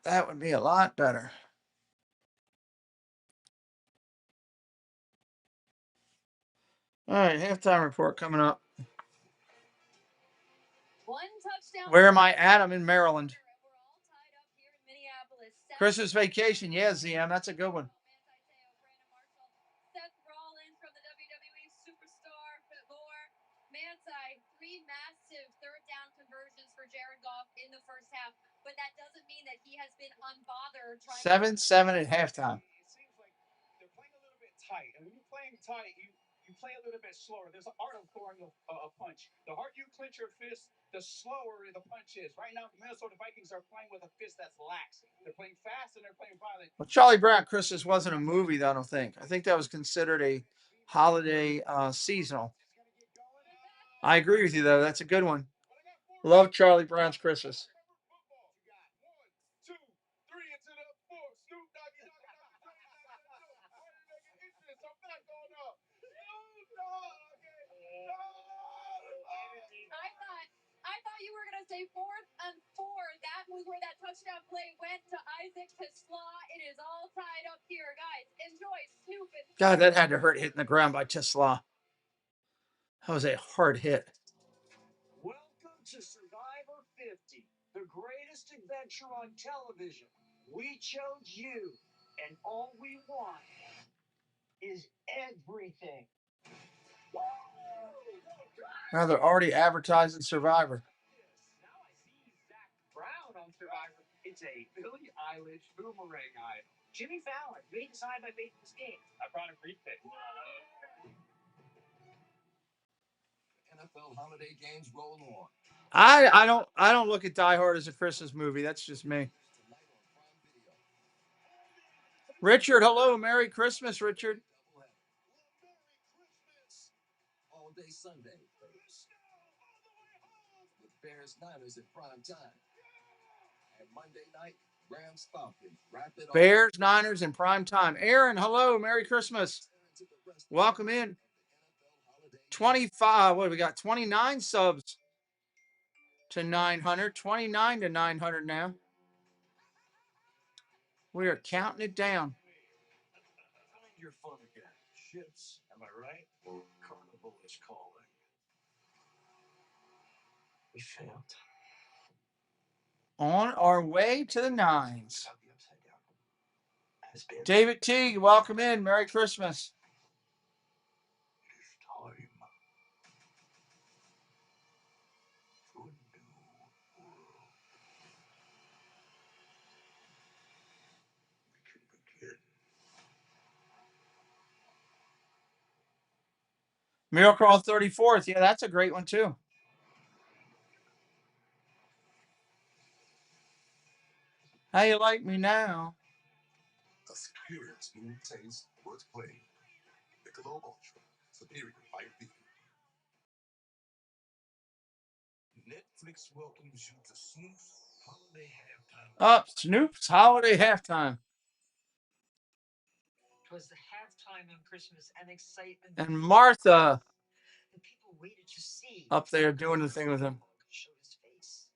That would be a lot better. All right, halftime report coming up. One touchdown. Where am I at? I'm in Maryland. Christmas vacation. Yeah, ZM. That's a good one. Seth Rollins from the WWE Superstar Lore. Mansai, 3 massive third down conversions for Jared Goff in the first half, but that doesn't mean that he has been unbothered. 7-7 at halftime. It seems like they're playing a little bit tight, and when you're playing tight, you play a little bit slower. There's an art of throwing a punch. The harder you clench your fist, the slower the punch is. Right now, the Minnesota Vikings are playing with a fist that's lax. They're playing fast and they're playing violent. Well, Charlie Brown Christmas wasn't a movie, though, I don't think. I think that was considered a holiday seasonal. I agree with you, though. That's a good one. Love Charlie Brown's Christmas. I thought you were going to say 4th and 4. That was where that touchdown play went to Isaac Tesla. It is all tied up here, guys. Enjoy Snoop and God, that had to hurt hitting the ground by Tesla. That was a hard hit. Welcome to Survivor 50, the greatest adventure on television. We chose you, and all we want is everything. Now they're already advertising Survivor. Now I see Zach Brown on Survivor. It's a Billie Eilish boomerang eye. Jimmy Fallon, you ate the side by making this game. I brought a briefcase. NFL holiday games roll on. I don't look at Die Hard as a Christmas movie. That's just me. Richard, hello. Merry Christmas, Richard. All day Sunday. With Bears Niners at prime time. And Monday night, Rams Falcons. Wrap it Bears Niners in prime time. Aaron, hello. Merry Christmas. Welcome in. 25. What do we got? 29 subs to 900. 29 to 900 now. We are counting it down. Find your fun again. Ships, am I right? Carnival is calling. We failed. On our way to the nines. David Teague, welcome in. Merry Christmas. Miracle on 34th. Yeah, that's a great one, too. How you like me now? A superior smooth taste worth playing. Michelob Ultra. Superior fight beer. Netflix welcomes you to Snoop's holiday halftime. Up, Snoop's holiday halftime. It was the halftime on Christmas and excitement. And Martha The people waited to see. up there doing the thing with him. Showed his face.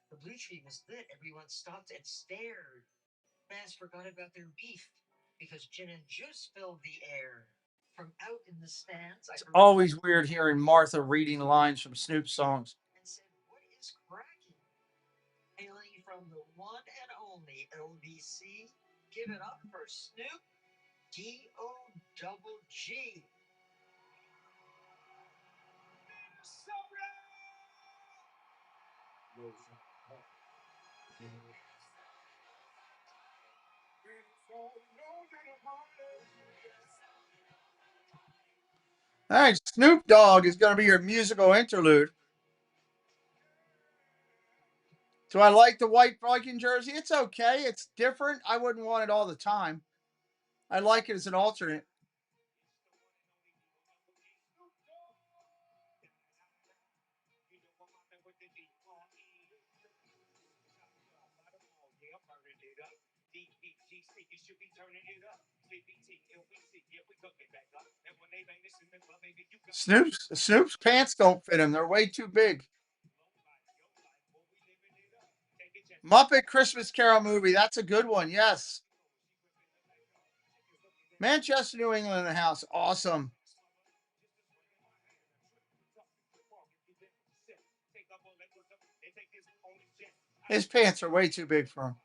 The blue tree was lit. Everyone stopped and stared. Fans forgot about their beef because gin and juice filled the air. From out in the stands, It's always weird hearing Martha reading lines from Snoop songs. and said, "What is cracking?" Hailing from the one and only LBC, give it up for Snoop D-O-double-G. All right, Snoop Dogg is going to be your musical interlude. Do I like the white Viking jersey? It's okay. It's different. I wouldn't want it all the time. I like it as an alternate. Snoop's pants don't fit him. They're way too big. Muppet Christmas Carol movie. That's a good one. Yes. Manchester, New England in the house. Awesome. His pants are way too big for him.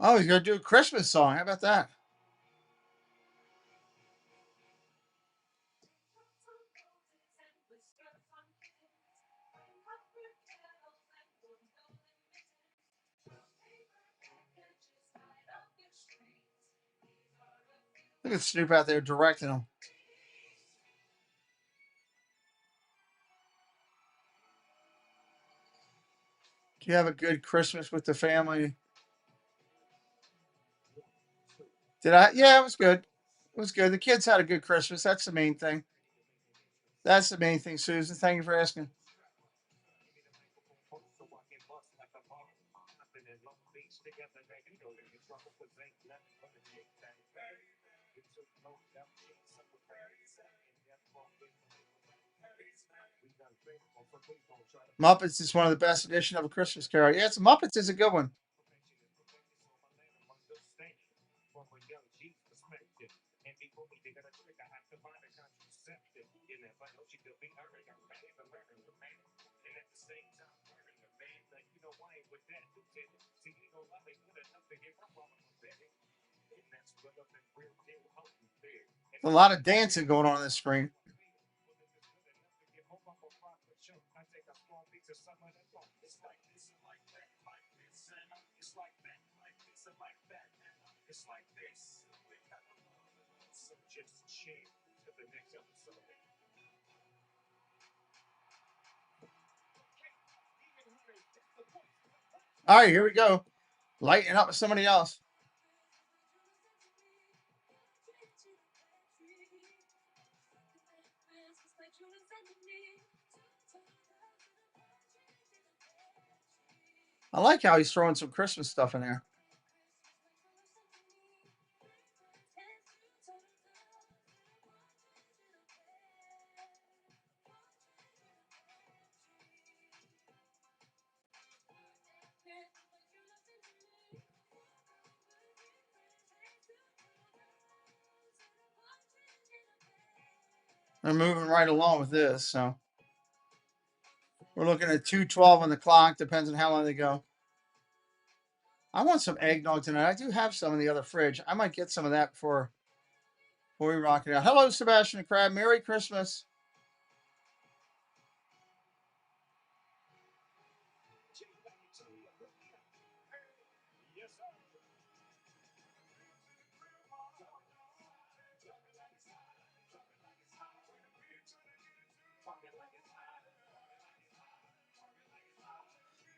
Oh, he's going to do a Christmas song. How about that? Look at Snoop out there directing them. Do you have a good Christmas with the family? Did I? Yeah, it was good. It was good. The kids had a good Christmas. That's the main thing. That's the main thing, Susan. Thank you for asking. Muppets is one of the best edition of A Christmas Carol. Yeah, it's Muppets is a good one. A lot of dancing going on this screen. All right, here we go. Lighting up with somebody else. I like how he's throwing some Christmas stuff in there. They're moving right along with this, so we're looking at 2:12 on the clock. Depends on how long they go. I want some eggnog tonight. I do have some in the other fridge. I might get some of that before we rock it out. Hello, Sebastian Crab. Merry Christmas.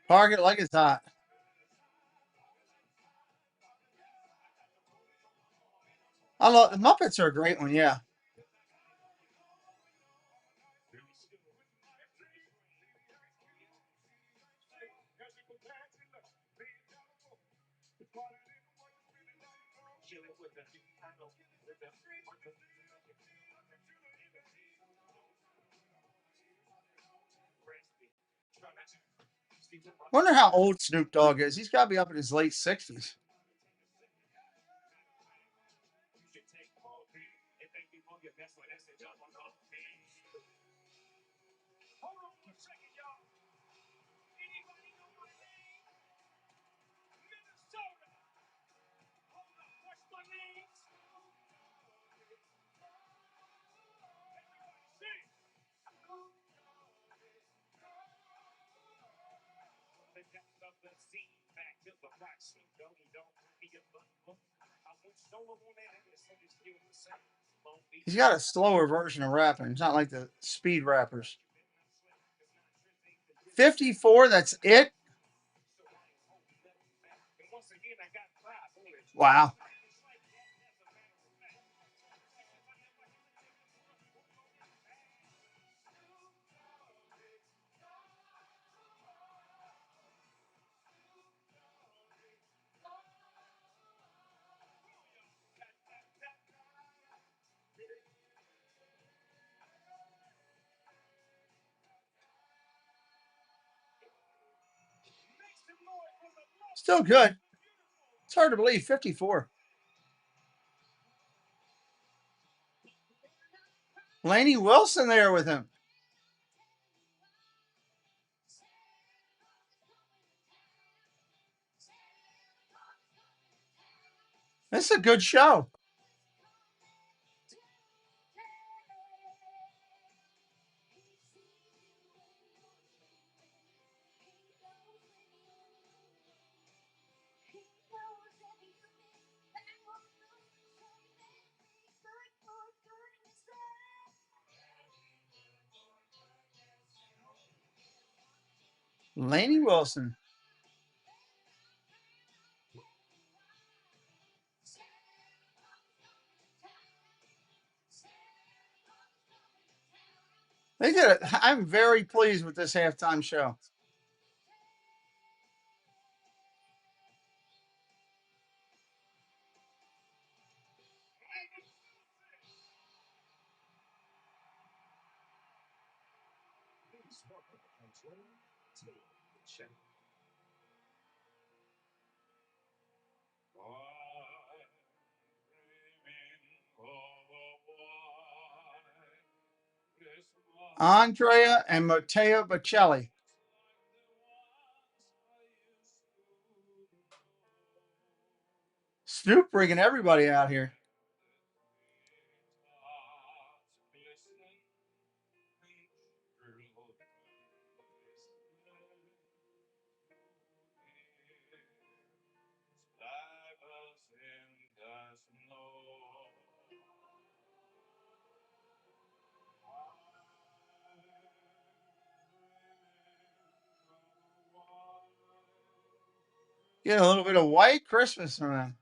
Park it like it's hot. I love the Muppets are a great one. Yeah. Wonder how old Snoop Dogg is. He's got to be up in his late 60s. He's got a slower version of rapping. It's not like the speed rappers. 54, that's it? Wow. Still good. It's hard to believe. 54. Laney Wilson there with him. This is a good show. Laney Wilson. They did it. I'm very pleased with this halftime show. Andrea and Matteo Bocelli. Snoop bringing everybody out here. Get a little bit of white Christmas from them.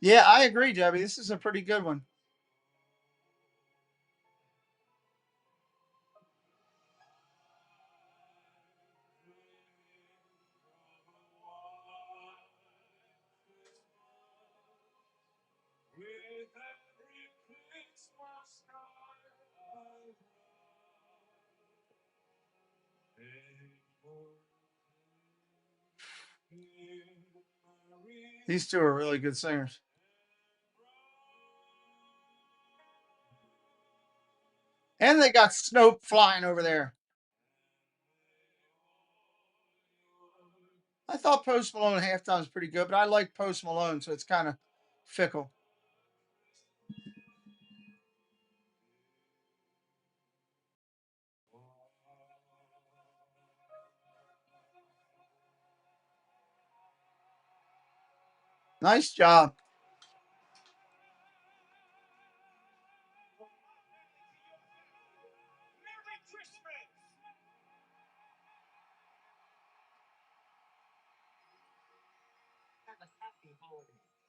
Yeah, I agree, Debbie. This is a pretty good one. These two are really good singers. And they got Snoop flying over there. I thought Post Malone halftime was pretty good, but I like Post Malone, so it's kind of fickle. Nice job.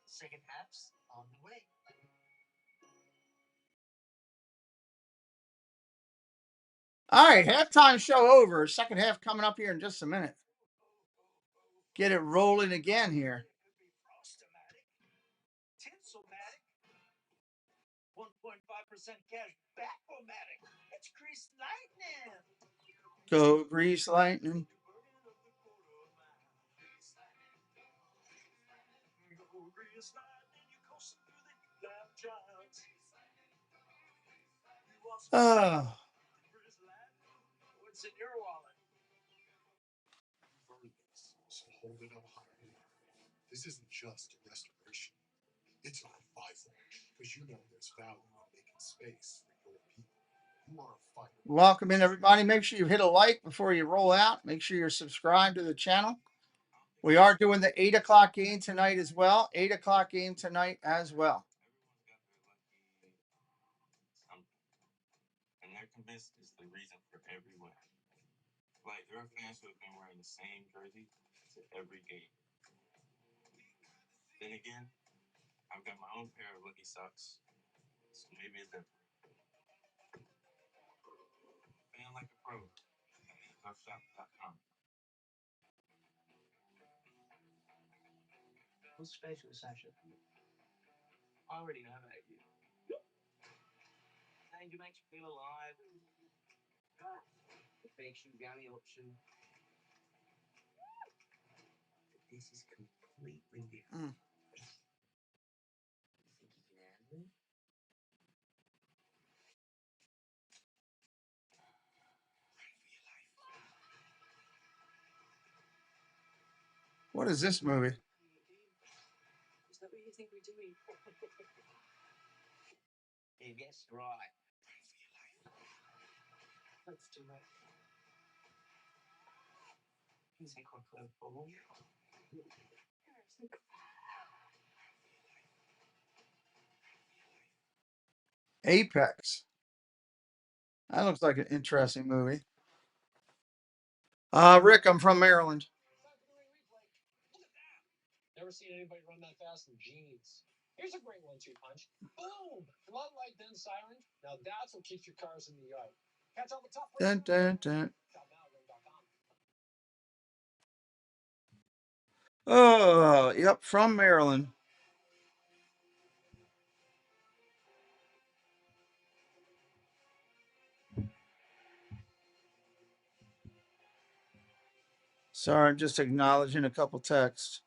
Second half's on the way. All right, halftime show over. Second half coming up here in just a minute. Get it rolling again here. Tinselmatic. 1.5% cash back-o-matic. It's Grease Lightning. Go Grease Lightning. Oh. What's in your wallet? So hold it up high. This isn't just a restoration. It's a revival. Because you know there's value in making space for your people. You are a fighter. Welcome in, everybody. Make sure you hit a like before you roll out. Make sure you're subscribed to the channel. We are doing the 8 o'clock game tonight as well. 8 o'clock game tonight as well. And they're convinced it's the reason for every win. Like, there are fans who have been wearing the same jersey to every game. Then again, I've got my own pair of lucky socks, so maybe it's different. Fan like a pro. DETvsMIN.com. What's facial session? I already know that you. And you makes you feel alive. It makes you the only option. This is completely different. You think you can handle it? What is this movie? Is that what you think we're doing? You guessed right. Let's do it. He's a quick little bubble. Apex. That looks like an interesting movie. Rick, I'm from Maryland. Never seen anybody run that fast in jeans. Here's a great 1-2 punch. Boom! Floodlight, then siren. Now that's what keeps your cars in the yard. Catch all the top. Dun, dun, dun. Oh, yep, from Maryland. Sorry, I'm just acknowledging a couple texts.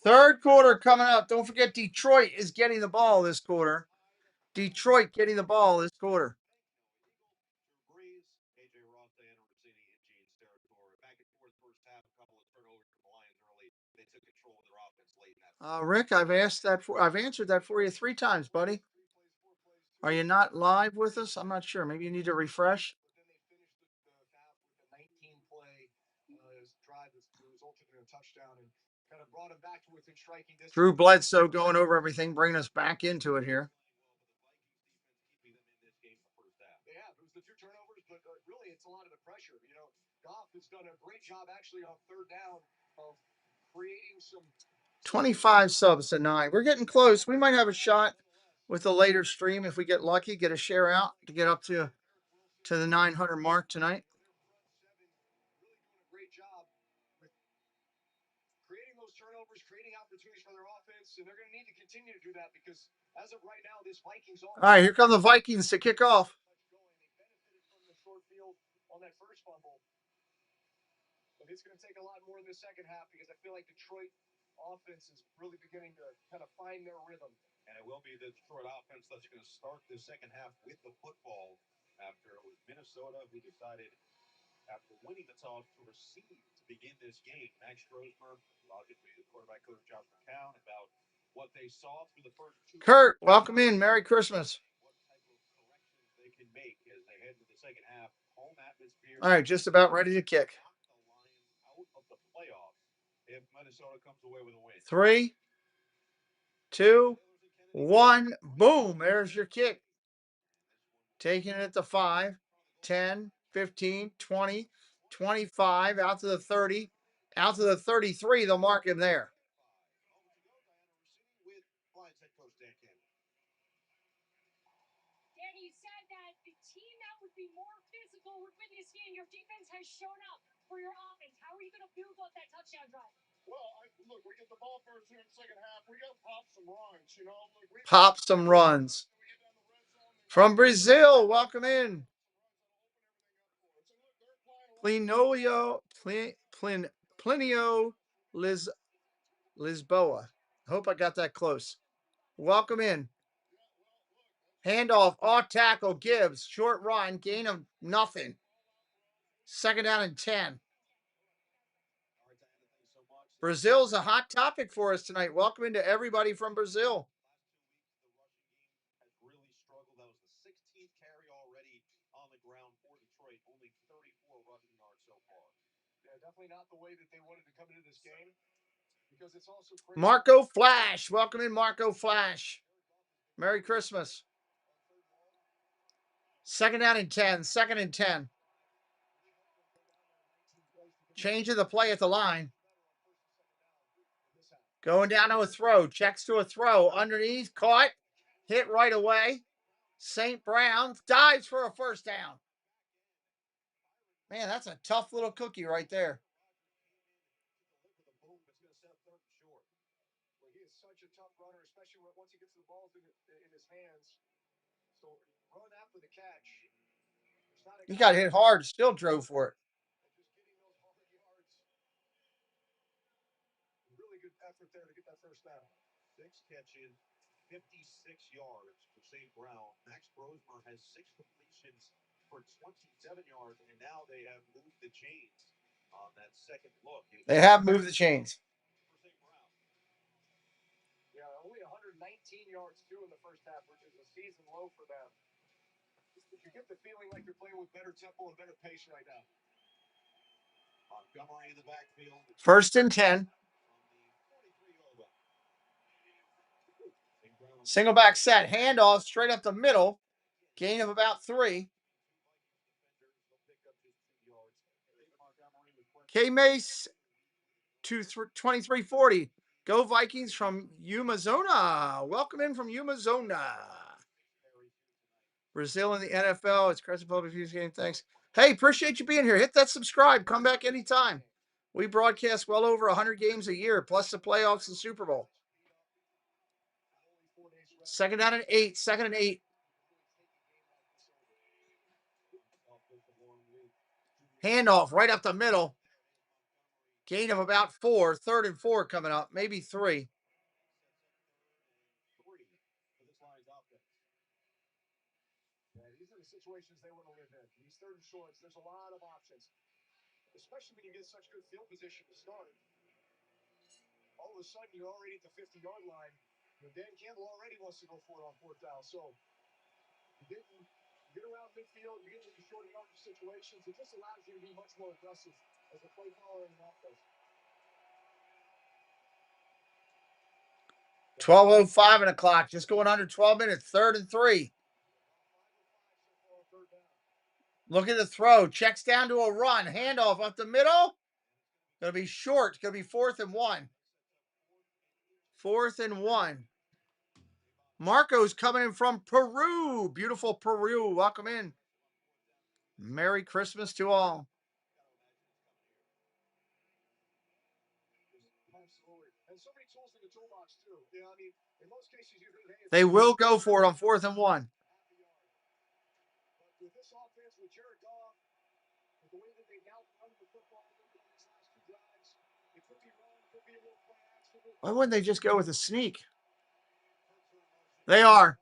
Third quarter coming up. Don't forget Detroit is getting the ball this quarter. Detroit getting the ball this quarter. Rick, I've answered that for you 3 times, buddy. Are you not live with us? I'm not sure. Maybe you need to refresh. Drew Bledsoe going over everything, bringing us back into it here. Yeah, it was the 2 turnovers, but really it's a lot of the pressure. You know, Goff has done a great job actually on 3rd down of creating some 25 subs to 9. We're getting close. We might have a shot with a later stream if we get lucky, get a share out to get up to the 900 mark tonight. great job with creating those turnovers, creating opportunities for their offense, and they're going to need to continue to do that because as of right now, this Vikings offense. All right, here come the Vikings to kick off. On that first fumble, but it's going to take a lot more in the second half because I feel like Detroit offense is really beginning to kind of find their rhythm. And it will be the Detroit offense that's going to start the second half with the football after it was Minnesota who decided after winning the toss to receive to begin this game. Max Grosmer, logically the quarterback coach out for town, about what they saw through the first 2. Kurt, welcome in. Merry Christmas. What type of corrections they can make as they head to the second half. Home atmosphere. All right, just about ready to kick. The Lions out of the playoffs if Minnesota comes away with a win. 3, 2, 1. Boom. There's your kick. Taking it at the 5, 10, 15, 20, 25, out to the 30, out to the 33. They'll mark him there. Danny, you said that the team that would be more physical would win this game. Your defense has shown up for your offense. How are you going to build up that touchdown drive? Well, look, we get the ball first here in the second half. We got to pop some runs, you know. Pop some runs. From Brazil, welcome in. Plinio Lisboa. I hope I got that close. Welcome in. Handoff, off tackle, Gibbs, short run, gain of nothing. 2nd down and 10. Brazil's a hot topic for us tonight. Welcome into everybody from Brazil. Has really struggled. That was the 16th carry already on the ground for Detroit. Only 34 rushing yards so far. Yeah, definitely not the way that they wanted to come into this game because it's also crazy. Marco Flash. Welcome in, Marco Flash. Merry Christmas. 2nd down and 10. 2nd and 10. Change of the play at the line. Going down to a throw. Checks to a throw. Underneath. Caught. Hit right away. St. Brown dives for a first down. Man, that's a tough little cookie right there. He is such a tough runner, especially once he gets the balls in his hands. So run after the catch. He got hit hard, still drove for it. Just getting those hard yards. Really good effort there to get that first down. 6 catches, 56 yards for St. Brown. Max Brosmer has 6 completions for 27 yards, and now they have moved the chains on that second look. They have moved the chains. Yeah, only 119 yards too in the first half, which is a season low for them. You get the feeling like they're playing with better tempo and better pace right now. Montgomery in the backfield. First and 10. Single back set. Handoff straight up the middle. Gain of about 3. K-Mace to 2340. Go Vikings from Yuma-Zona. Welcome in from Yuma-Zona. Brazil in the NFL. It's Crescent Public Views game. Thanks. Hey, appreciate you being here. Hit that subscribe. Come back anytime. We broadcast well over 100 games a year, plus the playoffs and Super Bowl. Second down and 8. Second and 8. Handoff right up the middle. Gain of about 4. Third and 4 coming up. Maybe 3. These are the situations they want to live in. These third and shorts, there's a lot of options, especially when you get such good field position to start. All of a sudden, you're already at the 50-yard line. Dan Campbell already wants to go for it on fourth down. So you get around midfield, you get into short yardage situations. It just allows you to be much more aggressive as a play caller in an offense. 12:05 on the clock. Just going under 12 minutes. Third and 3. Look at the throw. Checks down to a run. Handoff up the middle. Going to be short. It's going to be 4th and 1. 4th and 1. Marco's coming in from Peru. Beautiful Peru. Welcome in. Merry Christmas to all. Absolutely. And so many tools in the toolbox, too. You know, I mean, in most cases, you heard, hey, They will go for it on 4th and 1. with this offense, with Jared Goff, with the way that they now run the football over these last 2 drives, it could be wrong, could be a little play action. Why wouldn't they just go with a sneak? They are.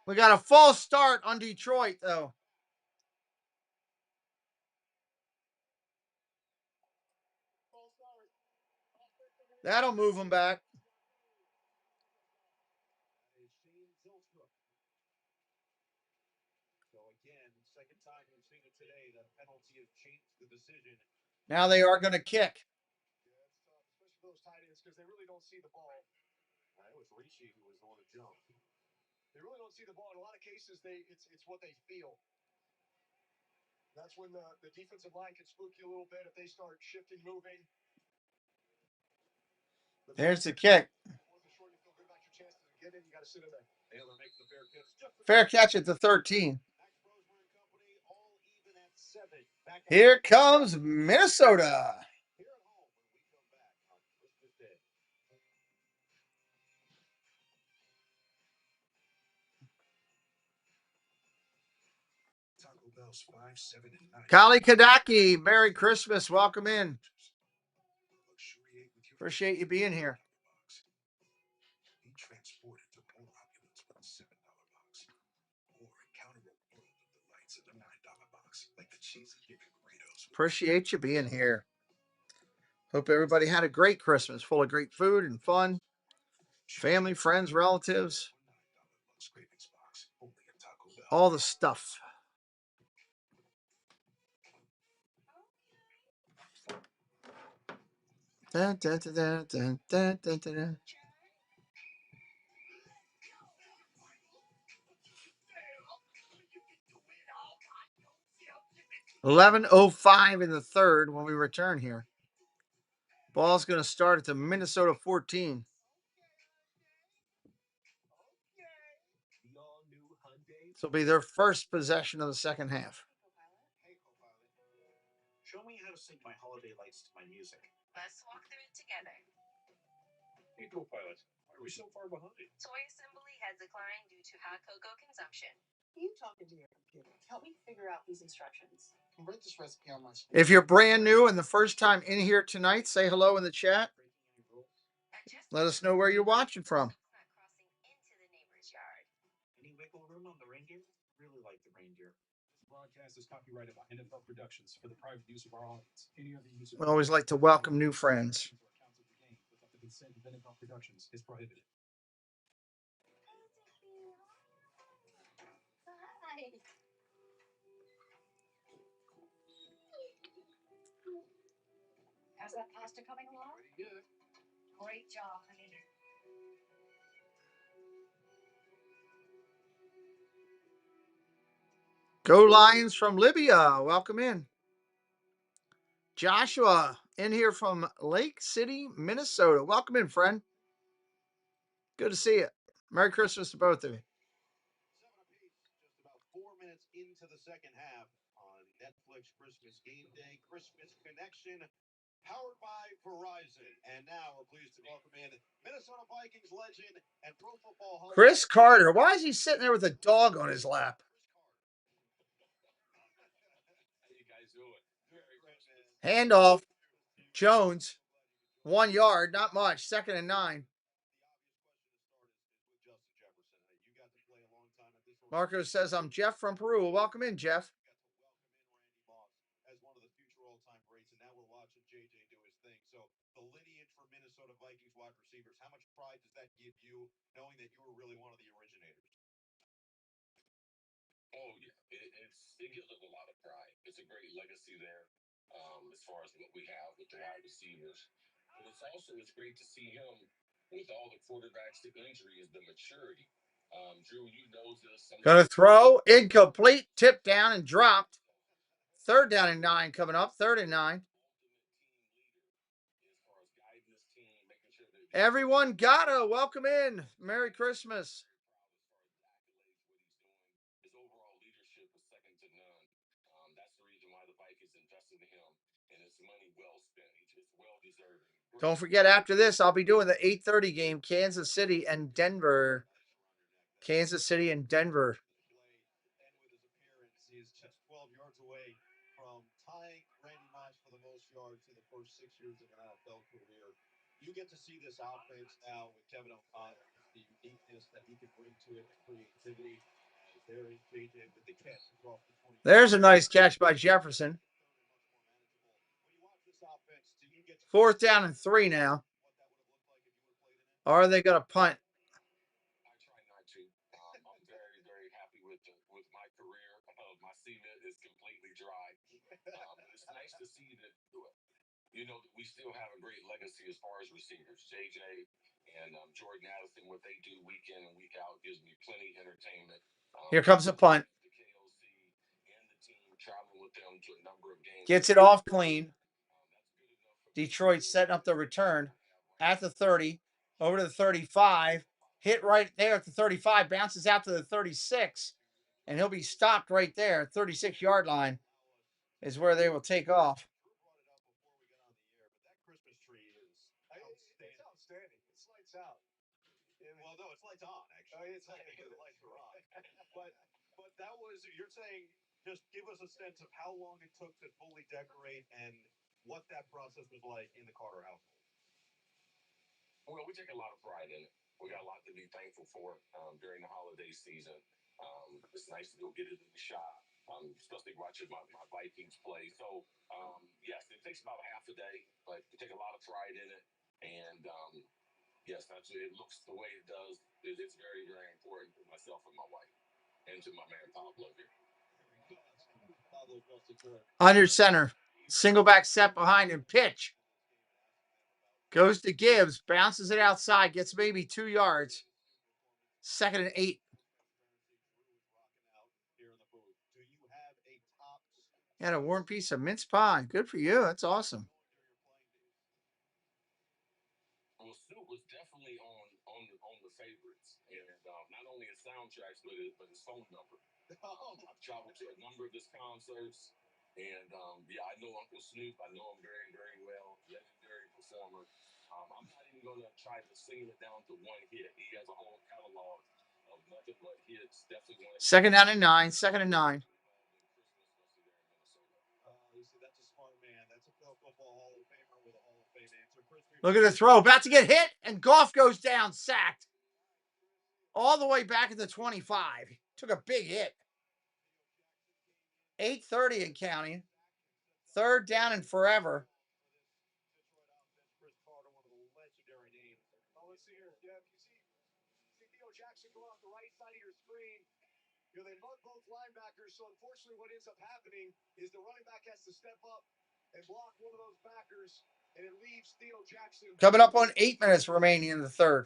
We got a false start on Detroit, though. That'll move them back. Now they are going to kick. Yeah, it's tough, especially those tight ends, because they really don't see the ball. It was Rishi who was the one to jump. They really don't see the ball. In a lot of cases, it's what they feel. That's when the defensive line can spook you a little bit if they start shifting, moving. There's the kick. Fair catch at the 13. Here comes Minnesota. Kali Kadaki, Merry Christmas. Welcome in. Appreciate you being here. Be transported to Polar Opulence with a $7 box. Or encounter a world of delights in the $9 box, like the cheesy chicken burritos. Appreciate you being here. Hope everybody had a great Christmas, full of great food and fun. Family, friends, relatives. All the stuff. Dun, dun, dun, dun, dun, dun, dun, dun. 11:05 in the third when we return here. Ball's going to start at the Minnesota 14. This will be their first possession of the second half. Show me how to sync my holiday lights to my music. Let's walk through it together. Hey, co-pilot, why are we so far behind? Toy assembly has declined due to hot cocoa consumption. You talking to your computer. Help me figure out these instructions. Can write this recipe on my screen. If you're brand new and the first time in here tonight, say hello in the chat. Let us know where you're watching from. Any wiggle room on the reindeer? Really like the reindeer. This broadcast is copyrighted by NFL Productions for the private use of our audience. Any other use of We always like to welcome new friends. accounts of the game without the consent of NFL Productions is prohibited. How's that pasta coming along? Pretty good. Great job, honey. Go Lions from Libya. Welcome in. Joshua in here from Lake City, Minnesota. Welcome in, friend. Good to see you. Merry Christmas to both of you. 7 apiece, just about 4 minutes into the second half on Netflix Christmas Game Day, Christmas Connection, powered by Verizon. And now we're pleased to welcome in Minnesota Vikings legend and Pro Football Hall. Chris Carter. Why is he sitting there with a dog on his lap? How you guys doing? Merry Christmas. Handoff. Jones. 1 yard, not much. 2nd and 9. Marco says, I'm Jeff from Peru. Welcome in, Jeff. As one of the future all-time greats, and now we're watching JJ do his thing. So the lineage for Minnesota Vikings wide receivers, how much pride does that give you, knowing that you were really one of the originators? Oh yeah, it gives us a lot of pride. It's a great legacy there, as far as what we have with the wide receivers. But it's great to see him with all the quarterbacks, the injuries, the maturity. Drew, you know this. Gonna throw, incomplete, tipped down and dropped. 3rd down and 9 coming up. 3rd and 9. Everyone gotta welcome in. Merry Christmas. His overall leadership is second to none. That's the reason why the Vikings invested in him, and it's money well spent. It's well deserving. Don't forget, after this, I'll be doing the 8:30 game, Kansas City and Denver. Kansas City and Denver. And with his appearance, he is just 12 yards away from tying Randy Moss for the most yards in the first 6 years of an NFL career. You get to see this offense now with Kevin O'Connor, the uniqueness that he can bring to it, the creativity. As there is JJ with the catch off the 20. There's a nice catch by Jefferson. 4th down and 3 now. Or are they going to punt? I try not to. I'm very, very happy with my career. My cement is completely dry. It's nice to see that, that we still have a great legacy as far as receivers. JJ and Jordan Addison, what they do week in and week out gives me plenty of entertainment. Here comes the punt. The KOC and the team traveling with them to a number of games. Gets it off clean. Detroit setting up the return at the 30, over to the 35. Hit right there at the 35, bounces out to the 36, and he'll be stopped right there. 36-yard line is where they will take off. That Christmas tree is outstanding. It's outstanding. It's lights out. Well, no, it's lights on, actually. It's like the lights are on. But that was, you're saying, just give us a sense of how long it took to fully decorate and what that process was like in the Carter household. Well, we take a lot of pride in it. We got a lot to be thankful for during the holiday season. It's nice to go get it in the shop, especially watching my Vikings play. So, yes, it takes about half a day, but we take a lot of pride in it. And, yes, it looks the way it does. It's very, very important to myself and my wife and to my man, Pablo here. Under center. Single back set behind him. Pitch. Goes to Gibbs. Bounces it outside. Gets maybe 2 yards. 2nd and 8. Had a warm piece of mince pie. Good for you. That's awesome. Well, Snoop was definitely on the favorites, and not only a soundtracks with his phone number. I've traveled to a number of his concerts, and yeah, I know Uncle Snoop. I know him very, very well. Legendary performer. I'm not even going to try to single it down to one hit. He has a whole catalog of nothing but hits. Definitely one. Second down and 9. Second and 9. That's a smart man. That's a Pro Football Hall of Famer with a Hall of Fame answer. Look at the throw. About to get hit, and Goff goes down, sacked. All the way back at the 25. Took a big hit. 8:30 and counting. Third down and forever. Let's see here, Jeff. You see Theo Jackson go off the right side of your screen. You know, they love both linebackers, so unfortunately what ends up happening is the running back has to step up and block one of those backers, and it leaves Theo Jackson. Coming up on 8 minutes remaining in the third.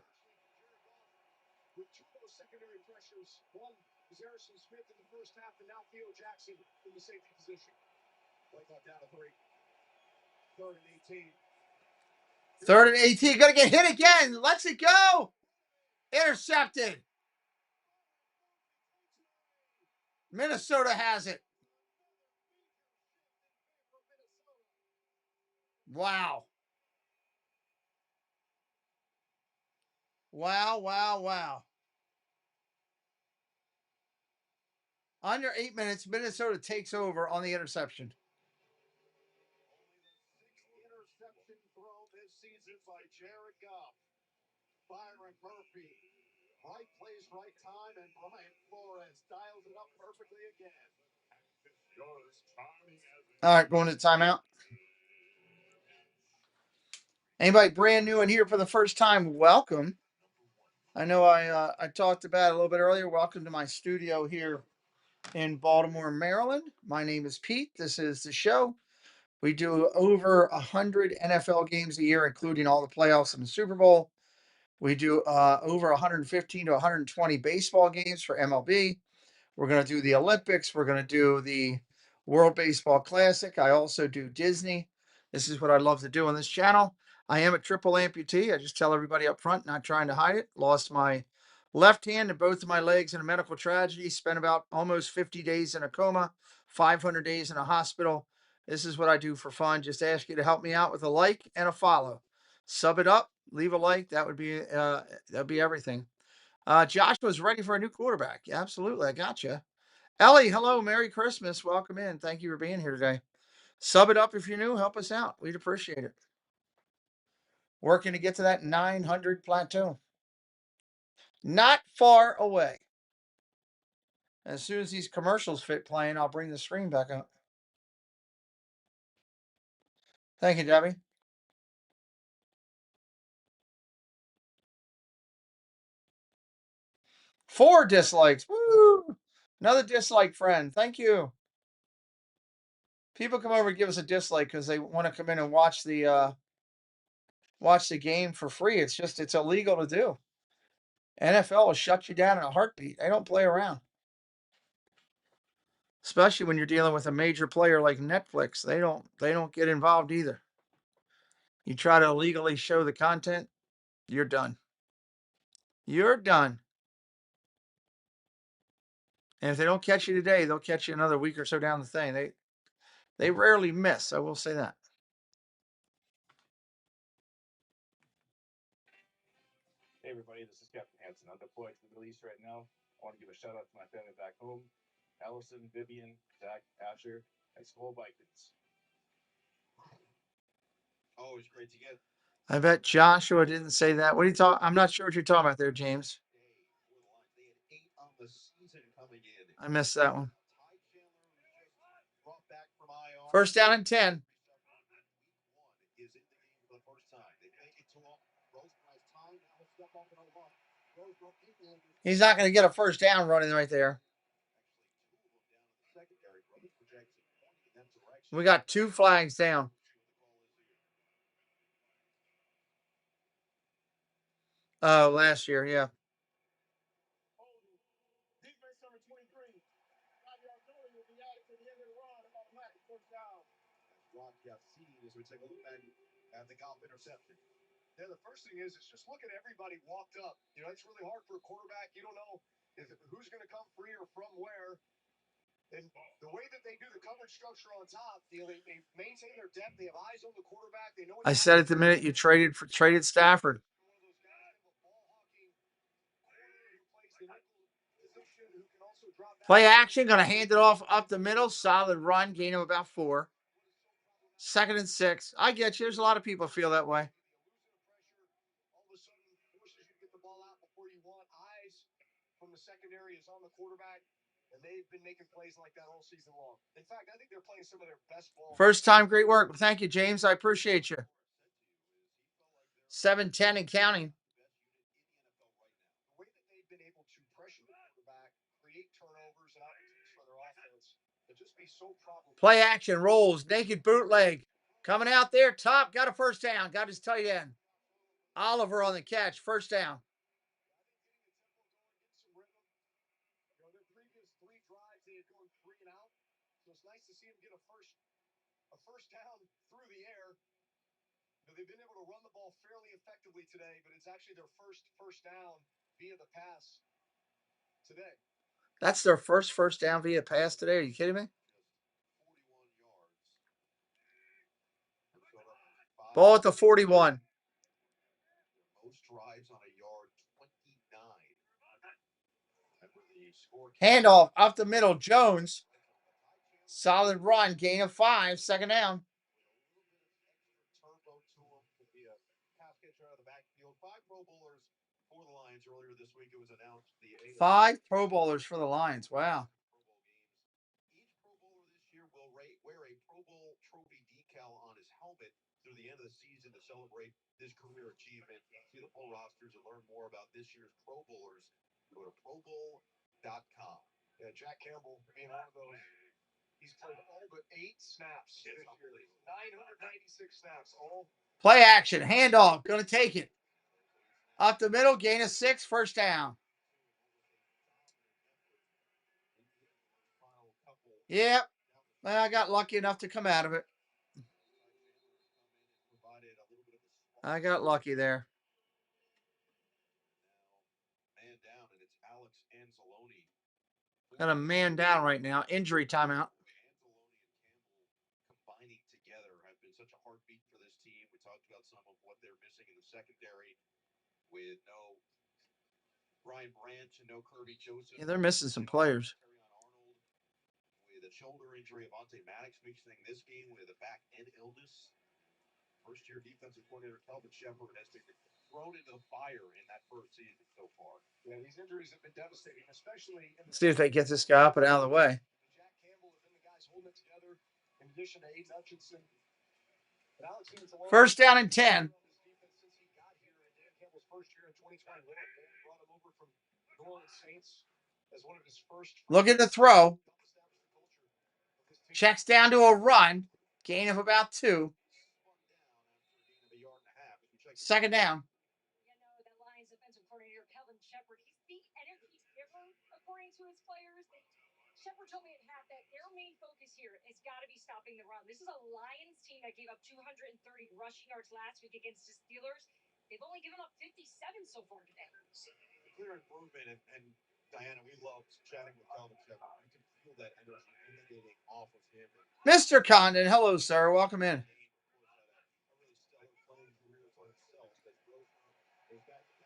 With two of those secondary pressures, one was Harrison Smith in the first half, and now Theo Jackson in the safety position. Play clock down to 3. Third and 18. Third and 18. Gonna get hit again. Lets it go. Intercepted. Minnesota has it. Wow. Wow. Under 8 minutes, Minnesota takes over on the interception. Interception throw this season by Jared Goff. Byron Murphy. Right place, right time, and Brian Flores dials it up perfectly again. All right, going to timeout. Anybody brand new in here for the first time, welcome. I know I talked about it a little bit earlier. Welcome to my studio here in Baltimore, Maryland. My name is Pete. This is the show. We do over 100 NFL games a year, including all the playoffs and the Super Bowl. We do over 115 to 120 baseball games for MLB. We're going to do the Olympics. We're going to do the World Baseball Classic. I also do Disney. This is what I love to do on this channel. I am a triple amputee. I just tell everybody up front, not trying to hide it. Lost my left hand and both of my legs in a medical tragedy. Spent about almost 50 days in a coma, 500 days in a hospital. This is what I do for fun. Just ask you to help me out with a like and a follow. Sub it up, leave a like. That'd be everything. Joshua's ready for a new quarterback. Yeah, absolutely. I got you. Ellie, hello. Merry Christmas. Welcome in. Thank you for being here today. Sub it up if you're new. Help us out. We'd appreciate it. Working to get to that 900 plateau. Not far away. As soon as these commercials fit playing, I'll bring the screen back up. Thank you, Debbie. Four dislikes. Woo! Another dislike friend. Thank you. People come over and give us a dislike because they want to come in and watch the game for free. It's illegal to do. NFL will shut you down in a heartbeat. They don't play around. Especially when you're dealing with a major player like Netflix. They don't get involved either. You try to illegally show the content, you're done. You're done. And if they don't catch you today, they'll catch you another week or so down the thing. They rarely miss, I will say that. Hey everybody, this is Captain Hansen. I'm deployed to the Middle East right now. I want to give a shout out to my family back home. Allison, Vivian, Zach, Asher, and Skull Vikings. Always great to get. I bet Joshua didn't say that. What are you talking? I'm not sure what you're talking about there, James. I missed that one. First down and 10. He's not going to get a first down running right there. We got 2 flags down. Oh, last year, yeah. Defense number 23. 5-yard penalty will be added to the end of the run about a lack of first down. Rock Yassine as we take a look back at the Goff interception. Yeah, the first thing is just look at everybody walked up. You know, it's really hard for a quarterback. You don't know who's going to come free or from where. And the way that they do the coverage structure on top, you know, they maintain their depth. They have eyes on the quarterback. They know. I said it the minute you traded Stafford. Play action, going to hand it off up the middle. Solid run, gain of about 4. 2nd and 6. I get you. There's a lot of people feel that way. All of a sudden, forces you to get the ball out before you want. Eyes from the secondary is on the quarterback, and they've been making plays like that all season long. In fact, I think they're playing some of their best ball. First time, great work. Thank you, James. I appreciate you. 7-10 and counting. The way that they've been able to pressure the quarterback, create turnovers and opportunities for their offense, and just be so problematic. Play action, rolls, naked bootleg. Coming out there, top, got a first down. Got his tight end. Oliver on the catch, first down. Their previous 3 drives, they had gone 3 and out. So it's nice to see him get a first down through the air. You know, they've been able to run the ball fairly effectively today, but it's actually their first down via the pass today. That's their first down via pass today. Are you kidding me? 41 yards. Ball at the 41. Most drives on a yard, 29. Handoff up the middle, Jones. Solid run, gain of 5, 2nd down. Turbo to him to be a pass catcher out of the backfield. 5 Pro Bowlers for the Lions earlier this week. It was announced the 5 Pro Bowlers for the Lions. Wow. Each Pro Bowler this year will wear a Pro Bowl trophy decal on his helmet through the end of the season to celebrate this career achievement. See the full rosters and learn more about this year's Pro Bowlers. Go to ProBowl.com. Yeah, Jack Campbell being one of those. He's played all but 8 snaps this year. 996 snaps. All. Play action, handoff, going to take it. Up the middle, gain of 6, first down. Yep. Well, I got lucky enough to come out of it. I got lucky there. Man down, and it's Alex Anzalone. Got a man down right now. Injury timeout. Combining together have been such a heartbeat for this team. We talked about some of what they're missing in the secondary with no Brian Branch and no Kirby Joseph. Yeah, they're missing some players. With a shoulder injury, Avonte Maddox mixing this game with a back end illness. First-year defensive coordinator Kelvin Shepard has been thrown into the fire in that first season so far. Yeah, these injuries have been devastating, especially in the. See if they get this guy up and out of the way. Jack Campbell has been the guys holding it together, in addition to Aiden Hutchinson. First down and 10. Since he got here in Dan Campbell's first year in 2021, brought him over from New Orleans Saints as one of his first. Looking to throw. Checks down to a run. Gain of about 2. 2nd down. You know, the Lions defensive coordinator, Kelvin Shepard, he's the energy giver, according to his players. Shepard told me at half that their main focus here has got to be stopping the run. This is a Lions team that gave up 230 rushing yards last week against the Steelers. They've only given up 57 so far today. Clear improvement, and Diana, we love chatting with Kelvin Shepard. You can feel that energy emanating off of him. Mr. Condon, hello, sir. Welcome in.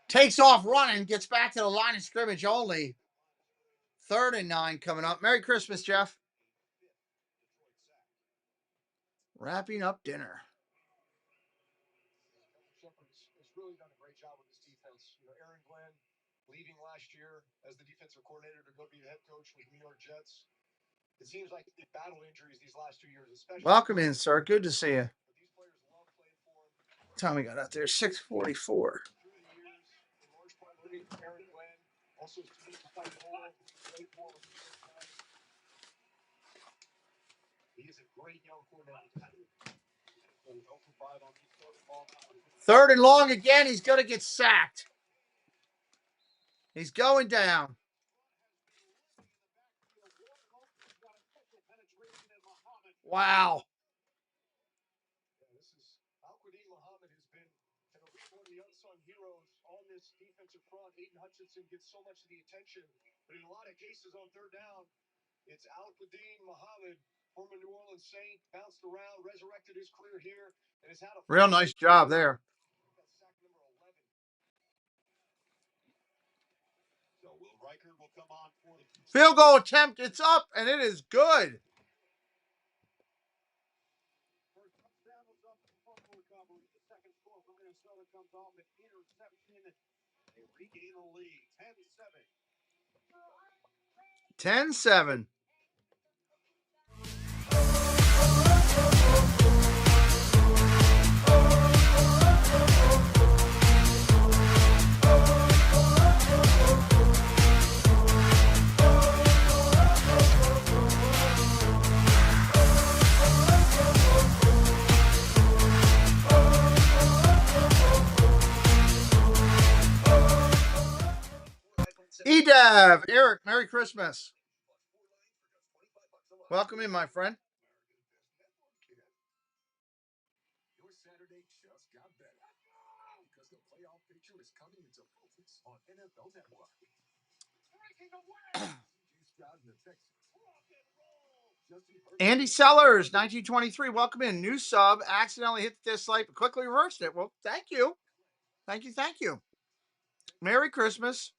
Takes off running, gets back to the line of scrimmage only. 3rd and 9 coming up. Merry Christmas, Jeff. Wrapping up dinner. Shepard has really done a great job with this defense. You know, Aaron Glenn leaving last year as the defensive coordinator to go be the head coach with New York Jets. It seems like they battled injuries these last 2 years, especially. Welcome in, sir. Good to see you. What time we got out there? 6:44. He's a great young coordinator. 3rd and long again. He's going to get sacked. He's going down. Wow. in front. Aiden Hutchinson gets so much of the attention, but in a lot of cases on third down, it's Al-Qadin Muhammad, former New Orleans Saint, bounced around, resurrected his career here, and has had a real nice job there. So Will Riker will come on for the Field goal attempt. It's up, and it is good. first touchdown was up for fumble recovery. The second score for Minnesota comes off an interception. They regain the lead, 10-7. 10-7. DETv, Eric, Merry Christmas. Welcome in, my friend. Your Saturday just got better because the playoff picture is coming into focus on NFL Network. Stroud in the Texans. Andy Sellers, 1923, welcome in. New sub, accidentally hit the dislike, but quickly reversed it. Well, thank you. Thank you, thank you. Merry Christmas.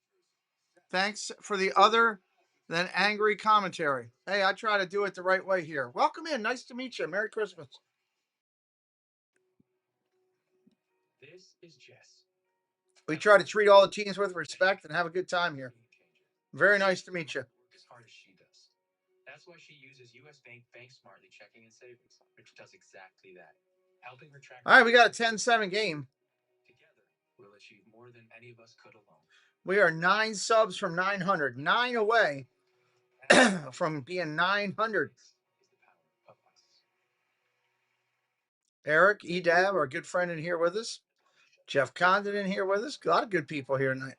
Thanks for the other than angry commentary. Hey, I try to do it the right way here. Welcome in. Nice to meet you. Merry Christmas. This is Jess. We try to treat all the teams with respect and have a good time here. Very nice to meet you. As hard as she does. That's why she uses U.S. Bank Smartly checking and savings, which does exactly that, helping her track. All right, we got a 10-7 game. Together, we'll achieve more than any of us could alone. We are 9 subs from 900, 9 away from being 900. Eric, DETv, our good friend in here with us. Jeff Condon in here with us. A lot of good people here tonight.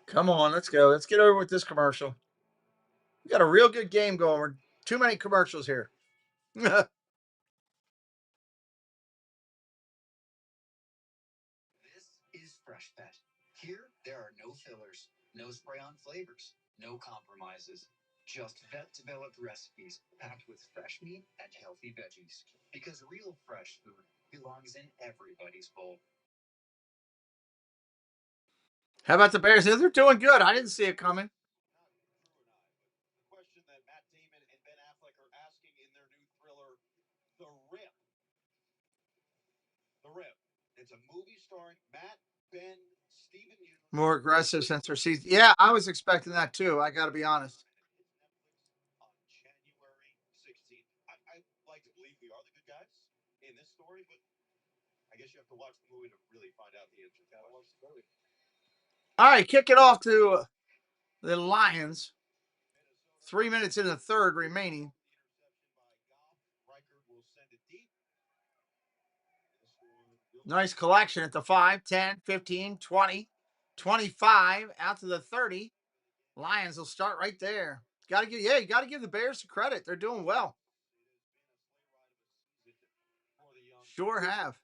Come on, let's go. Let's get over with this commercial. We got a real good game going. We're too many commercials here. This is Fresh Bet. Here, there are no fillers, no spray-on flavors, no compromises. Just vet-developed recipes packed with fresh meat and healthy veggies. Because real fresh food belongs in everybody's bowl. How about the Bears? They're doing good. I didn't see it coming. The question that Matt Damon and Ben Affleck are asking in their new thriller, The Rip. The Rip. It's a movie starring Matt, Ben, Steven Universe. More aggressive since their season. Yeah, I was expecting that too. I got to be honest. On January 16th. I like to believe we are the good guys in this story, but I guess you have to watch the movie to really find out the answer. All right, kick it off to the Lions. 3 minutes in the third remaining. Nice collection at the 5, 10, 15, 20, 25, out to the 30. Lions will start right there. You got to give the Bears some credit. They're doing well. Sure have.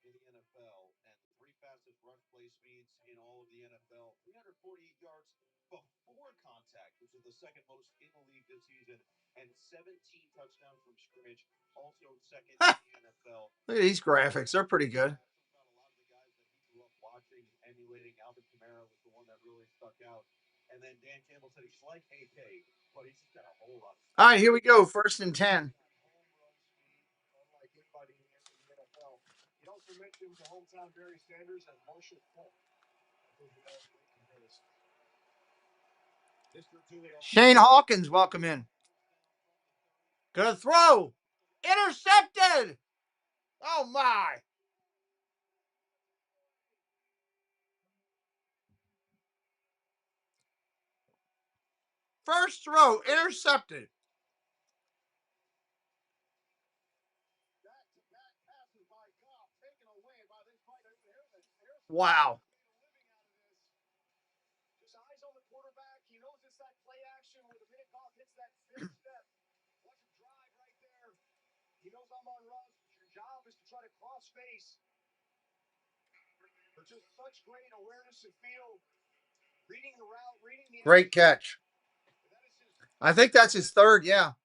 In the NFL and 3 fastest rush play speeds in all of the NFL. 348 yards before contact, which is the second most in the league this season, and 17 touchdowns from scrimmage, also second in the NFL. Look at these graphics. They're pretty good. A lot of the guys that he grew up watching and emulating. Alvin Kamara was the one that really stuck out. And then Dan Campbell said he's like AK, but he's just got a whole lot. All right, here we go. 1st and 10. Unlike anybody in the NFL. He also mentioned the hometown Barry Sanders and Marshall Falk. Shane Hawkins, welcome in. Good throw. Intercepted. Oh, my. First throw, intercepted. Wow. He knows I'm on Russ. Your job is to try to cross face. But just such great awareness and feel. Reading the route, reading the Great catch. I think that's his third, yeah.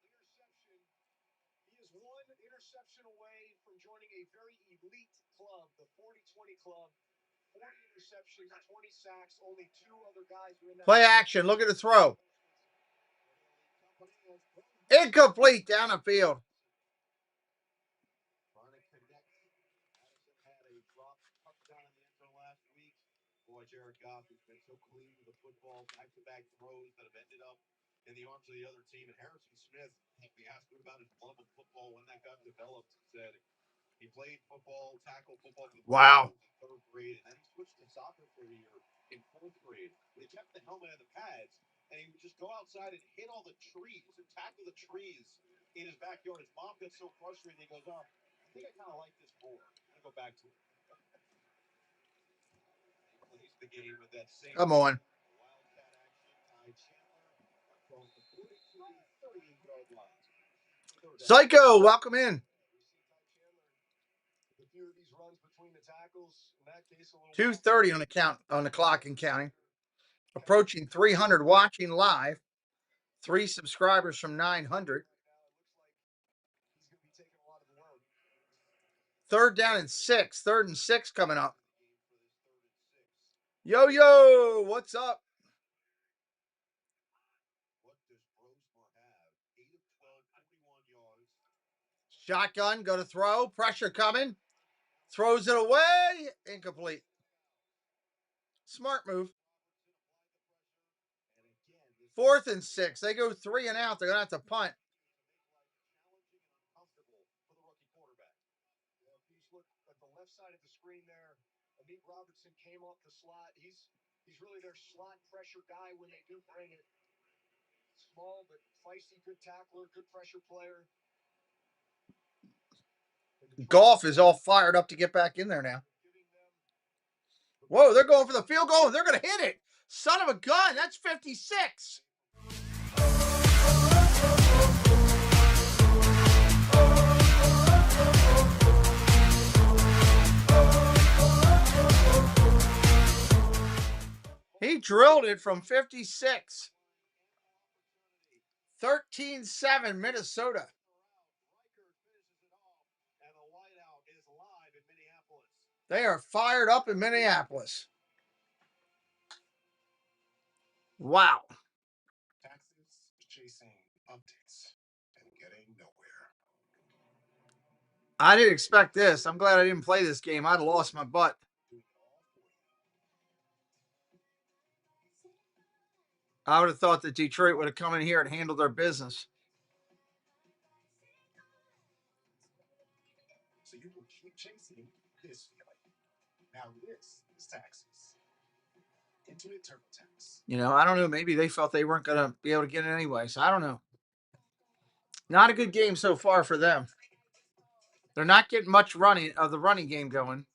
He is one interception away from joining a very elite club, the 40-20 club. 40 interceptions, 20 sacks, only 2 other guys are in that. Play action. Look at the throw. Incomplete down the field. Had a drop touchdown in the end zone last week. Boy, Jared Goff has been so clean with the football, back-to-back throws that have ended up in the arms of the other team. And Harrison Smith, we asked him about his love of football when that got developed. He said he played football, tackled football for the Wow. 3rd grade, and then he switched to soccer for a year in 4th grade. They kept the helmet and the pads, and he would just go outside and hit all the trees and tackle the trees in his backyard. His mom gets so frustrated, he goes, "Oh, I think I kind of like this more. I'm gonna go back to it." The game with that same Come on. wildcat action. Ty Chandler across the 38-yard line. Psycho, welcome in. A few of these runs between the tackles, in that case, a little 2:30 on the clock and counting. Approaching 300 watching live. 3 subscribers from 900. 3rd down and 6. 3rd and 6 coming up. Yo, what's up? Shotgun, go to throw. Pressure coming. Throws it away. Incomplete. Smart move. 4th and 6. They go 3 and out. They're going to have to punt. Look at the left side of the screen there. Amit Robertson came off the slot. He's really their slot pressure guy when they do bring it. Small but feisty, good tackler, good pressure player. Golf is all fired up to get back in there now. Whoa, they're going for the field goal. They're going to hit it. Son of a gun. That's 56. He drilled it from 56. 13-7 Minnesota. They are fired up in Minneapolis. Wow. Taxes, chasing updates, and getting nowhere. I didn't expect this. I'm glad I didn't play this game. I'd have lost my butt. I would have thought that Detroit would have come in here and handled their business. So you will keep chasing this feeling. Now this is taxes. Intuit TurboTax. You know, I don't know. Maybe they felt they weren't going to be able to get it anyway. So I don't know. Not a good game so far for them. They're not getting much of the running game going.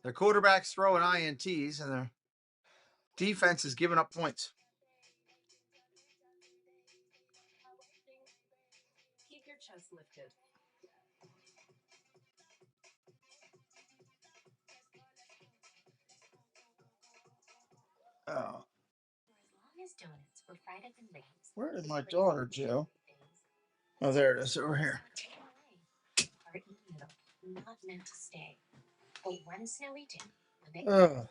Their quarterback's throwing INTs, and their defense is giving up points. Keep your chest lifted. Oh. As donuts were fried up in rings. Where is my daughter, Joe? Oh, there it is, over here. Part in the middle, not meant to stay. But one snowy day, when they Ugh. smell like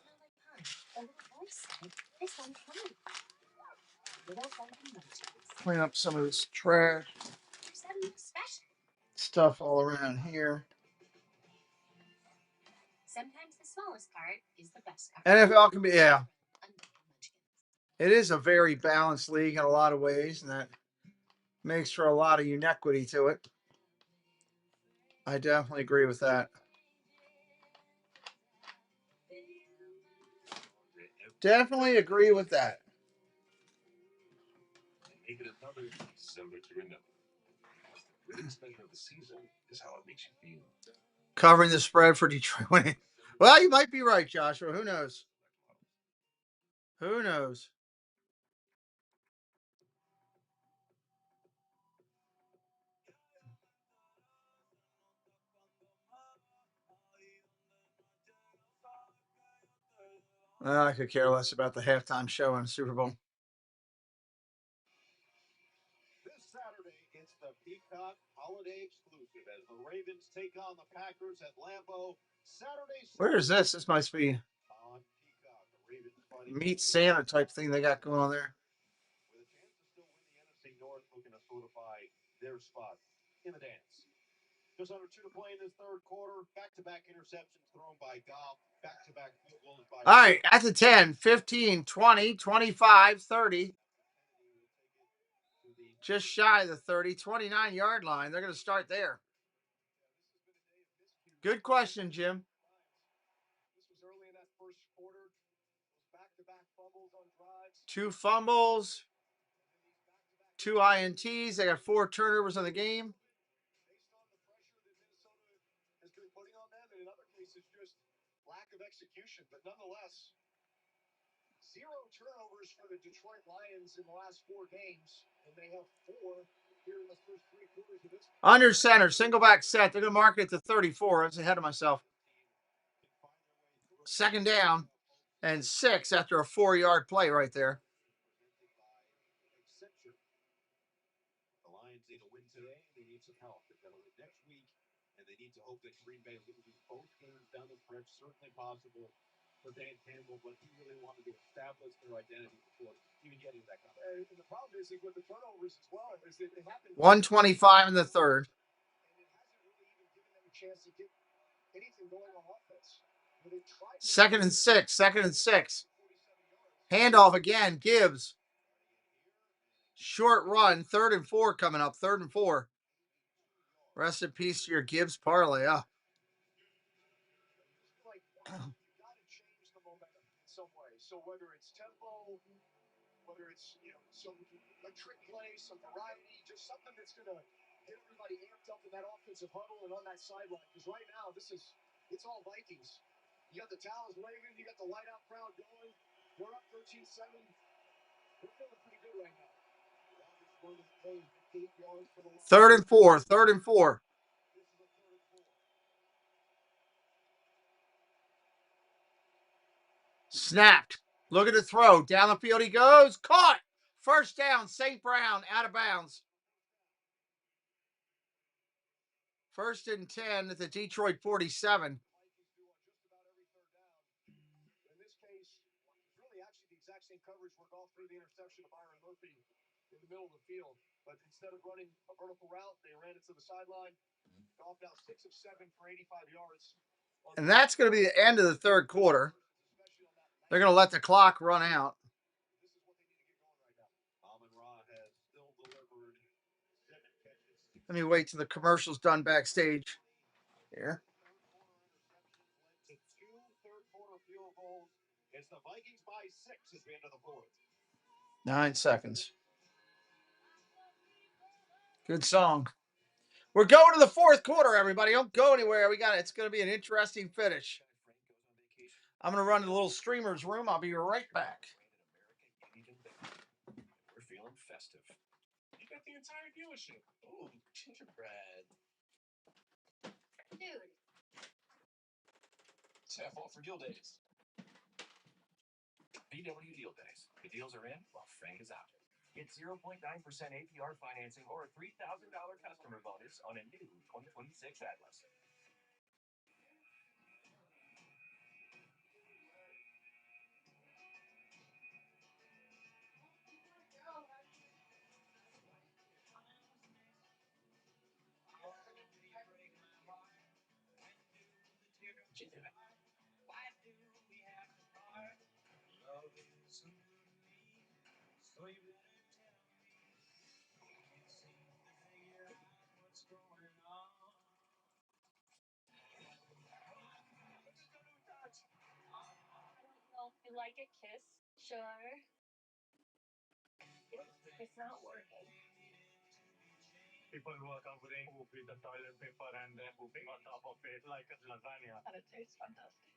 pine, a little voice said, "This one's coming." Little golden munchkins. Clean up some of this trash There's something special. stuff all around here. Sometimes the smallest part is the best part. NFL can be, yeah. It is a very balanced league in a lot of ways, and that makes for a lot of inequity to it. I definitely agree with that. Definitely agree with that. Make it another December to remember. The greatest measure of the season is how it makes you feel. Covering the spread for Detroit winning. Well, you might be right, Joshua. Who knows? Who knows? I could care less about the halftime show in Super Bowl. This Saturday, it's the Peacock Holiday Exclusive as the Ravens take on the Packers at Lambeau. Saturday. Where is this? This must be On Peacock, the Ravens fighting Meet Santa type thing they got going on there. with a chance to still win the NFC North, looking to solidify their spot in the dance. Just under 2 to play in this third quarter. Back-to-back interceptions thrown by Goff. Back-to-back field goals by... All right, at the 10, 15, 20, 25, 30. Just shy of the 30, 29-yard line. They're going to start there. Good question, Jim. This was early in that first quarter. Back-to-back fumbles on drives. 2 fumbles, 2 INTs. They got 4 turnovers in the game. Based on the pressure that Minnesota has been putting on them, and in other cases, just lack of execution. But nonetheless, 0 turnovers for the Detroit Lions in the last 4 games, and they have 4 here in the first 3 quarters of this. Under center, single back set. They're going to mark it to 34. I was ahead of myself. Second down and 6 after a 4-yard play right there. The Lions need a win today. They need some help. They've got to win next week, and they need to hope that Green Bay loses both games down the stretch. Certainly possible for Dan Campbell, but he really wanted to establish their identity before even getting to that conversation. And the problem is with the turnovers as well, is that it happened. 125 in the third. And it hasn't really even given them a chance to get anything going on offense. Second and 6. Second and 6. Handoff again. Gibbs. Short run. 3rd and 4 coming up. 3rd and 4. Rest in peace to your Gibbs parlay. Like, you've got to change the momentum in some way. So whether it's tempo, whether it's a trick play, some variety, just something that's going to get everybody amped up in that offensive huddle and on that sideline. Because right now, it's all Vikings. You got the towels waving, you got the light out crowd going. We're up 13-7. We're feeling pretty good right now. 3rd and 4. 3rd and 4. Snapped. Look at the throw. Down the field he goes. Caught. First down. St. Brown out of bounds. 1st and 10 at the Detroit 47. In this case, really actually the exact same coverage where Goff threw the interception to Byron Murphy in the middle of the field. But instead of running a vertical route, they ran it to the sideline. Goff now 6 of 7 for 85 yards. And that's going to be the end of the third quarter. They're going to let the clock run out. Let me wait till the commercial's done backstage. Here. To 2 third-quarter field goals. It's the Vikings by 6 at the end of the fourth. 9 seconds. Good song. We're going to the fourth quarter, everybody. Don't go anywhere. It's going to be an interesting finish. I'm going to run to the little streamer's room. I'll be right back. We're feeling festive. You got the entire dealership. Ooh, gingerbread. Dude. It's half off for deal days. VW Deal Days. The deals are in while Frank is out. Get 0.9% APR financing or a $3,000 customer bonus on a new 2026 Atlas. You like a kiss? Sure. It's not working. People who are covering poop with the toilet paper and then pooping on top of it like a lasagna. And it tastes fantastic.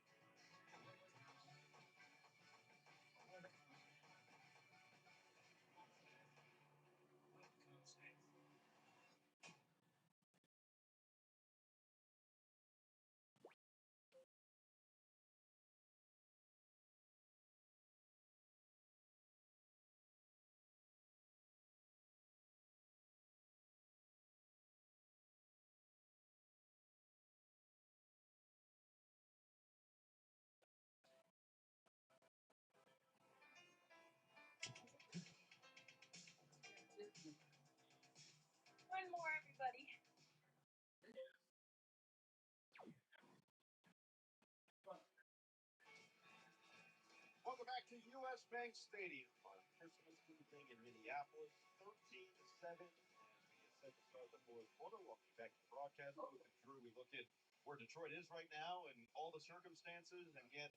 back to U.S. Bank Stadium on Christmas evening in Minneapolis, 13-7, as we get set to start the fourth quarter. Welcome back to the broadcast booth. And Drew, we look at where Detroit is right now and all the circumstances, and yet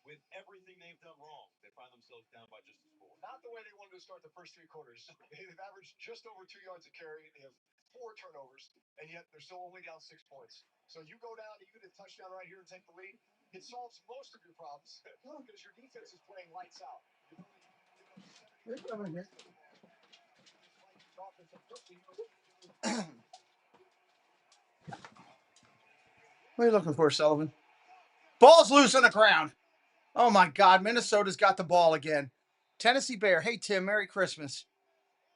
with everything they've done wrong, they find themselves down by just a score. Not the way they wanted to start the first three quarters. They've averaged just over 2 yards a carry. They have 4 turnovers, and yet they're still only down 6 points. So you go down, you get a touchdown right here and take the lead. It solves most of your problems because your defense is playing lights out. What are you looking for, Sullivan? Ball's loose on the ground. Oh, my God. Minnesota's got the ball again. Tennessee Bear. Hey, Tim. Merry Christmas.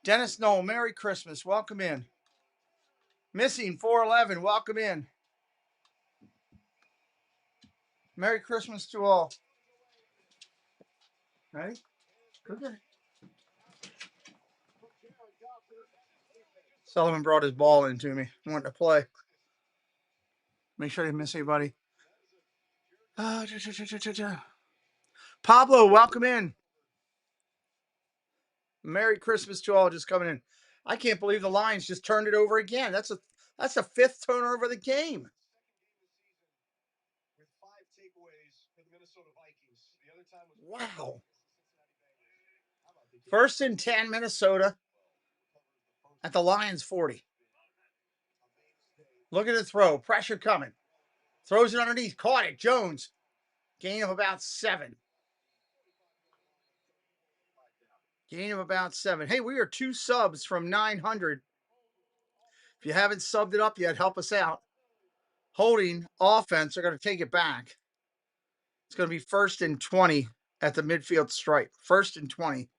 Dennis Knoll. Merry Christmas. Welcome in. Missing 411. Welcome in. Merry Christmas to all. Ready? Okay. Sullivan brought his ball in to me. Wanted to play. Make sure I didn't miss anybody. Pablo, welcome in. Merry Christmas to all just coming in. I can't believe the Lions just turned it over again. That's a fifth turnover of the game. With 5 takeaways for the Minnesota Vikings. The other time was Wow. 1st and 10, Minnesota at the Lions 40. Look at the throw. Pressure coming. Throws it underneath. Caught it. Jones. Gain of about 7. Gain of about 7. Hey, we are 2 subs from 900. If you haven't subbed it up yet, help us out. Holding offense are going to take it back. It's going to be 1st and 20 at the midfield stripe. 1st and 20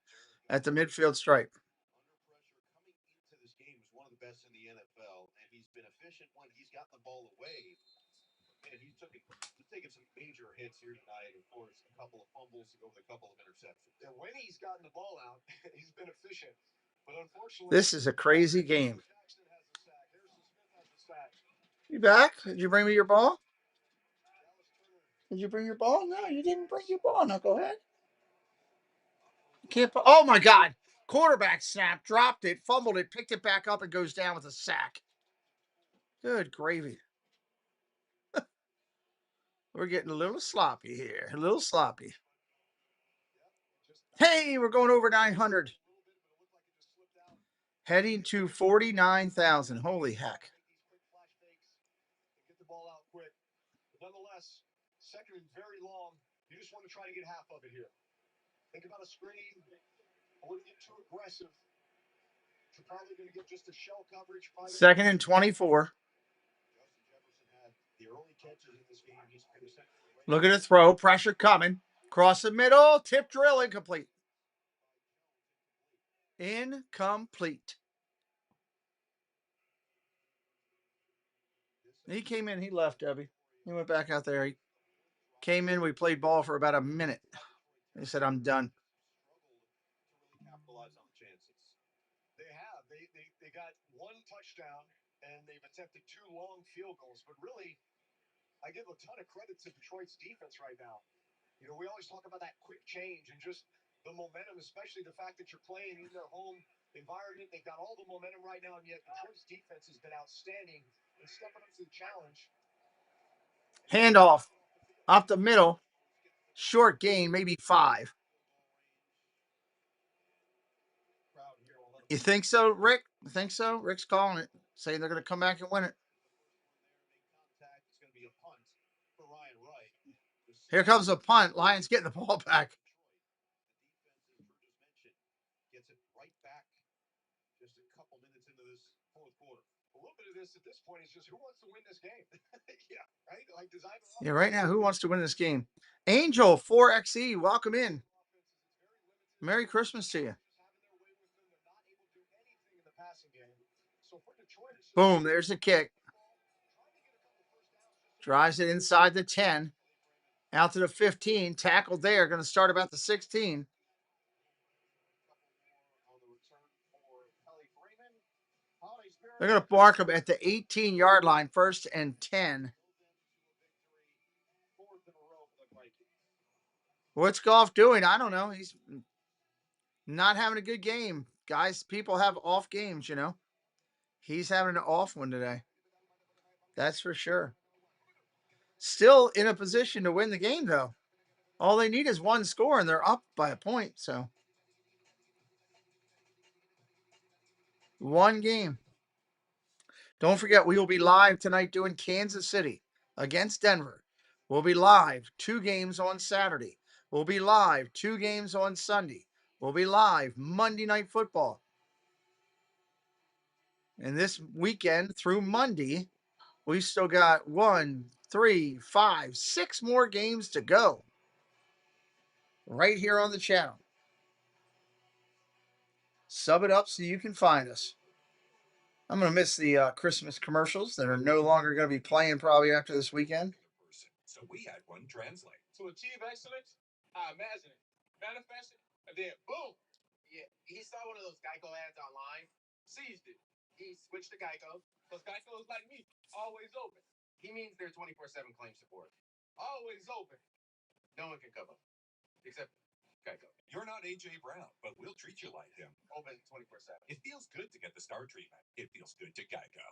at the midfield stripe. Under pressure coming into this game is one of the best in the NFL, and he's been efficient when he's gotten the ball away. And he's taken some major hits here tonight. Of course, a couple of fumbles to go with a couple of interceptions. And when he's gotten the ball out, he's been efficient. But unfortunately, this is a crazy game. You back? Did you bring me your ball? Did you bring your ball? No, you didn't bring your ball. Now go ahead. Can't. Oh my God! Quarterback snap, dropped it, fumbled it, picked it back up, and goes down with a sack. Good gravy. We're getting a little sloppy here. A little sloppy. Hey, we're going over 900. Heading to 49,000. Holy heck. Get the ball out quick. But nonetheless, 2nd and very long. You just want to try to get half of it here. Think about a screen. I wouldn't get too aggressive. You're probably going to get just a shell coverage. 2nd and 24. Look at the throw. Pressure coming. Cross the middle. Tip drill. Incomplete. Incomplete. He came in. He left, Debbie. He went back out there. He came in. We played ball for about a minute. He said, I'm done. Capitalize on the chances. They have. They got 1 touchdown, and they've attempted 2 long field goals. But really, I give a ton of credit to Detroit's defense right now. You know, we always talk about that quick change and just the momentum, especially the fact that you're playing in their home environment. They've got all the momentum right now, and yet Detroit's defense has been outstanding in stepping up to the challenge. Handoff up the middle. Short gain, maybe 5. You think so, Rick? You think so? Rick's calling it, saying they're going to come back and win it. Here comes a punt. Lions getting the ball back. Gets it right back just a couple minutes into this fourth quarter. A little bit of this at this point is just who wants to win this game? Yeah, right? Like design. Yeah, right now, who wants to win this game? Angel 4XE, welcome in. Merry Christmas to you. Boom, there's the kick. Drives it inside the 10. Out to the 15. Tackled there. Going to start about the 16. They're going to bark them at the 18-yard line, 1st and 10. What's Goff doing? I don't know. He's not having a good game. Guys, people have off games, you know. He's having an off one today. That's for sure. Still in a position to win the game, though. All they need is one score, and they're up by a point. So, one game. Don't forget, we will be live tonight doing Kansas City against Denver. We'll be live 2 games on Saturday. We'll be live 2 games on Sunday. We'll be live Monday Night Football. And this weekend through Monday, we still got 1, 3, 5, 6 more games to go right here on the channel. Sub it up so you can find us. I'm going to miss the Christmas commercials that are no longer going to be playing probably after this weekend. So we had one translate. To achieve excellence, I imagine it, manifest it, and then boom. Yeah, he saw one of those Geico ads online, seized it. He switched to Geico, because Geico is like me, always open. He means they're 24/7 claim support. Always open. No one can cover, except Geico. You're not A.J. Brown, but we'll treat you like him. Open 24/7. It feels good to get the star treatment. It feels good to Geico.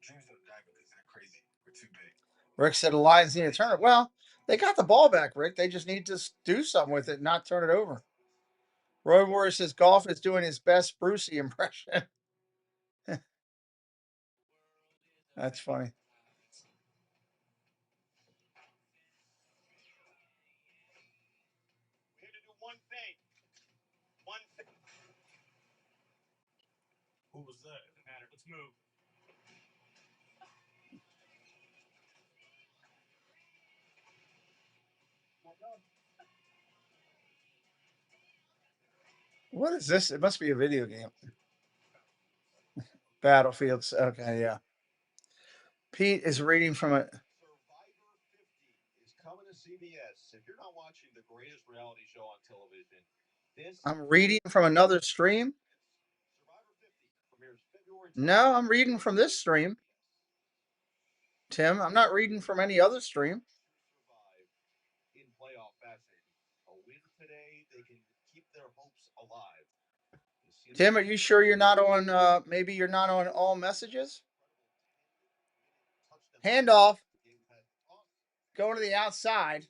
Dreams of Geico because they're crazy. We're too big. Rick said the Lions need to turn it. Well, they got the ball back, Rick. They just need to do something with it, not turn it over. Roy Warrior says Goff is doing his best Brucey impression. That's funny. We're here to do one thing. One thing. Who was that? Doesn't matter. Let's move. What is this? It must be a video game. Battlefields. Okay, yeah. Pete is reading from a. Survivor 50 is coming to CBS. If you're not watching the greatest reality show on television, this. I'm reading from another stream. Survivor 50 premieres February. No, I'm reading from this stream. Tim, I'm not reading from any other stream. Survive in playoff fashion. A win today, they can keep their hopes alive. Tim, are you sure you're not on? Maybe you're not on all messages. Handoff. Going to the outside.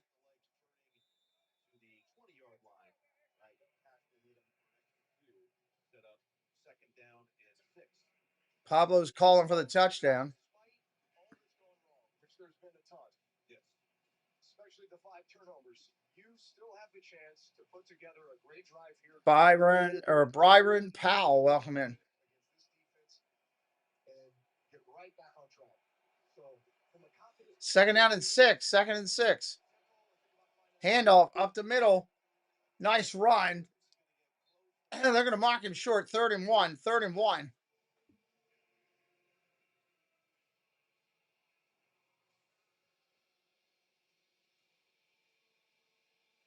Pablo's calling for the touchdown. Which there's been a ton. Yes. Especially the 5 turnovers. You still have the chance to put together a great drive here. Byron Powell, welcome in. And get right back on track. So, from a confidence. 2nd down and 6. 2nd and 6. Handoff up the middle. Nice run. They're going to mark him short. 3rd and 1. 3rd and 1.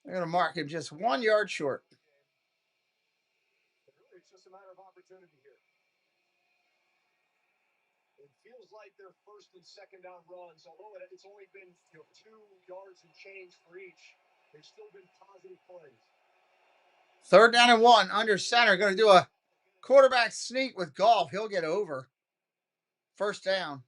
They're going to mark him just 1 yard short. Really, it's just a matter of opportunity here. It feels like their 1st and 2nd down runs, although it's only been 2 yards and change for each. They've still been positive plays. 3rd down and 1 under center. Going to do a quarterback sneak with Goff. He'll get over. 1st down.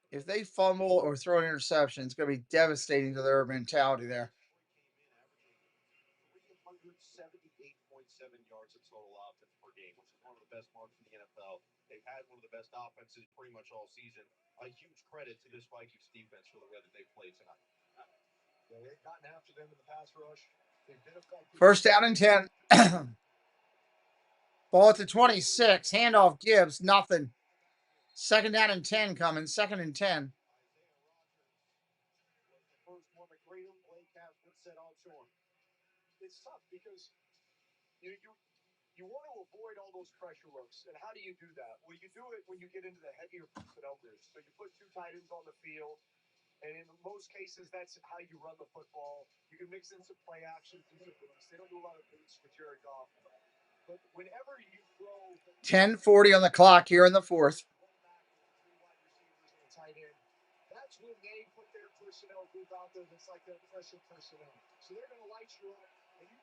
If they fumble or throw an interception, it's going to be devastating to their mentality there. 378.7 yards of total offense per game, which is one of the best marks in the NFL. They've had one of the best offenses pretty much all season. A huge credit to this Vikings defense for the way that they played tonight. Yeah, they've gotten after them in the pass rush. They've been effective. 1st down and 10. Ball at the 26. Handoff Gibbs. Nothing. 2nd down and 10 coming. 2nd and 10. First one that Graham Blake has been set on to him. It's tough because you want to avoid all those pressure looks. And how do you do that? Well, you do it when you get into the heavier numbers. So you put 2 tight ends on the field. And in most cases, that's how you run the football. You can mix in some play action. They don't do a lot of boots with Jared Goff. But whenever you throw 10:40 on the clock here in the 4th. Tight end, that's when they put their personnel that's like their pressure personnel. So they're going to light you up.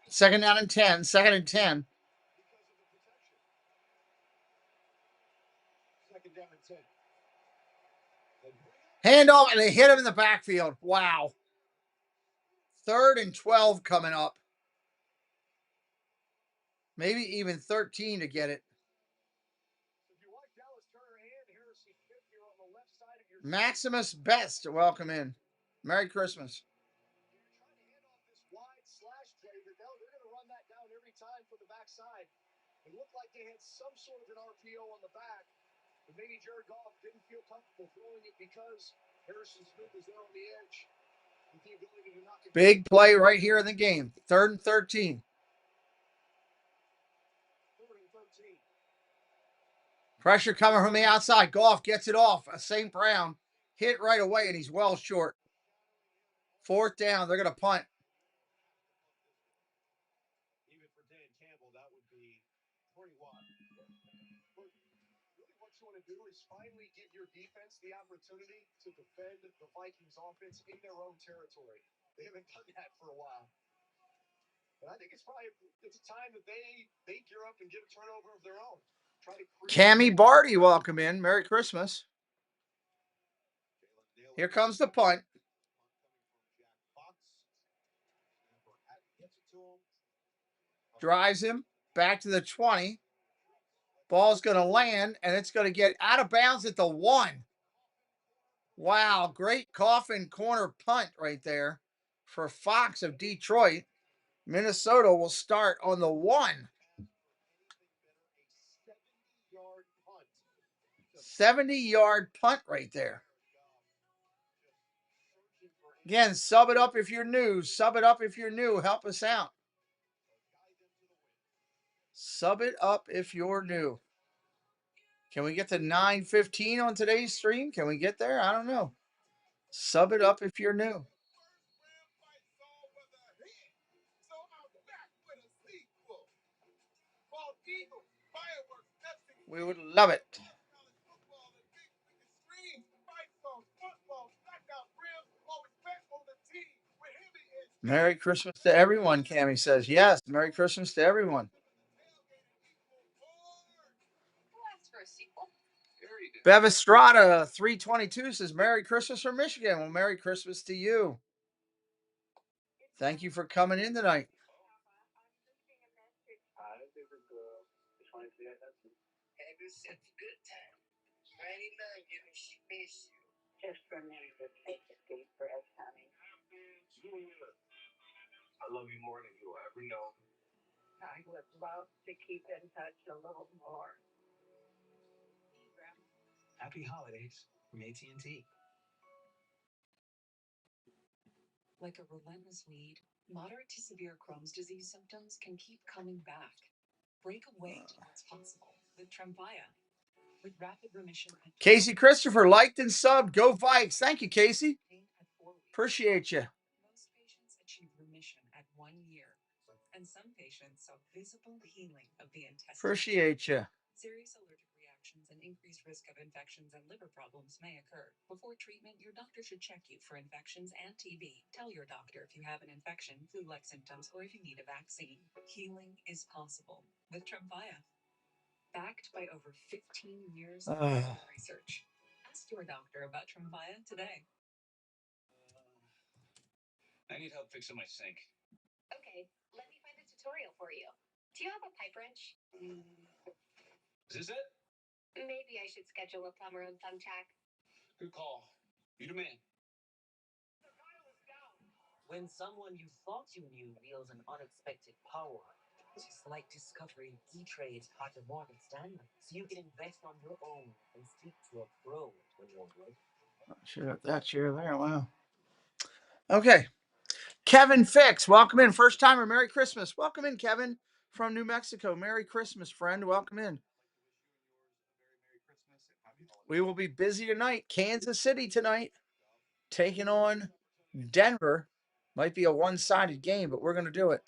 Second down and 10. Second and 10. Second down and 10. Handoff, and they hit him in the backfield. Wow. Third and 12 coming up. Maybe even 13 to get it. Maximus Best, welcome in. Merry Christmas. They're going to run that down every time for the backside. It looked like they had some sort of an RPO on the back, but maybe Jared Goff didn't feel comfortable throwing it because Harrison Smith was there on the edge with the ability to knock it. Big play right here in the game. Third and 13. Pressure coming from the outside. Goff gets it off. St. Brown hit right away, and he's well short. Fourth down. They're going to punt. Even for Dan Campbell, that would be pretty wild. But really what you want to do is finally give your defense the opportunity to defend the Vikings offense in their own territory. They haven't done that for a while. And I think it's a time that they gear up and get a turnover of their own. Cammy Barty, welcome in. Merry Christmas. Here comes the punt. Drives him back to the 20. Ball's going to land, and it's going to get out of bounds at the 1. Wow, great coffin corner punt right there for Fox of Detroit. Minnesota will start on the 1. 70-yard punt right there. Again, sub it up if you're new. Sub it up if you're new. Help us out. Sub it up if you're new. Can we get to 9:15 on today's stream? Can we get there? I don't know. Sub it up if you're new. We would love it. Merry Christmas to everyone, Cammie says. Yes, Merry Christmas to everyone. Bev Estrada, 322 says, Merry Christmas from Michigan. Well, Merry Christmas to you. Thank you for coming in tonight. I love you more than you'll ever know. I would love to keep in touch a little more. Happy holidays from AT&T. Like a relentless weed, moderate to severe Crohn's disease symptoms can keep coming back. Break away to what's possible with Tremfya. With rapid remission. Casey Christopher liked and subbed. Go Vikes. Thank you, Casey. Appreciate you. Most patients achieve remission at 1 year, and some patients saw visible healing of the intestine. Appreciate you. Serious allergic reactions and increased risk of infections and liver problems may occur. Before treatment, your doctor should check you for infections and TB. Tell your doctor if you have an infection, flu-like symptoms, or if you need a vaccine. Healing is possible with Tremfya. Backed by over 15 years of research. Ask your doctor about Tremfya today. I need help fixing my sink. Okay, let me find a tutorial for you. Do you have a pipe wrench? Is this it? Maybe I should schedule a plumber on Thumbtack. Good call. You the man. When someone you thought you knew wields an unexpected power, just like discovering DETvsMIN part of Morgan Stanley, so you can invest on your own and speak to a pro when you're ready. Sure, that chair there. Wow. Okay. Kevin Fix, welcome in. First timer, Merry Christmas. Welcome in, Kevin from New Mexico. Merry Christmas, friend. Welcome in. We will be busy tonight. Kansas City tonight, taking on Denver. Might be a one-sided game, but we're going to do it.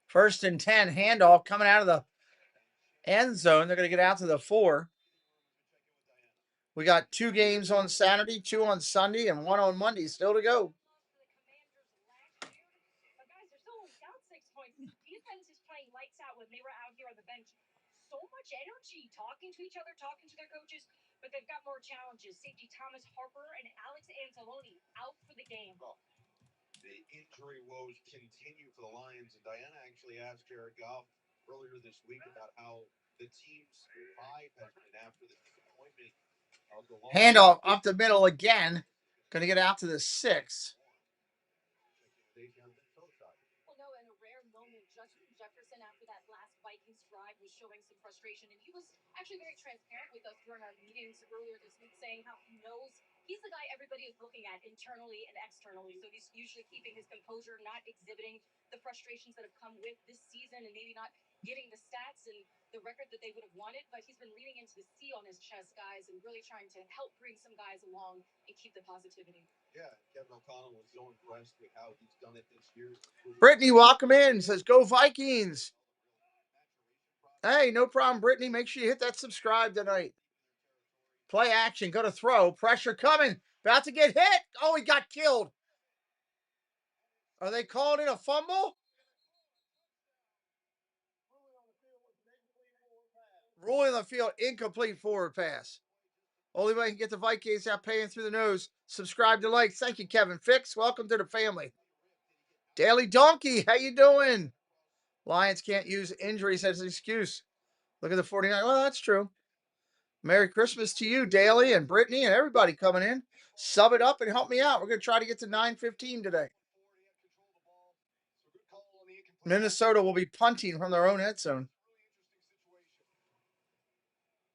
First and 10, handoff coming out of the end zone. They're going to get out to the 4. We got 2 games on Saturday, 2 on Sunday, and 1 on Monday still to go. But guys, they're still only down 6 points. This defense is playing lights out when they were out here on the bench. So much energy, talking to each other, talking to their coaches, but they've got more challenges. Safety Thomas Harper and Alex Anzalone out for the game. The injury woes continue for the Lions, and Diana actually asked Jared Goff earlier this week about how the team's vibe has been after the disappointment of the loss. Handoff up the middle again. Going to get out to the 6. Well, no, in a rare moment, Justin Jefferson, after that last Vikings drive, was showing some frustration, and he was actually very transparent with us during our meetings earlier this week, saying how he knows he's the guy everybody is looking at internally and externally. So he's usually keeping his composure, not exhibiting the frustrations that have come with this season, and maybe not getting the stats and the record that they would have wanted. But he's been leaning into the C on his chest, guys, and really trying to help bring some guys along and keep the positivity. Yeah, Kevin O'Connell was so impressed with how he's done it this year. Brittany, welcome in. Says, go Vikings. Hey, no problem, Brittany. Make sure you hit that subscribe tonight. Play action. Go to throw. Pressure coming. About to get hit. Oh, he got killed. Are they calling it a fumble? Ruling on the field, incomplete forward pass. Only way I can get the Vikings out paying through the nose. Subscribe to likes. Thank you, Kevin Fix. Welcome to the family. Daily Donkey, how you doing? Lions can't use injuries as an excuse. Look at the 49. Well, that's true. Merry Christmas to you, Daly and Brittany and everybody coming in. Sub it up and help me out. We're going to try to get to 9:15 today. Minnesota will be punting from their own end zone.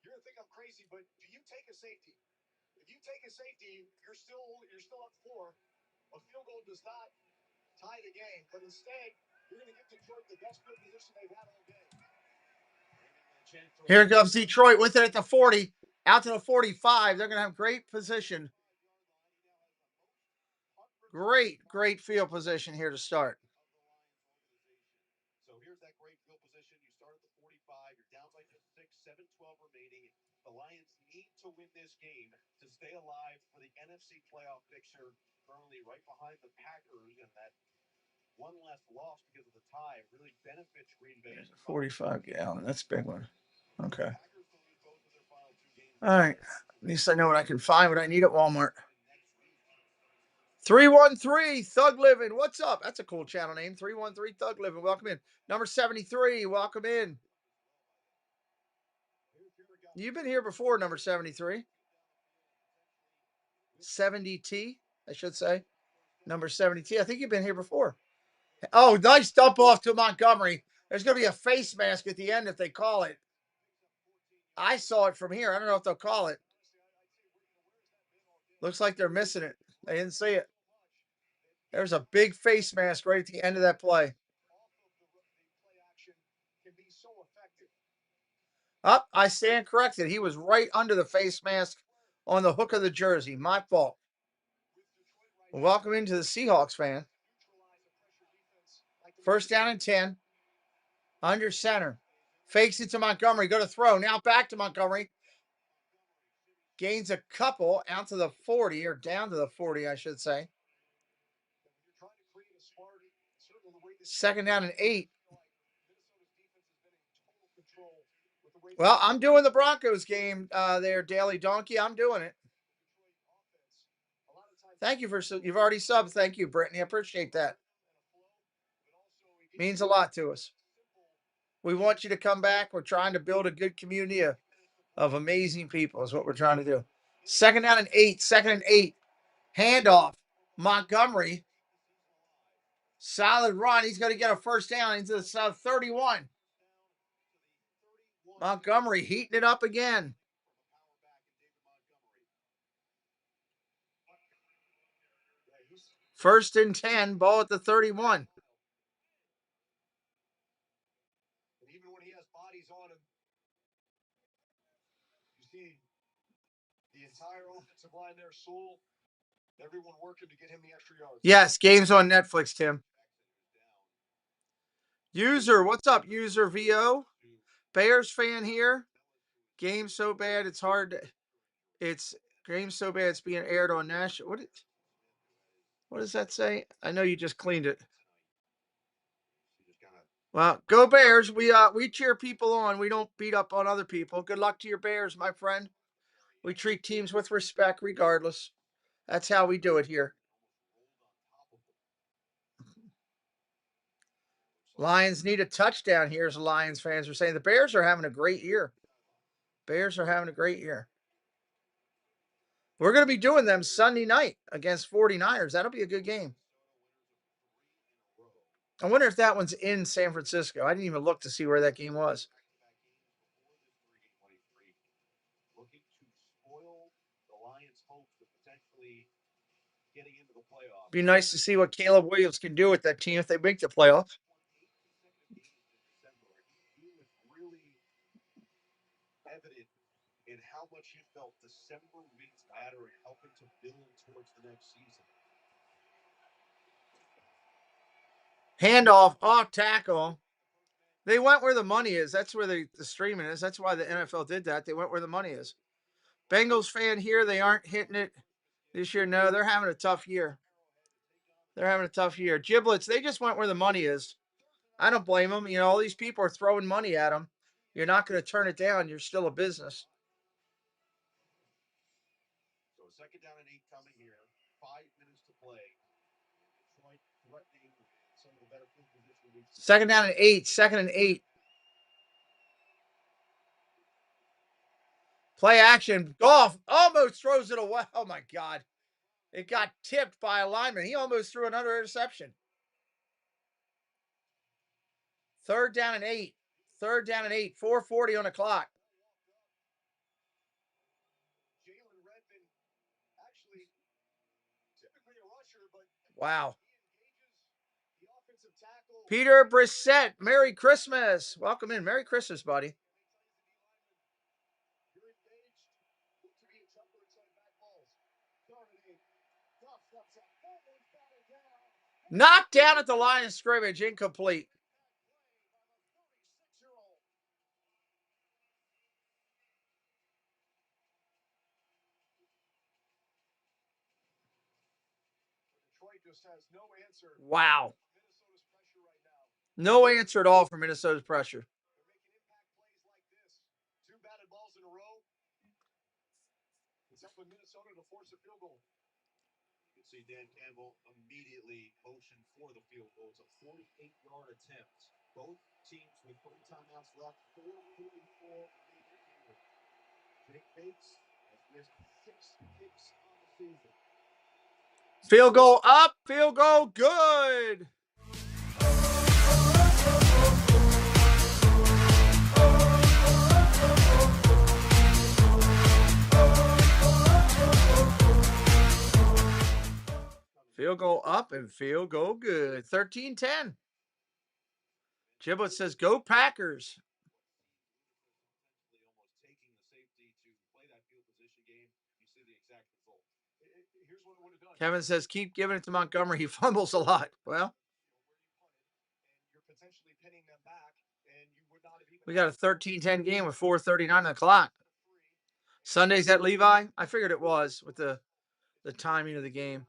You're gonna think I'm crazy, but do you take a safety? If you take a safety, you're still up 4. A field goal does not tie the game, but instead you're gonna give Detroit the best field position they've had all day. Here comes Detroit with it at the 40, out to the 45. They're going to have great position. Great field position here to start. So here's that great field position. You start at the 45. You're down by just 6, 7-12 remaining. The Lions need to win this game to stay alive for the NFC playoff picture. Currently right behind the Packers, and that one less loss because of the tie really benefits Green Bay. 45 gallon. That's a big one. Okay. All right. At least I know what I can find, what I need at Walmart. 313 Thug Living. What's up? That's a cool channel name. 313 Thug Living. Welcome in. Number 73. Welcome in. You've been here before, number 73. 70T, I should say. Number 70T. I think you've been here before. Oh, nice dump off to Montgomery. There's going to be a face mask at the end if they call it. I saw it from here. I don't know if they'll call it. Looks like they're missing it. They didn't see it. There's a big face mask right at the end of that play. Up, I stand corrected. He was right under the face mask on the hook of the jersey. My fault. Welcome into the Seahawks fan. First down and 10. Under center. Fakes it to Montgomery. Go to throw. Now back to Montgomery. Gains a couple out to the 40, or down to the 40, I should say. Second down and 8. Well, I'm doing the Broncos game there, Daily Donkey. I'm doing it. Thank you for, you've already subbed. Thank you, Brittany. I appreciate that. Means a lot to us. We want you to come back. We're trying to build a good community of amazing people is what we're trying to do. Second down and 8. Second and 8. Handoff. Montgomery. Solid run. He's going to get a first down into the 31. Montgomery heating it up again. First and 10. Ball at the 31. Even when he has bodies on him, you see the entire offensive line there, Sewell, everyone working to get him the extra yards. Yes, game's on Netflix, Tim. User, what's up, User VO? Bears fan here. Game so bad it's hard to... It's game so bad it's being aired on national. What does that say? I know you just cleaned it. Well, go Bears. We cheer people on. We don't beat up on other people. Good luck to your Bears, my friend. We treat teams with respect regardless. That's how we do it here. Lions need a touchdown here, as the Lions fans are saying. The Bears are having a great year. Bears are having a great year. We're going to be doing them Sunday night against 49ers. That'll be a good game. I wonder if that one's in San Francisco. I didn't even look to see where that game was. Looking to spoil the Lions' hopes of potentially getting into the playoffs. Be nice to see what Caleb Williams can do with that team if they make the playoffs. He was really evident in how much he felt December weeks matter in helping to build towards the next season. Handoff, off tackle. They went where the money is. That's where the streaming is. That's why the NFL did that. They went where the money is. Bengals fan here, they aren't hitting it this year. No, they're having a tough year. They're having a tough year. Giblets, they just went where the money is. I don't blame them. You know, all these people are throwing money at them. You're not going to turn it down. You're still a business. So 2nd down and 8 coming here. 5 minutes to play. Detroit threatening some of the better field position. 2nd down and 8. 2nd and 8. Play action. Goff almost throws it away. Oh, my God. It got tipped by a lineman. He almost threw another interception. 3rd down and 8. 3rd down and 8. 4:40 on the clock. Wow. Peter Brissett, Merry Christmas. Welcome in. Merry Christmas, buddy. Knocked down at the line of scrimmage, incomplete. Wow. No answer at all for Minnesota's pressure. Two batted balls in a row. It's helping Minnesota to force a field goal. You can see Dan Campbell immediately motion for the field goal. It's a 48-yard attempt. Both teams with 3 timeouts left. 4:44. Jake Bates has missed 6 kicks on the season. Field goal up, field goal good. Field goal up and field goal good. 13-10. Giblet says, go Packers. Kevin says, keep giving it to Montgomery. He fumbles a lot. Well, we got a 13-10 game with 4:39 on the clock. Sunday's at Levi? I figured it was with the timing of the game.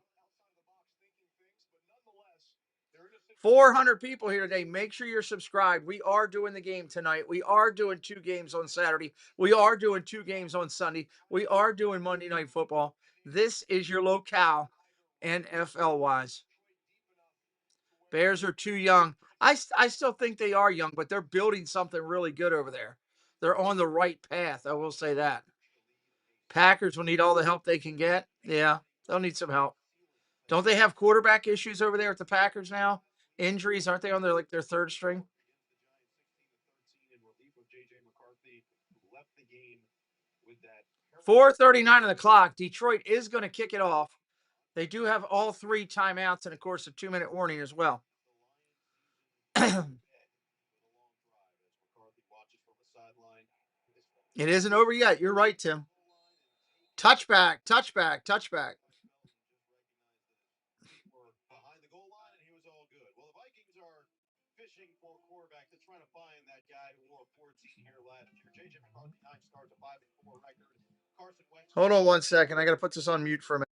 400 people here today. Make sure you're subscribed. We are doing the game tonight. We are doing 2 games on Saturday. We are doing 2 games on Sunday. We are doing Monday Night Football. This is your locale, NFL-wise. Bears are too young. I still think they are young, but they're building something really good over there. They're on the right path. I will say that. Packers will need all the help they can get. Yeah, they'll need some help. Don't they have quarterback issues over there at the Packers now? Injuries, aren't they on their 3rd string? 4:39 on the clock. Detroit is going to kick it off. They do have all 3 timeouts and, of course, a 2-minute warning as well. It isn't over yet. You're right, Tim. Touchback. Behind the goal line, and he was all good. Well, the Vikings are fishing for a quarterback. They're trying to find that guy who wore 14 here last year. J.J. McCarthy, 9 starts, a 5-4 record. Hold on 1 second. I got to put this on mute for a minute.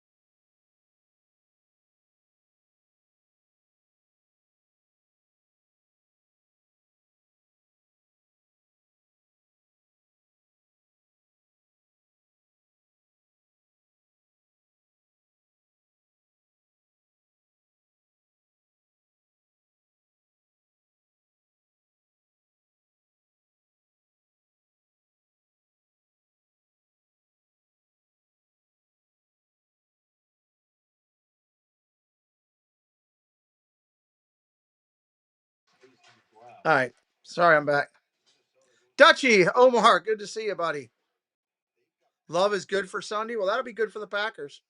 All right. Sorry, I'm back. Dutchy, Omar, good to see you, buddy. Love is good for Sunday. Well, that'll be good for the Packers.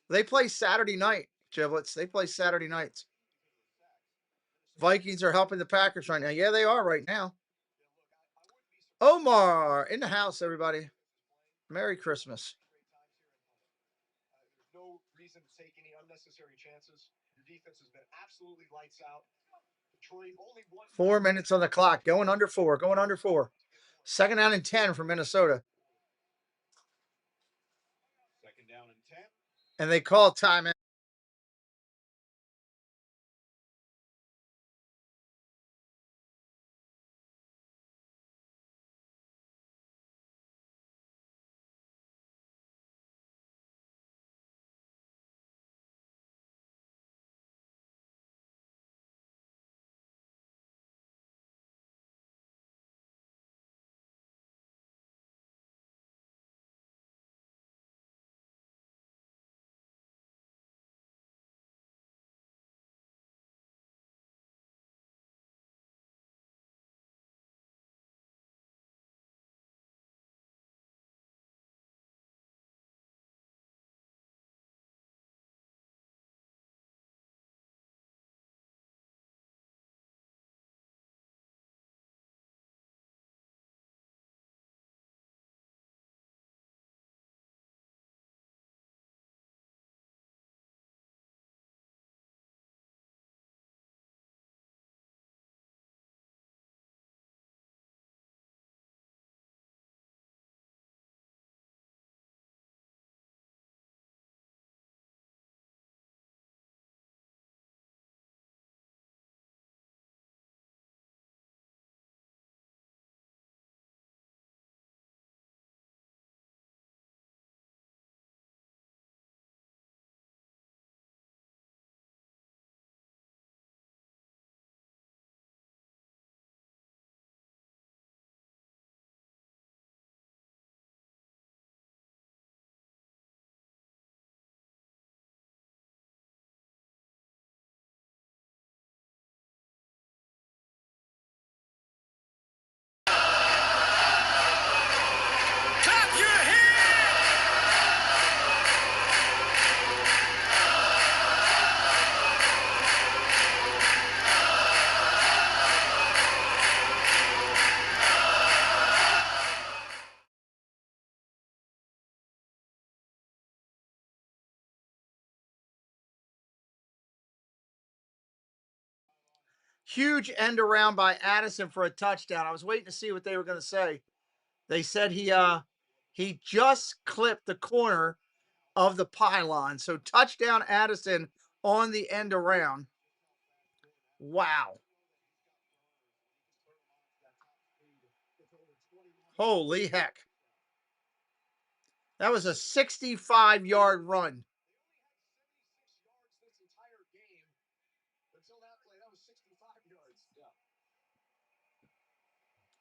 They play Saturday night, Giblets. They play Saturday nights. Vikings are helping the Packers right now. Yeah, they are right now. Omar in the house, everybody. Merry Christmas. There's no reason to take any unnecessary chances. Your defense has been absolutely lights out. Detroit only one. 4 minutes on the clock. Going under 4. Going under 4. Second down and 10 for Minnesota. Second down and 10. And they call timeout. Clap your hands! Huge end around by Addison for a touchdown. I was waiting to see what they were going to say. They said he just clipped the corner of the pylon. So touchdown Addison on the end around. Wow. Holy heck. That was a 65-yard run.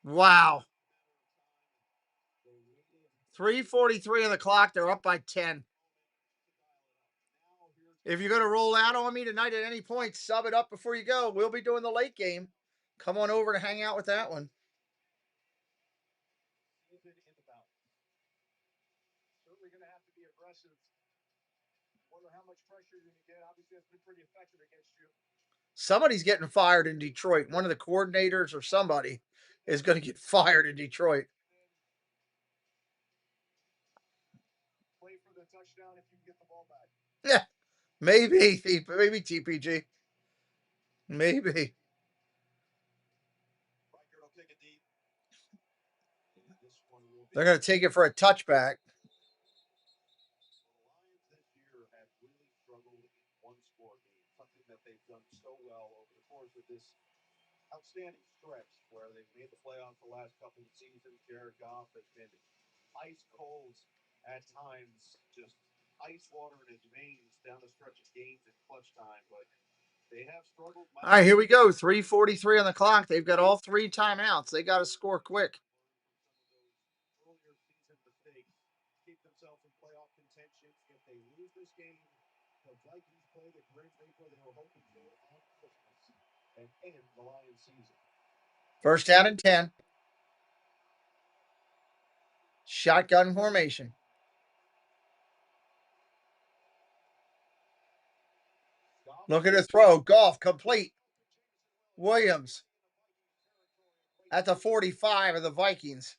Wow. 3:43 on the clock. They're up by 10. If you're going to roll out on me tonight at any point, sub it up before you go. We'll be doing the late game. Come on over to hang out with that one. Certainly going to have to be aggressive. Wonder how much pressure you're going to get. Obviously, that's been pretty effective against you. Somebody's getting fired in Detroit. One of the coordinators or somebody is going to get fired in Detroit. Play for the touchdown if you can get the ball back. Yeah, maybe TPG. Maybe. They're going to take it for a touchback. outstanding stretch where they've made the playoffs the last couple of seasons. Jared Goff has been ice cold at times, just ice water in his veins down the stretch of games in clutch time, but they have struggled. All right, here we go. 3:43 on the clock. They've got all 3 timeouts. They got to score quick. Earlier season mistakes keep themselves in playoff contention. If they lose this game, the Vikings play the Grim Reaper they were hoping for on Christmas and end the Lions season. First down and 10. Shotgun formation. Look at the throw. Goff complete. Williams at the 45 of the Vikings.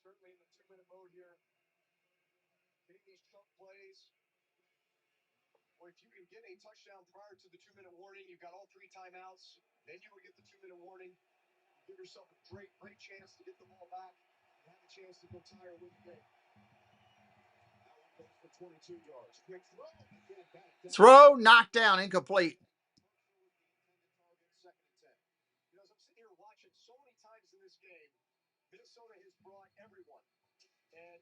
Certainly in the 2-minute mode here. Hitting these chunk plays. Well, if you can get a touchdown prior to the 2-minute warning, you've got all 3 timeouts. Then you would get the 2-minute warning. You give yourself a great chance to get the ball back and have a chance to go tie or win the game. That one goes for 22 yards. Quick throw. Throw, knockdown, incomplete. Second and 10. You know, as I'm sitting here watching so many times in this game, Minnesota has brought everyone. And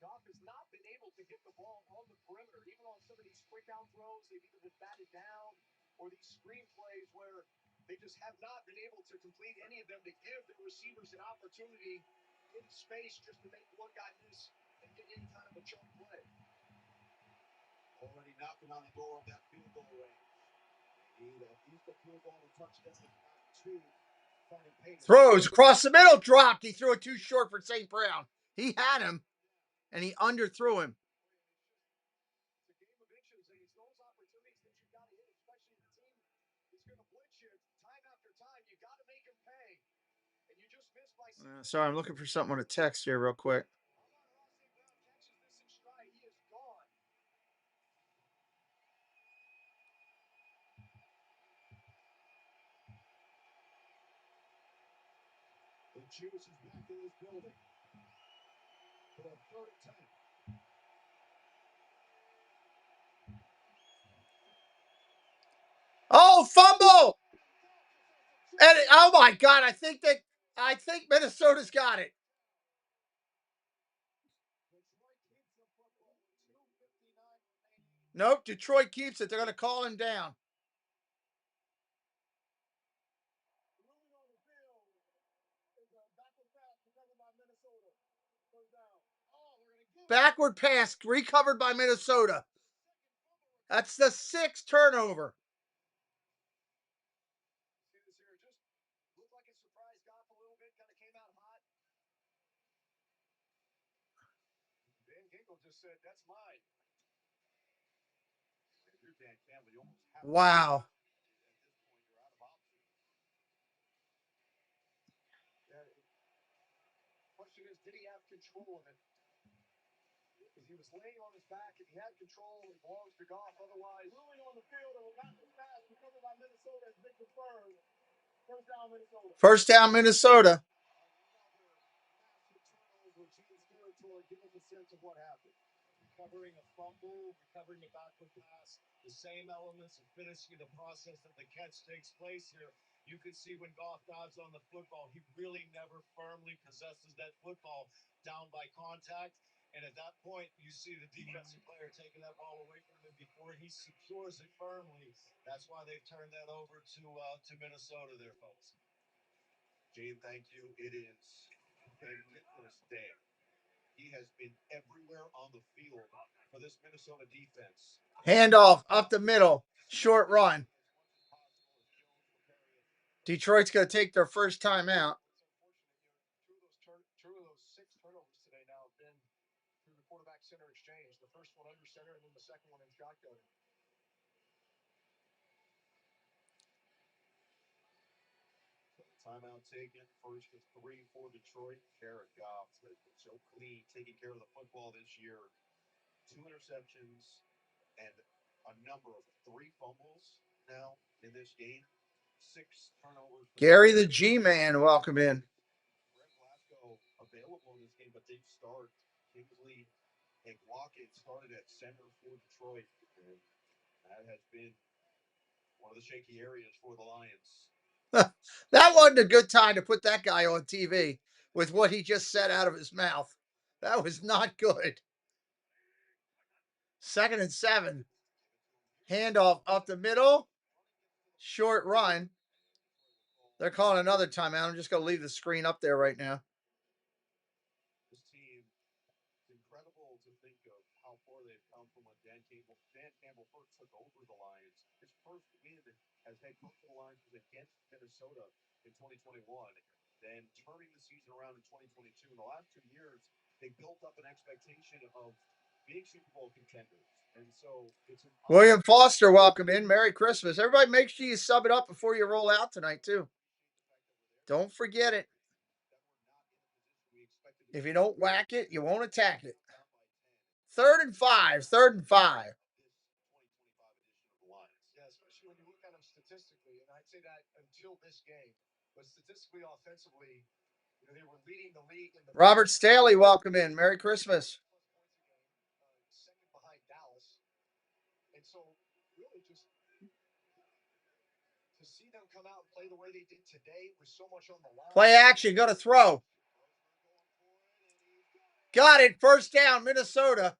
Goff has not been able to get the ball on the perimeter. Even on some of these quick out throws, they've either been batted down or these screen plays where they just have not been able to complete any of them to give the receivers an opportunity in space just to make one guy miss and get any kind of a chunk play. Already knocking on the door of that field goal range. They need at least a field goal and a touchdown, if not 2. Throws across the middle, dropped. He threw it too short for St. Brown. He had him, and he underthrew him. It's a game of inches, and it's those opportunities that you got to hit, especially the team is going to blitz you time after time. You got to make them pay, and you just missed by. Sorry, I'm looking for something on a text here real quick. Catches this in stride. He is gone. The Juice is back in this building for a 3rd and 10. Oh, fumble! And oh my God, I think Minnesota's got it. Nope, Detroit keeps it. They're going to call him down. Backward pass recovered by Minnesota. That's the 6th turnover. See this here, just looked like it surprised Goff a little bit, kind of came out hot. Dan Ginkel just said, "That's mine." If you're Dan Campbell, you almost have Wow. at this point, you're out of options. Question is, did he have control of it? Because he was laying on his back. If he had control, it belongs to Goff. Otherwise, ruling on the field, and got the pass recovered by Minnesota has been confirmed. First down, Minnesota. First down, Minnesota. Massive turnover, change territory. Give us a sense of what happened. Recovering a fumble, recovering a backward pass, the same elements of finishing the process that the catch takes place here. You can see when Goff dives on the football, he really never firmly possesses that football down by contact. And at that point, you see the defensive player taking that ball away from him before he secures it firmly. That's why they've turned that over to Minnesota there, folks. Gene, thank you. It is MINvsDET Day. He has been everywhere on the field for this Minnesota defense. Handoff up the middle. Short run. Detroit's going to take their first time out. Two of those 6 turnovers today now have been through the quarterback center exchange. The first one under center, and then the second one in shotgun. Timeout taken. First of 3 for Detroit. Jared Goff has been so clean, taking care of the football this year. 2 interceptions and a number of 3 fumbles now in this game. 6 turnovers. Gary the G-Man, welcome in. Brett Glasgow available in this game, but didn't start. Kingsley and Watkins started at center for Detroit. And that has been One of the shaky areas for the Lions. That wasn't a good time to put that guy on TV with what he just said out of his mouth. That was not good. 2nd and 7. Handoff up the middle. Short run. They're calling another timeout. I'm just going to leave the screen up there right now. This team, it's incredible to think of how far they've come from when Dan Campbell first took over the Lions. His first win as head coach of the Lions was against Minnesota in 2021. Then turning the season around in 2022. In the last 2 years, they built up an expectation of being Super Bowl contenders. And so it's William Foster, welcome in. Merry Christmas. Everybody make sure you sub it up before you roll out tonight, too. Don't forget it. If you don't whack it, you won't attack it. 3rd and 5. 3rd and 5. Yeah, especially when you look at them statistically, and I'd say that until this game, but statistically, offensively, they were leading the league in the Robert Staley, welcome in. Merry Christmas. second behind Dallas. And so, really, just to see them come out and play the way they did today with so much on the line. Play action. Going to throw. Got it. 1st down, Minnesota.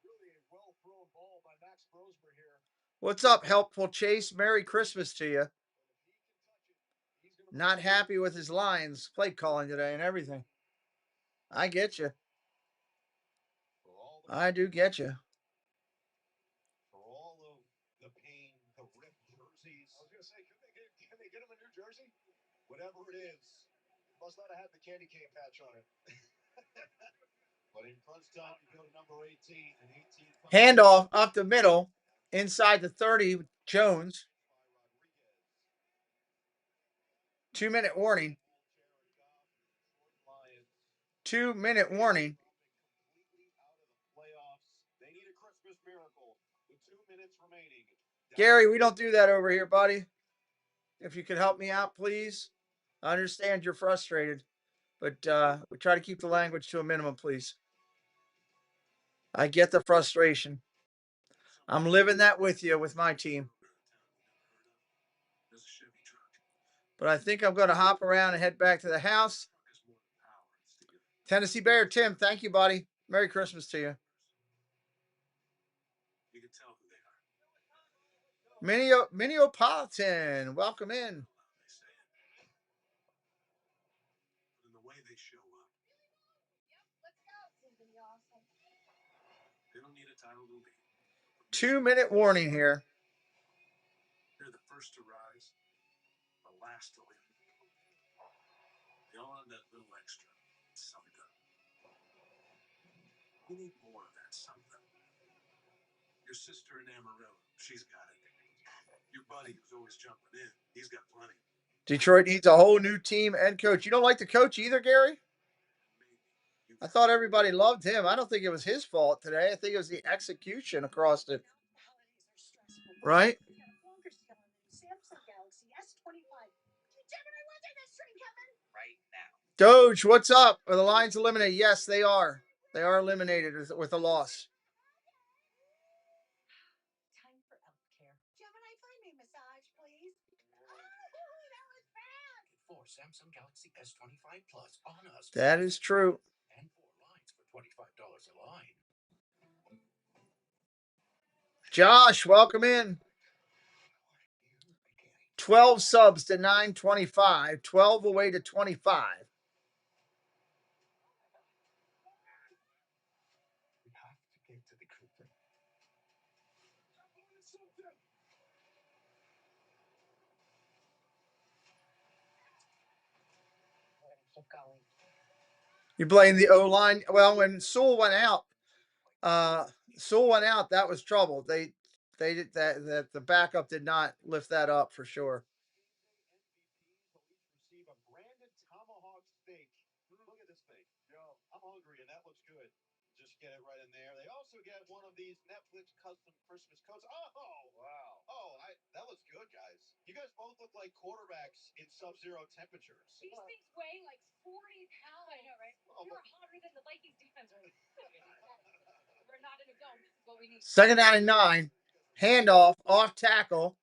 Really a well-thrown ball by Max Brosmer here. What's up, Helpful Chase? Merry Christmas to you. Not happy with his Lions play calling today and everything. I get you. I do get you. For all of the pain, the ripped jerseys. I was going to say, can they get him a new jersey? Whatever it is. Must not have had the candy cane patch on it. But in crunch time, you go to number 18. And 18 Handoff up the middle. Inside the 30, Jones. 2-minute warning. 2-minute warning. They need a Christmas miracle with 2 minutes remaining. Gary, we don't do that over here, buddy. If you could help me out, please. I understand you're frustrated, but we try to keep the language to a minimum, please. I get the frustration. I'm living that with you with my team. But I think I'm going to hop around and head back to the house. Tennessee Bear, Tim, thank you, buddy. Merry Christmas to you. Minneapolitan, welcome in. The way they show up. They don't need a title to lead. 2-minute warning here. They're the first to rise, the last to leave. They all have that little extra something. You need more of that something. Your sister in Amarillo, she's got it. Your buddy who's always jumping in, he's got plenty. Detroit needs a whole new team and coach. You don't like the coach either, Gary? I thought everybody loved him. I don't think it was his fault today. I think it was the execution across it. Right? Doge, what's up? Are the Lions eliminated? Yes, they are. They are eliminated with a loss. Time for elf care. Gemini, find me a massage, please. Oh, that was bad. Get 4 Samsung Galaxy S25 Plus on us. That is true. And 4 lines for $25 a line. Josh, welcome in. 12 subs to 925. 12 away to 25. We have to get to the Cooper. Keep going. You blame the O-line. Well, when Sewell went out, that was trouble. They did that the backup did not lift that up for sure. Receive a branded tomahawk steak. Look at this thing. Yo, I'm hungry, and that looks good. Just get it right in there. They also get one of these Netflix custom Christmas coats. Oh, wow. Oh, that looks good, guys. You guys both look like quarterbacks in sub-zero temperatures. These things weigh like 40 pounds. I know, right? You're hotter than the Vikings defense right now. We're not in a dome. This is what we need. Second down and 9. Handoff, off tackle.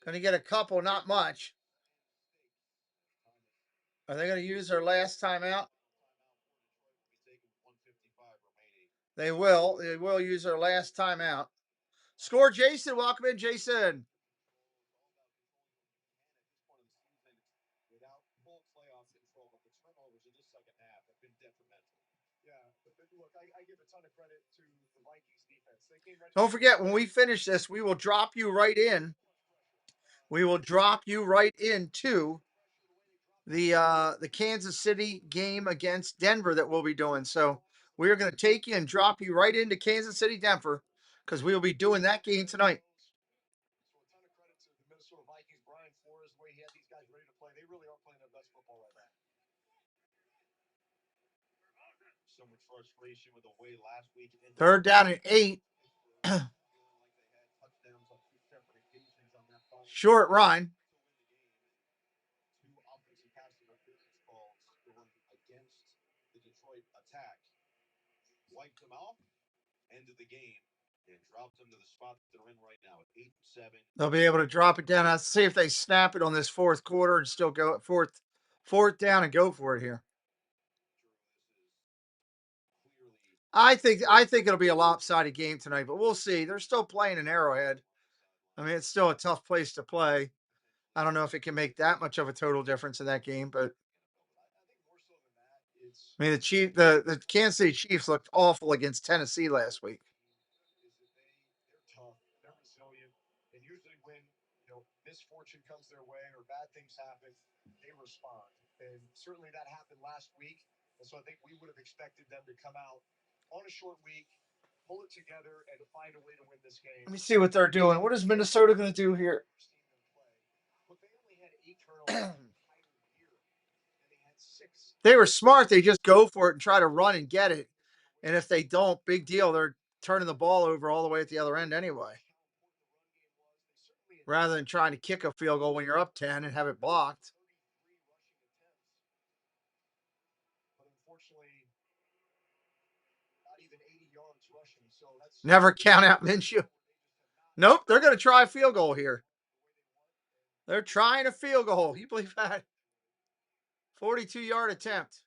Going to get a couple, not much. Are they going to use their last timeout? They will. They will use their last timeout. Score, Jason. Welcome in, Jason. Without full playoff control, the turnovers in this second half have been detrimental. Yeah, but look, I give a ton of credit to the Vikings defense. They came right. Don't forget, when we finish this, we will drop you right in. We will drop you right into the Kansas City game against Denver that we'll be doing. So we're going to take you and drop you right into Kansas City, Denver, because we will be doing that game tonight. So a ton of credit to the Minnesota Vikings, Brian Flores, the way he had these guys ready to play. They really are playing their best football right now. So much frustration with the way last week. Third down and 8. Short run. Two offensive pass interference calls going against the Detroit attack. Wiped them out, ended the game, and dropped them to the spot that they're in right now at 8-7. They'll be able to drop it down. Let's see if they snap it on this fourth quarter and still go fourth down and go for it here. I think it'll be a lopsided game tonight, but we'll see. They're still playing in Arrowhead. I mean, it's still a tough place to play. I don't know if it can make that much of a total difference in that game, but I mean, the Kansas City Chiefs looked awful against Tennessee last week. They're tough. They're resilient. And usually when, misfortune comes their way or bad things happen, they respond. And certainly that happened last week. And so I think we would have expected them to come out on a short week, pull it together, and find a way to win this game. Let me see what they're doing. What is Minnesota going to do here? But they only had 8 turnovers the entire year, and they had 6. They were smart. They just go for it and try to run and get it. And if they don't, big deal. They're turning the ball over all the way at the other end anyway. Rather than trying to kick a field goal when you're up 10 and have it blocked. But unfortunately, not even 80 yards rushing. So that's Never count out Minshew. Nope, they're going to try a field goal here. They're trying a field goal. You believe that? 42-yard attempt.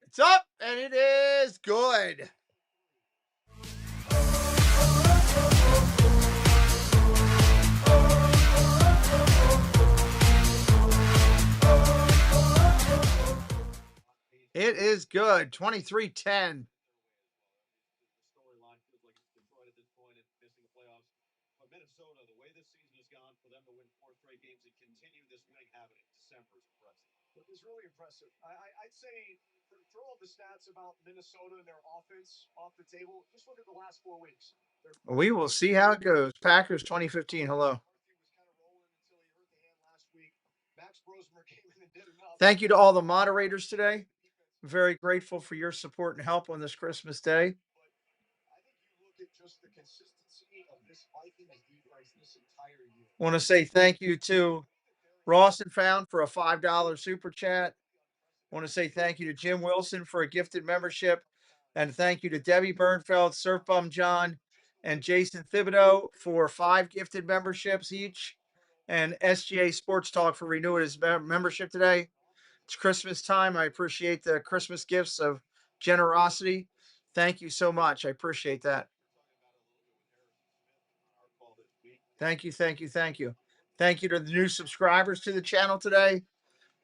It's up, and it is good. It is good. 23-10. Storyline feels like it's Detroit at this point and missing the playoffs. But Minnesota, the way this season has gone, for them to win 4 straight games and continue this winning habit in December is impressive. Look, it's really impressive. I'd say throw all the stats about Minnesota and their offense off the table. Just look at the last 4 weeks. We will see how it goes. Packers 2015. Hello. Thank you to all the moderators today. Very grateful for your support and help on this Christmas day. I think you look at just the consistency of this Vikings defense this entire year. I want to say thank you to Ross and Found for a $5 super chat. I want to say thank you to Jim Wilson for a gifted membership. And thank you to Debbie Bernfeld, Surf Bum John, and Jason Thibodeau for 5 gifted memberships each. And SGA Sports Talk for renewing his membership today. It's Christmas time. I appreciate the Christmas gifts of generosity. Thank you so much. I appreciate that. Thank you, thank you, thank you. Thank you to the new subscribers to the channel today.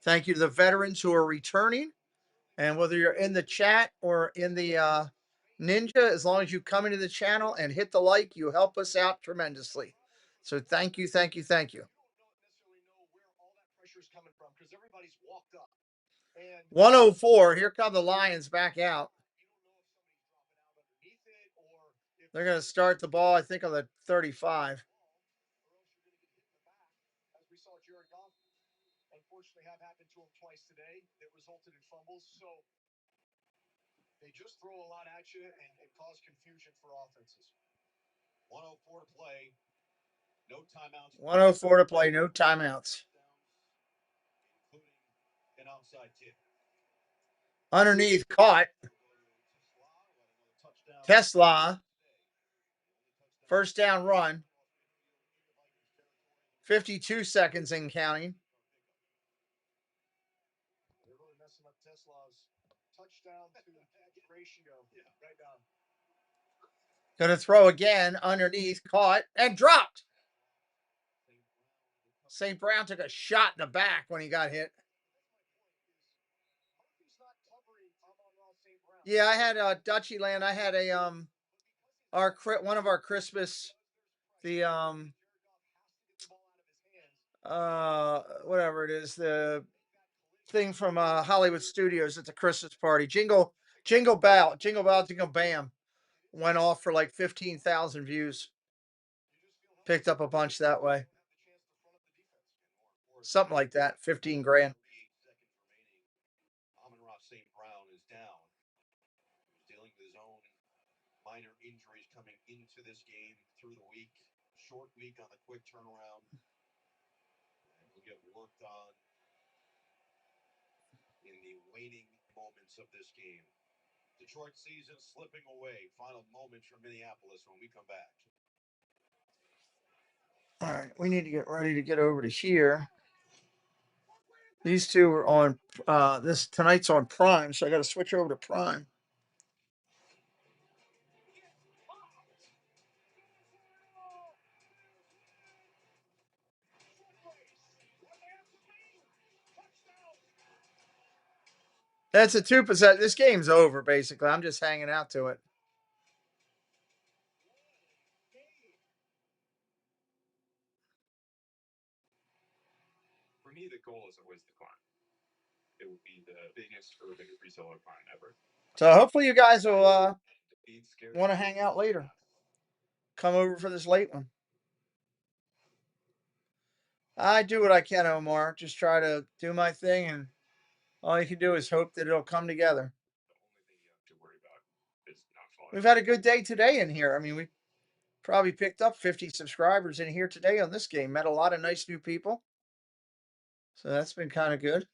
Thank you to the veterans who are returning. And whether you're in the chat or in the Ninja, as long as you come into the channel and hit the like, you help us out tremendously. So thank you, thank you, thank you. 104. Here come the Lions back out. They're going to start the ball, I think, on the 35. As we saw Jared Goff, unfortunately, have happened to him twice today that resulted in fumbles. So they they just throw a lot at you and cause confusion for offenses. 104 to play. No timeouts. 104 to play, no timeouts. Including an outside kick. Underneath, caught. Tesla. First down run. 52 seconds and counting. They're really messing up Tesla's touchdown to catch ratio right now. Going to throw again underneath, caught, and dropped. St. Brown took a shot in the back when he got hit. Yeah, I had Dutchy Land. I had a one of our Christmas, the whatever it is, the thing from Hollywood Studios at the Christmas party. Jingle Bell, Jingle Bell, Jingle Bam went off for like 15,000 views. Picked up a bunch that way. Something like that, 15 grand. Amon-Ra St. Brown is down. He's dealing with his own minor injuries coming into this game through the week. Short week on the quick turnaround. And he'll get worked on in the waning moments of this game. Detroit season slipping away. Final moments from Minneapolis when we come back. All right, we need to get ready to get over to here. These two are on this tonight's on Prime, so I got to switch over to Prime. That's a 2%. This game's over, basically. I'm just hanging out to it. For me, the goal is always the climb. It would be the biggest urban reseller climb ever. So hopefully you guys will want to hang out later. Come over for this late one. I do what I can, Omar. Just try to do my thing, and all you can do is hope that it'll come together. The only thing you have to worry about is not falling. We've had a good day today in here. I mean, we probably picked up 50 subscribers in here today on this game. Met a lot of nice new people. So that's been kind of good.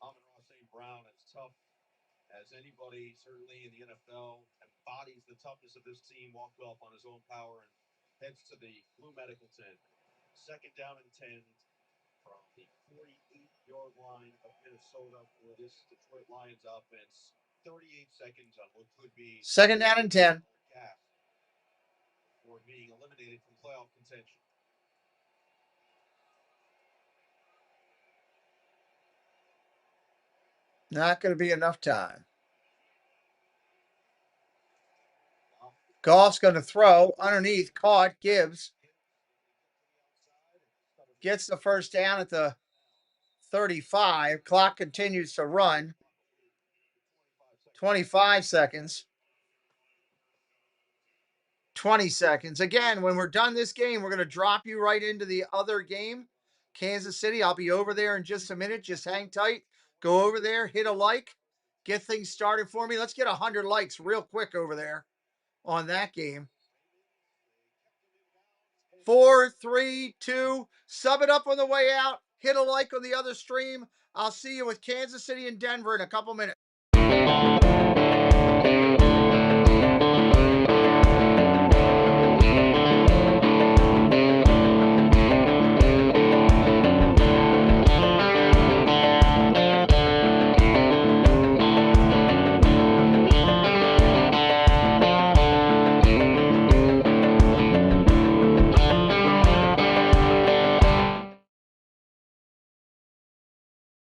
Amon-Ra St. Brown, as tough as anybody, certainly in the NFL, embodies the toughness of this team, walked off on his own power and heads to the blue medical tent. Second down and 10 from the 48-yard line of Minnesota for this Detroit Lions offense. 38 seconds on what could be second down and 10. For being eliminated from playoff contention. Not going to be enough time. Goff's going to throw underneath, caught, Gibbs. Gets the first down at the 35. Clock continues to run. 25 seconds. 20 seconds. Again, when we're done this game, we're going to drop you right into the other game, Kansas City. I'll be over there in just a minute. Just hang tight. Go over there, hit a like, get things started for me. Let's get 100 likes real quick over there on that game. 4, 3, 2. Sub it up on the way out. Hit a like on the other stream. I'll see you with Kansas City and Denver in a couple minutes.